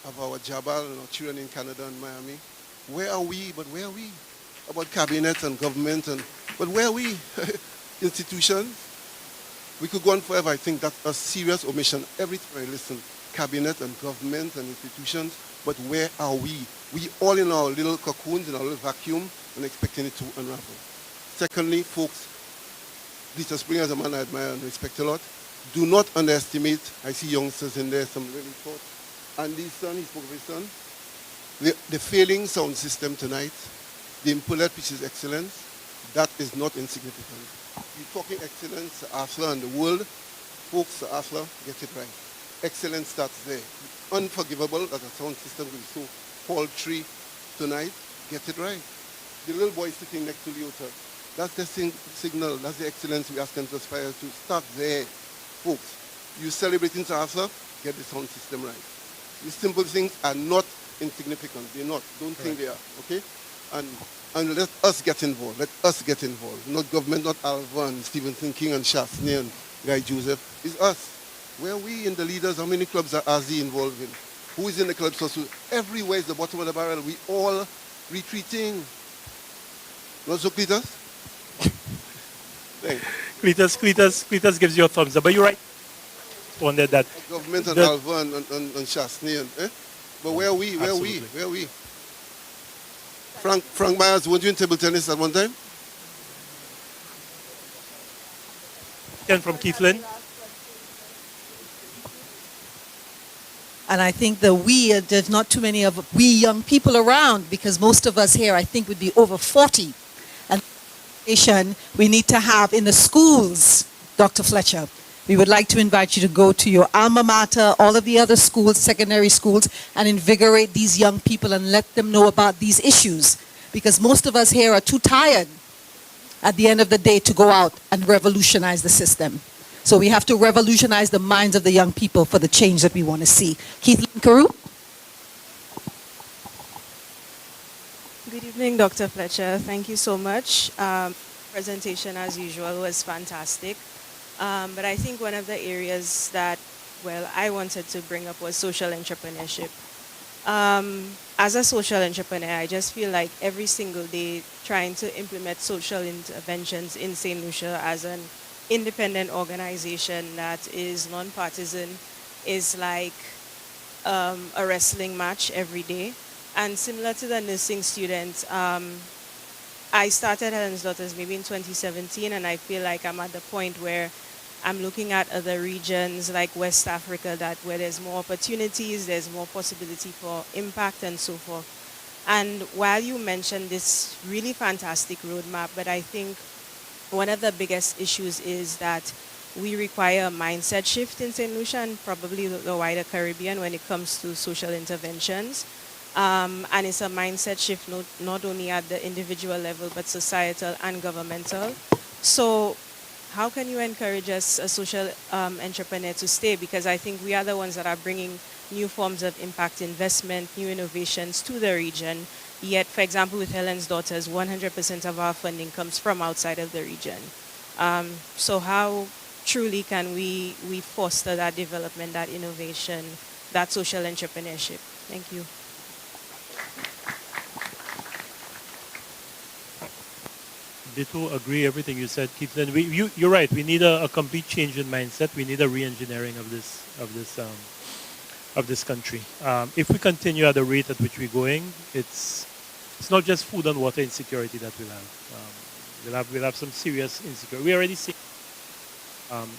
of our Jabal and our children in Canada and Miami. Where are we? But where are we? About cabinet and government, but where are we? Institutions? We could go on forever. I think that's a serious omission. Every time I listen, cabinet and government and institutions, but where are we? We all in our little cocoons, in our little vacuum, and expecting it to unravel. Secondly, folks, Peter Springer is a man I admire and respect a lot. Do not underestimate, I see youngsters in there, some really thought. Andy's son, he spoke of his son. The failing sound system tonight, the impullet, which is excellence, that is not insignificant. You're talking excellence, Arthur and the world. Folks, Arthur, get it right. Excellence starts there. Unforgivable that a sound system will be so paltry tonight. Get it right. The little boy sitting next to Leota, that's the signal, that's the excellence we ask them to aspire to. Start there, folks. You celebrating Arthur, get the sound system right. These simple things are not insignificant. They're not. Don't think they are, okay? And let us get involved. Let us get involved. Not government, not Alva and Stephenson King and Shastney and Guy Joseph. It's us. Where are we in the leaders? How many clubs are ASI involved in? Who is in the clubs also? Everywhere is the bottom of the barrel. We all retreating. Not so, Cletus? Thanks. Cletus gives you a thumbs up. But you're right. On that. Government and Alva and Shastney. But where are we? Where are we? Where are we? Frank Myers, weren't you in table tennis at one time? Ken from Keithlin. And I think there's not too many of we young people around, because most of us here, I think, would be over 40. And we need to have in the schools, Dr. Fletcher. We would like to invite you to go to your alma mater, all of the other schools, secondary schools, and invigorate these young people and let them know about these issues. Because most of us here are too tired at the end of the day to go out and revolutionize the system. So we have to revolutionize the minds of the young people for the change that we want to see. Keith Carew. Good evening, Dr. Fletcher. Thank you so much. Presentation, as usual, was fantastic. But I think one of the areas that, I wanted to bring up was social entrepreneurship. As a social entrepreneur, I just feel like every single day trying to implement social interventions in Saint Lucia as an independent organization that is non-partisan is like a wrestling match every day. And similar to the nursing students, I started Helen's Daughters maybe in 2017, and I feel like I'm at the point where I'm looking at other regions like West Africa where there's more opportunities, there's more possibility for impact and so forth. And while you mentioned this really fantastic roadmap, but I think one of the biggest issues is that we require a mindset shift in St. Lucia and probably the wider Caribbean when it comes to social interventions. And it's a mindset shift not only at the individual level, but societal and governmental. So how can you encourage us, a social entrepreneur, to stay? Because I think we are the ones that are bringing new forms of impact investment, new innovations to the region. Yet, for example, with Helen's Daughters, 100% of our funding comes from outside of the region. So how truly can we foster that development, that innovation, that social entrepreneurship? Thank you. Ditto, agree everything you said, Keith. And you're right. We need a complete change in mindset. We need a re-engineering of this country. If we continue at the rate at which we're going, it's not just food and water insecurity that we'll have some serious insecurity. We already see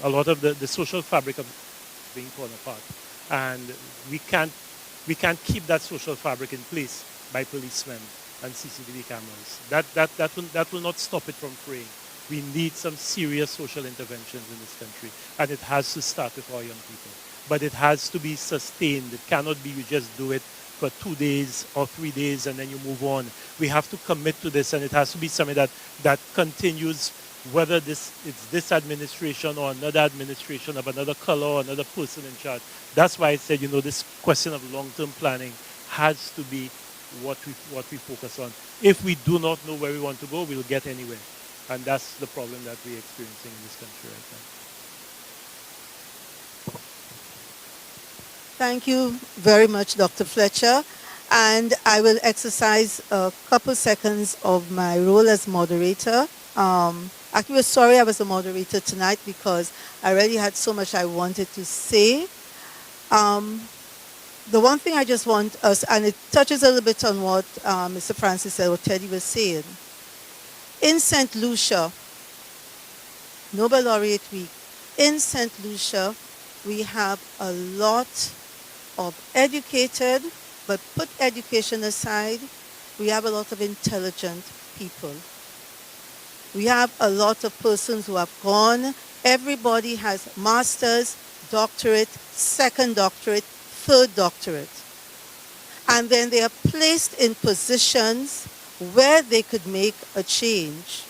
a lot of the social fabric of being torn apart, and we can't keep that social fabric in place by policemen and CCTV cameras. That will not stop it from fraying. We need some serious social interventions in this country, and it has to start with our young people. But it has to be sustained. It cannot be you just do it for 2 days or 3 days and then you move on. We have to commit to this, and it has to be something that continues, whether it's this administration or another administration of another color or another person in charge. That's why I said, this question of long-term planning has to be what we focus on. If we do not know where we want to go, we'll get anywhere. And that's the problem that we're experiencing in this country right now. Thank you very much, Dr. Fletcher. And I will exercise a couple seconds of my role as moderator. Actually, we're sorry I was a moderator tonight because I already had so much I wanted to say. The one thing I just want us, and it touches a little bit on what Mr. Francis said, what Teddy was saying. In Saint Lucia, Nobel Laureate Week, in Saint Lucia, we have a lot of educated, but put education aside, we have a lot of intelligent people. We have a lot of persons who have gone. Everybody has masters, doctorate, second doctorate, third doctorate. And then they are placed in positions where they could make a change.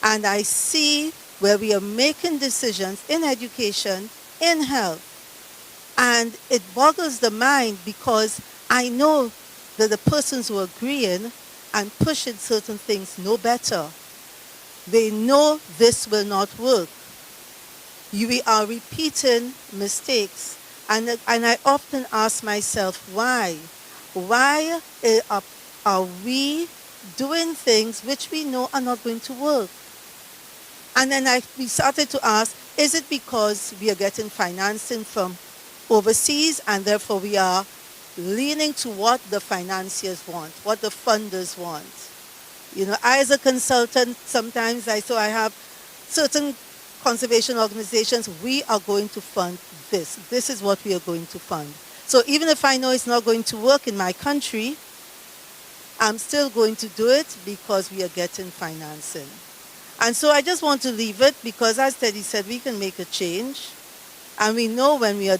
And I see where we are making decisions in education, in health. And it boggles the mind because I know that the persons who are agreeing and pushing certain things know better. They know this will not work. We are repeating mistakes. And I often ask myself, why? Why are we doing things which we know are not going to work? And then we started to ask, is it because we are getting financing from overseas and therefore we are leaning to what the financiers want, what the funders want? I as a consultant, sometimes I have certain conservation organizations, we are going to fund this. This is what we are going to fund. So even if I know it's not going to work in my country, I'm still going to do it because we are getting financing. And so I just want to leave it because, as Teddy said, we can make a change. And we know when we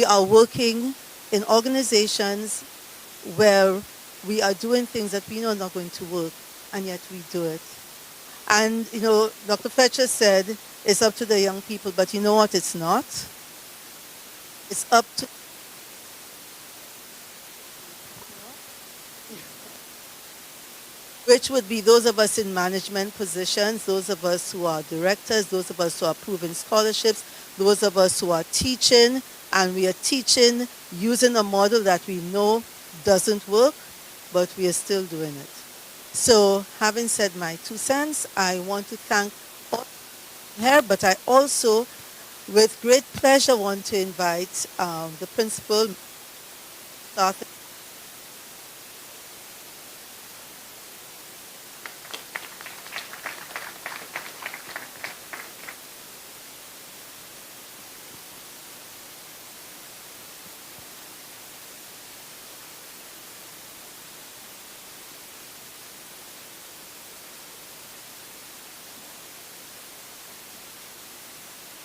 are working in organizations where we are doing things that we know are not going to work, and yet we do it. And, Dr. Fletcher said it's up to the young people, but you know what? It's not. It's up to... which would be those of us in management positions, those of us who are directors, those of us who are proving scholarships, those of us who are teaching, and we are teaching using a model that we know doesn't work, but we are still doing it. So, having said my 2 cents, I want to thank all here, but I also, with great pleasure, want to invite the principal,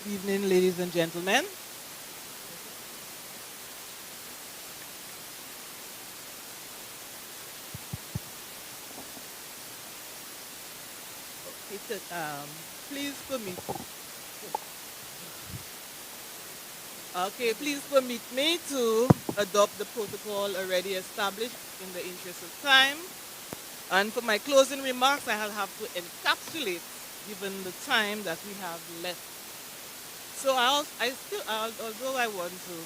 Good evening, ladies and gentlemen. Please permit. Okay, please permit me to adopt the protocol already established in the interest of time. And for my closing remarks, I'll have to encapsulate given the time that we have left. So although I want to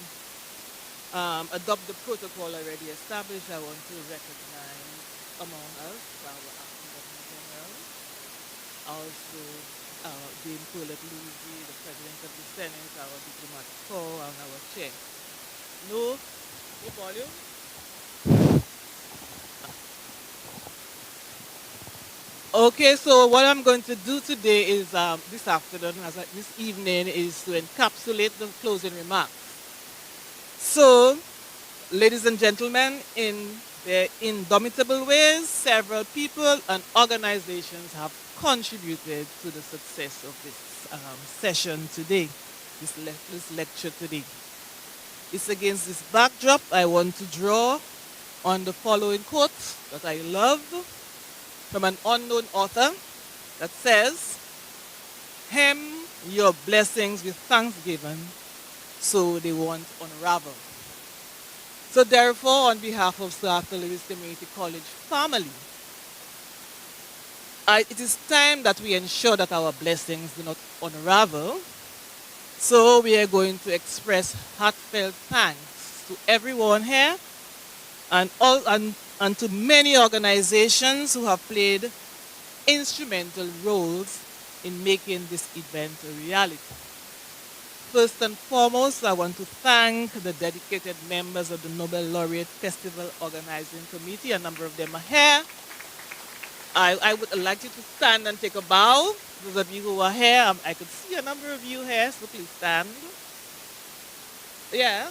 adopt the protocol already established, I want to recognize among us our acting Governor General, also Dame Paulette Louisy, the President of the Senate, our diplomatic corps, and our chair. No volume. Okay, so what I'm going to do today is, this afternoon, this evening, is to encapsulate the closing remarks. So, ladies and gentlemen, in their indomitable ways, several people and organizations have contributed to the success of this session today, this lecture today. It's against this backdrop I want to draw on the following quote that I love from an unknown author that says, "Hem your blessings with thanksgiving, so they won't unravel." So therefore, on behalf of Sir Arthur Lewis Community College family, it is time that we ensure that our blessings do not unravel. So we are going to express heartfelt thanks to everyone here and to many organizations who have played instrumental roles in making this event a reality. First and foremost, I want to thank the dedicated members of the Nobel Laureate Festival Organizing Committee. A number of them are here. I would like you to stand and take a bow. Those of you who are here, I could see a number of you here, so please stand. Yeah.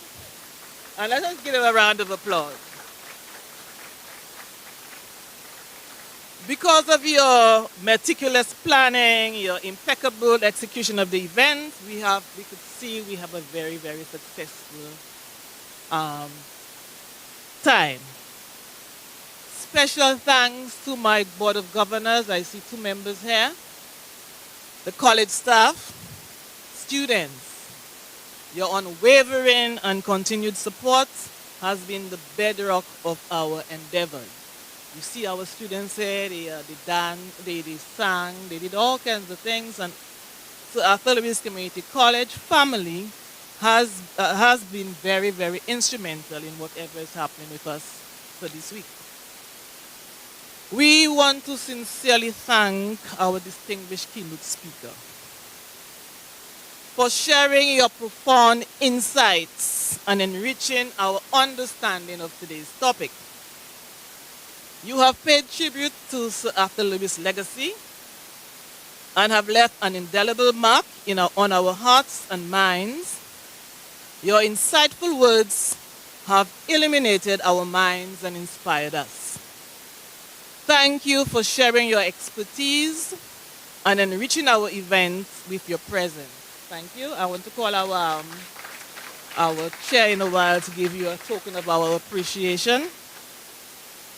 And let us give them a round of applause. Because of your meticulous planning, your impeccable execution of the event, we could see we have a very, very successful time. Special thanks to my Board of Governors. I see 2 members here. The college staff, students. Your unwavering and continued support has been the bedrock of our endeavors. You see our students here, they danced, they sang, they did all kinds of things. And so Arthur Lewis Community College family has been very, very instrumental in whatever is happening with us for this week. We want to sincerely thank our distinguished keynote speaker for sharing your profound insights and enriching our understanding of today's topic. You have paid tribute to Sir Arthur Lewis' legacy and have left an indelible mark on our hearts and minds. Your insightful words have illuminated our minds and inspired us. Thank you for sharing your expertise and enriching our event with your presence. Thank you. I want to call our chair in a while to give you a token of our appreciation.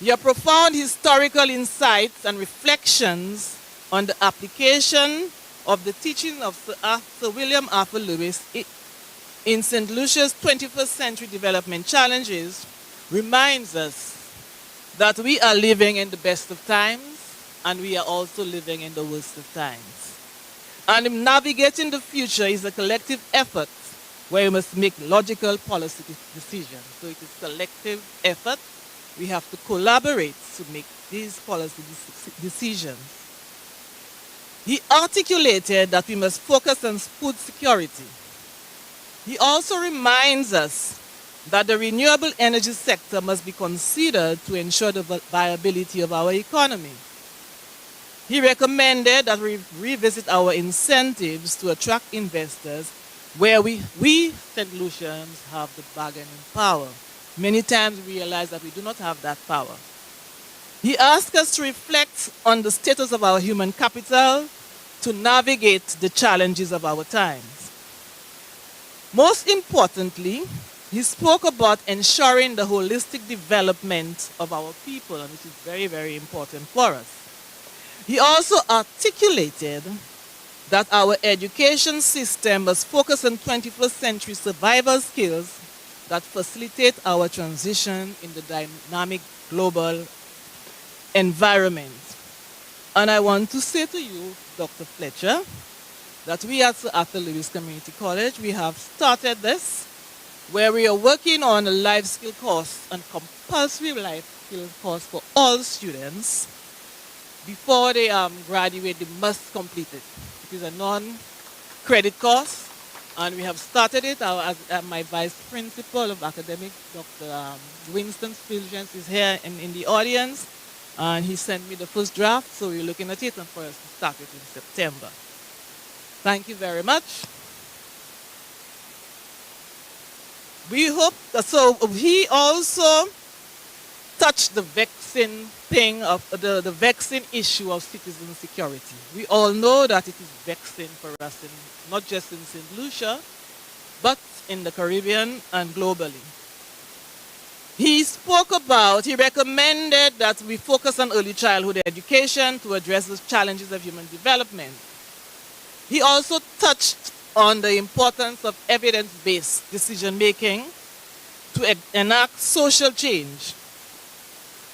Your profound historical insights and reflections on the application of the teaching of Sir William Arthur Lewis in Saint Lucia's 21st Century Development Challenges reminds us that we are living in the best of times and we are also living in the worst of times. And navigating the future is a collective effort where we must make logical policy decisions. So it is a collective effort. We have to collaborate to make these policy decisions. He articulated that we must focus on food security. He also reminds us that the renewable energy sector must be considered to ensure the viability of our economy. He recommended that we revisit our incentives to attract investors where we St. Lucians have the bargaining power. Many times we realize that we do not have that power. He asked us to reflect on the status of our human capital to navigate the challenges of our times. Most importantly, he spoke about ensuring the holistic development of our people, and which is very, very important for us. He also articulated that our education system must focus on 21st century survival skills that facilitate our transition in the dynamic global environment. And I want to say to you, Dr. Fletcher, that we at Sir Arthur Lewis Community College, we have started this, where we are working on a life skill course and compulsory life skill course for all students. Before they graduate, they must complete it. It is a non-credit course, and we have started it. My vice principal of academic, Dr. Winston Spilgens, is here in the audience, and he sent me the first draft, so we're looking at it and for us to start it in September. Thank you very much. We hope that, so he also touched the vexing thing of the vexing issue of citizen security. We all know that it is vexing for us, not just in Saint Lucia, but in the Caribbean and globally. He recommended that we focus on early childhood education to address the challenges of human development. He also touched on the importance of evidence-based decision-making to enact social change.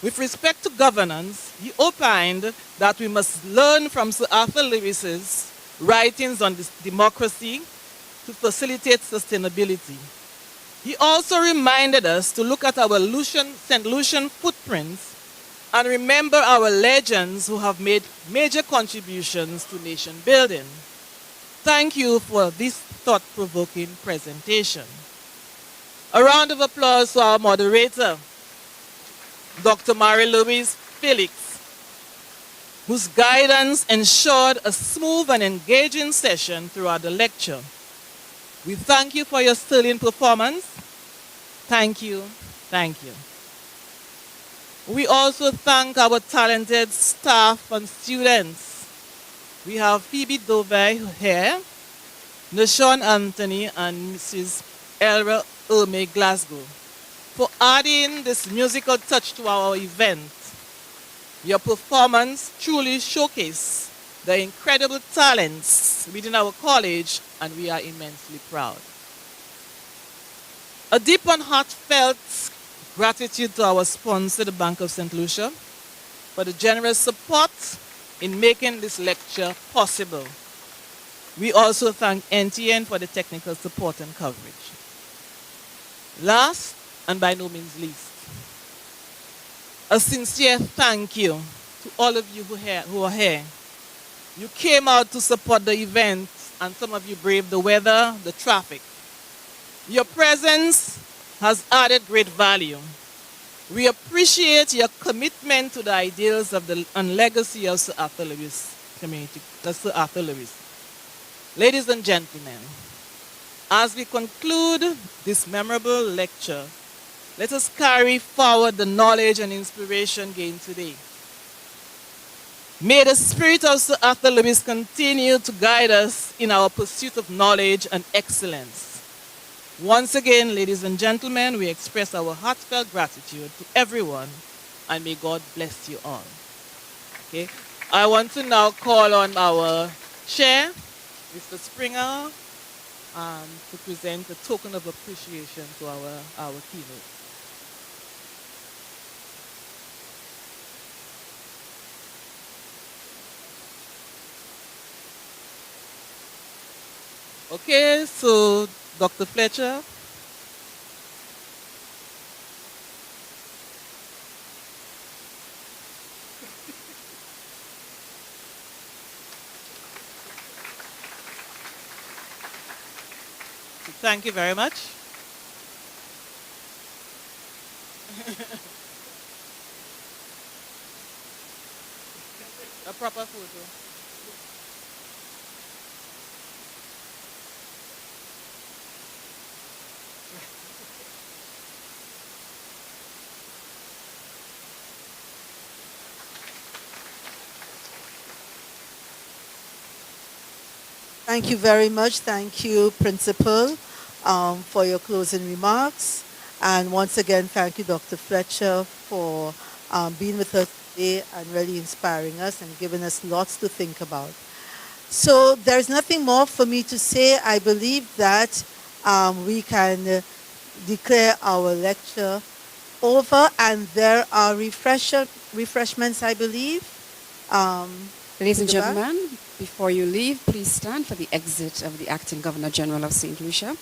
With respect to governance, he opined that we must learn from Sir Arthur Lewis's writings on democracy to facilitate sustainability. He also reminded us to look at our St. Lucian footprints and remember our legends who have made major contributions to nation building. Thank you for this thought-provoking presentation. A round of applause to our moderator, Dr. Marie-Louise Felix, whose guidance ensured a smooth and engaging session throughout the lecture. We thank you for your sterling performance. Thank you, thank you. We also thank our talented staff and students. We have Phoebe Dovey here, Nashon Anthony, and Mrs. Elra Ermay-Glasgow for adding this musical touch to our event. Your performance truly showcased the incredible talents within our college, and we are immensely proud. A deep and heartfelt gratitude to our sponsor, the Bank of St. Lucia, for the generous support in making this lecture possible. We also thank NTN for the technical support and coverage. Last, and by no means least, a sincere thank you to all of you who are here. You came out to support the event, and some of you braved the weather, the traffic. Your presence has added great value. We appreciate your commitment to the ideals of and legacy of Sir Arthur Lewis Community, Sir Arthur Lewis. Ladies and gentlemen, as we conclude this memorable lecture, let us carry forward the knowledge and inspiration gained today. May the spirit of Sir Arthur Lewis continue to guide us in our pursuit of knowledge and excellence. Once again, ladies and gentlemen, we express our heartfelt gratitude to everyone, and may God bless you all. Okay? I want to now call on our chair, Mr. Springer, to present a token of appreciation to our keynote. Okay, so Dr. Fletcher. Thank you very much. A proper photo. Thank you very much. Thank you, Principal. for your closing remarks. And once again, thank you, Dr. Fletcher, for being with us today and really inspiring us and giving us lots to think about. So there's nothing more for me to say. I believe that we can declare our lecture over, and there are refreshments, I believe. Ladies and gentlemen, before you leave, please stand for the exit of the Acting Governor General of Saint Lucia.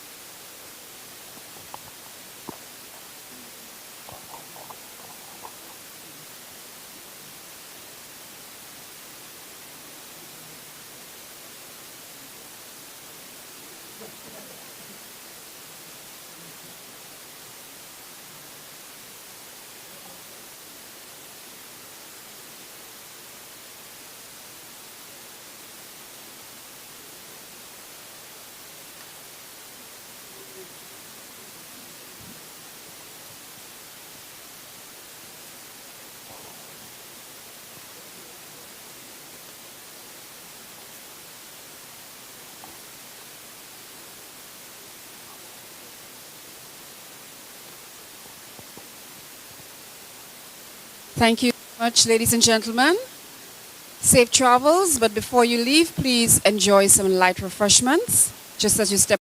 Thank you so much, ladies and gentlemen. Safe travels, but before you leave, please enjoy some light refreshments just as you step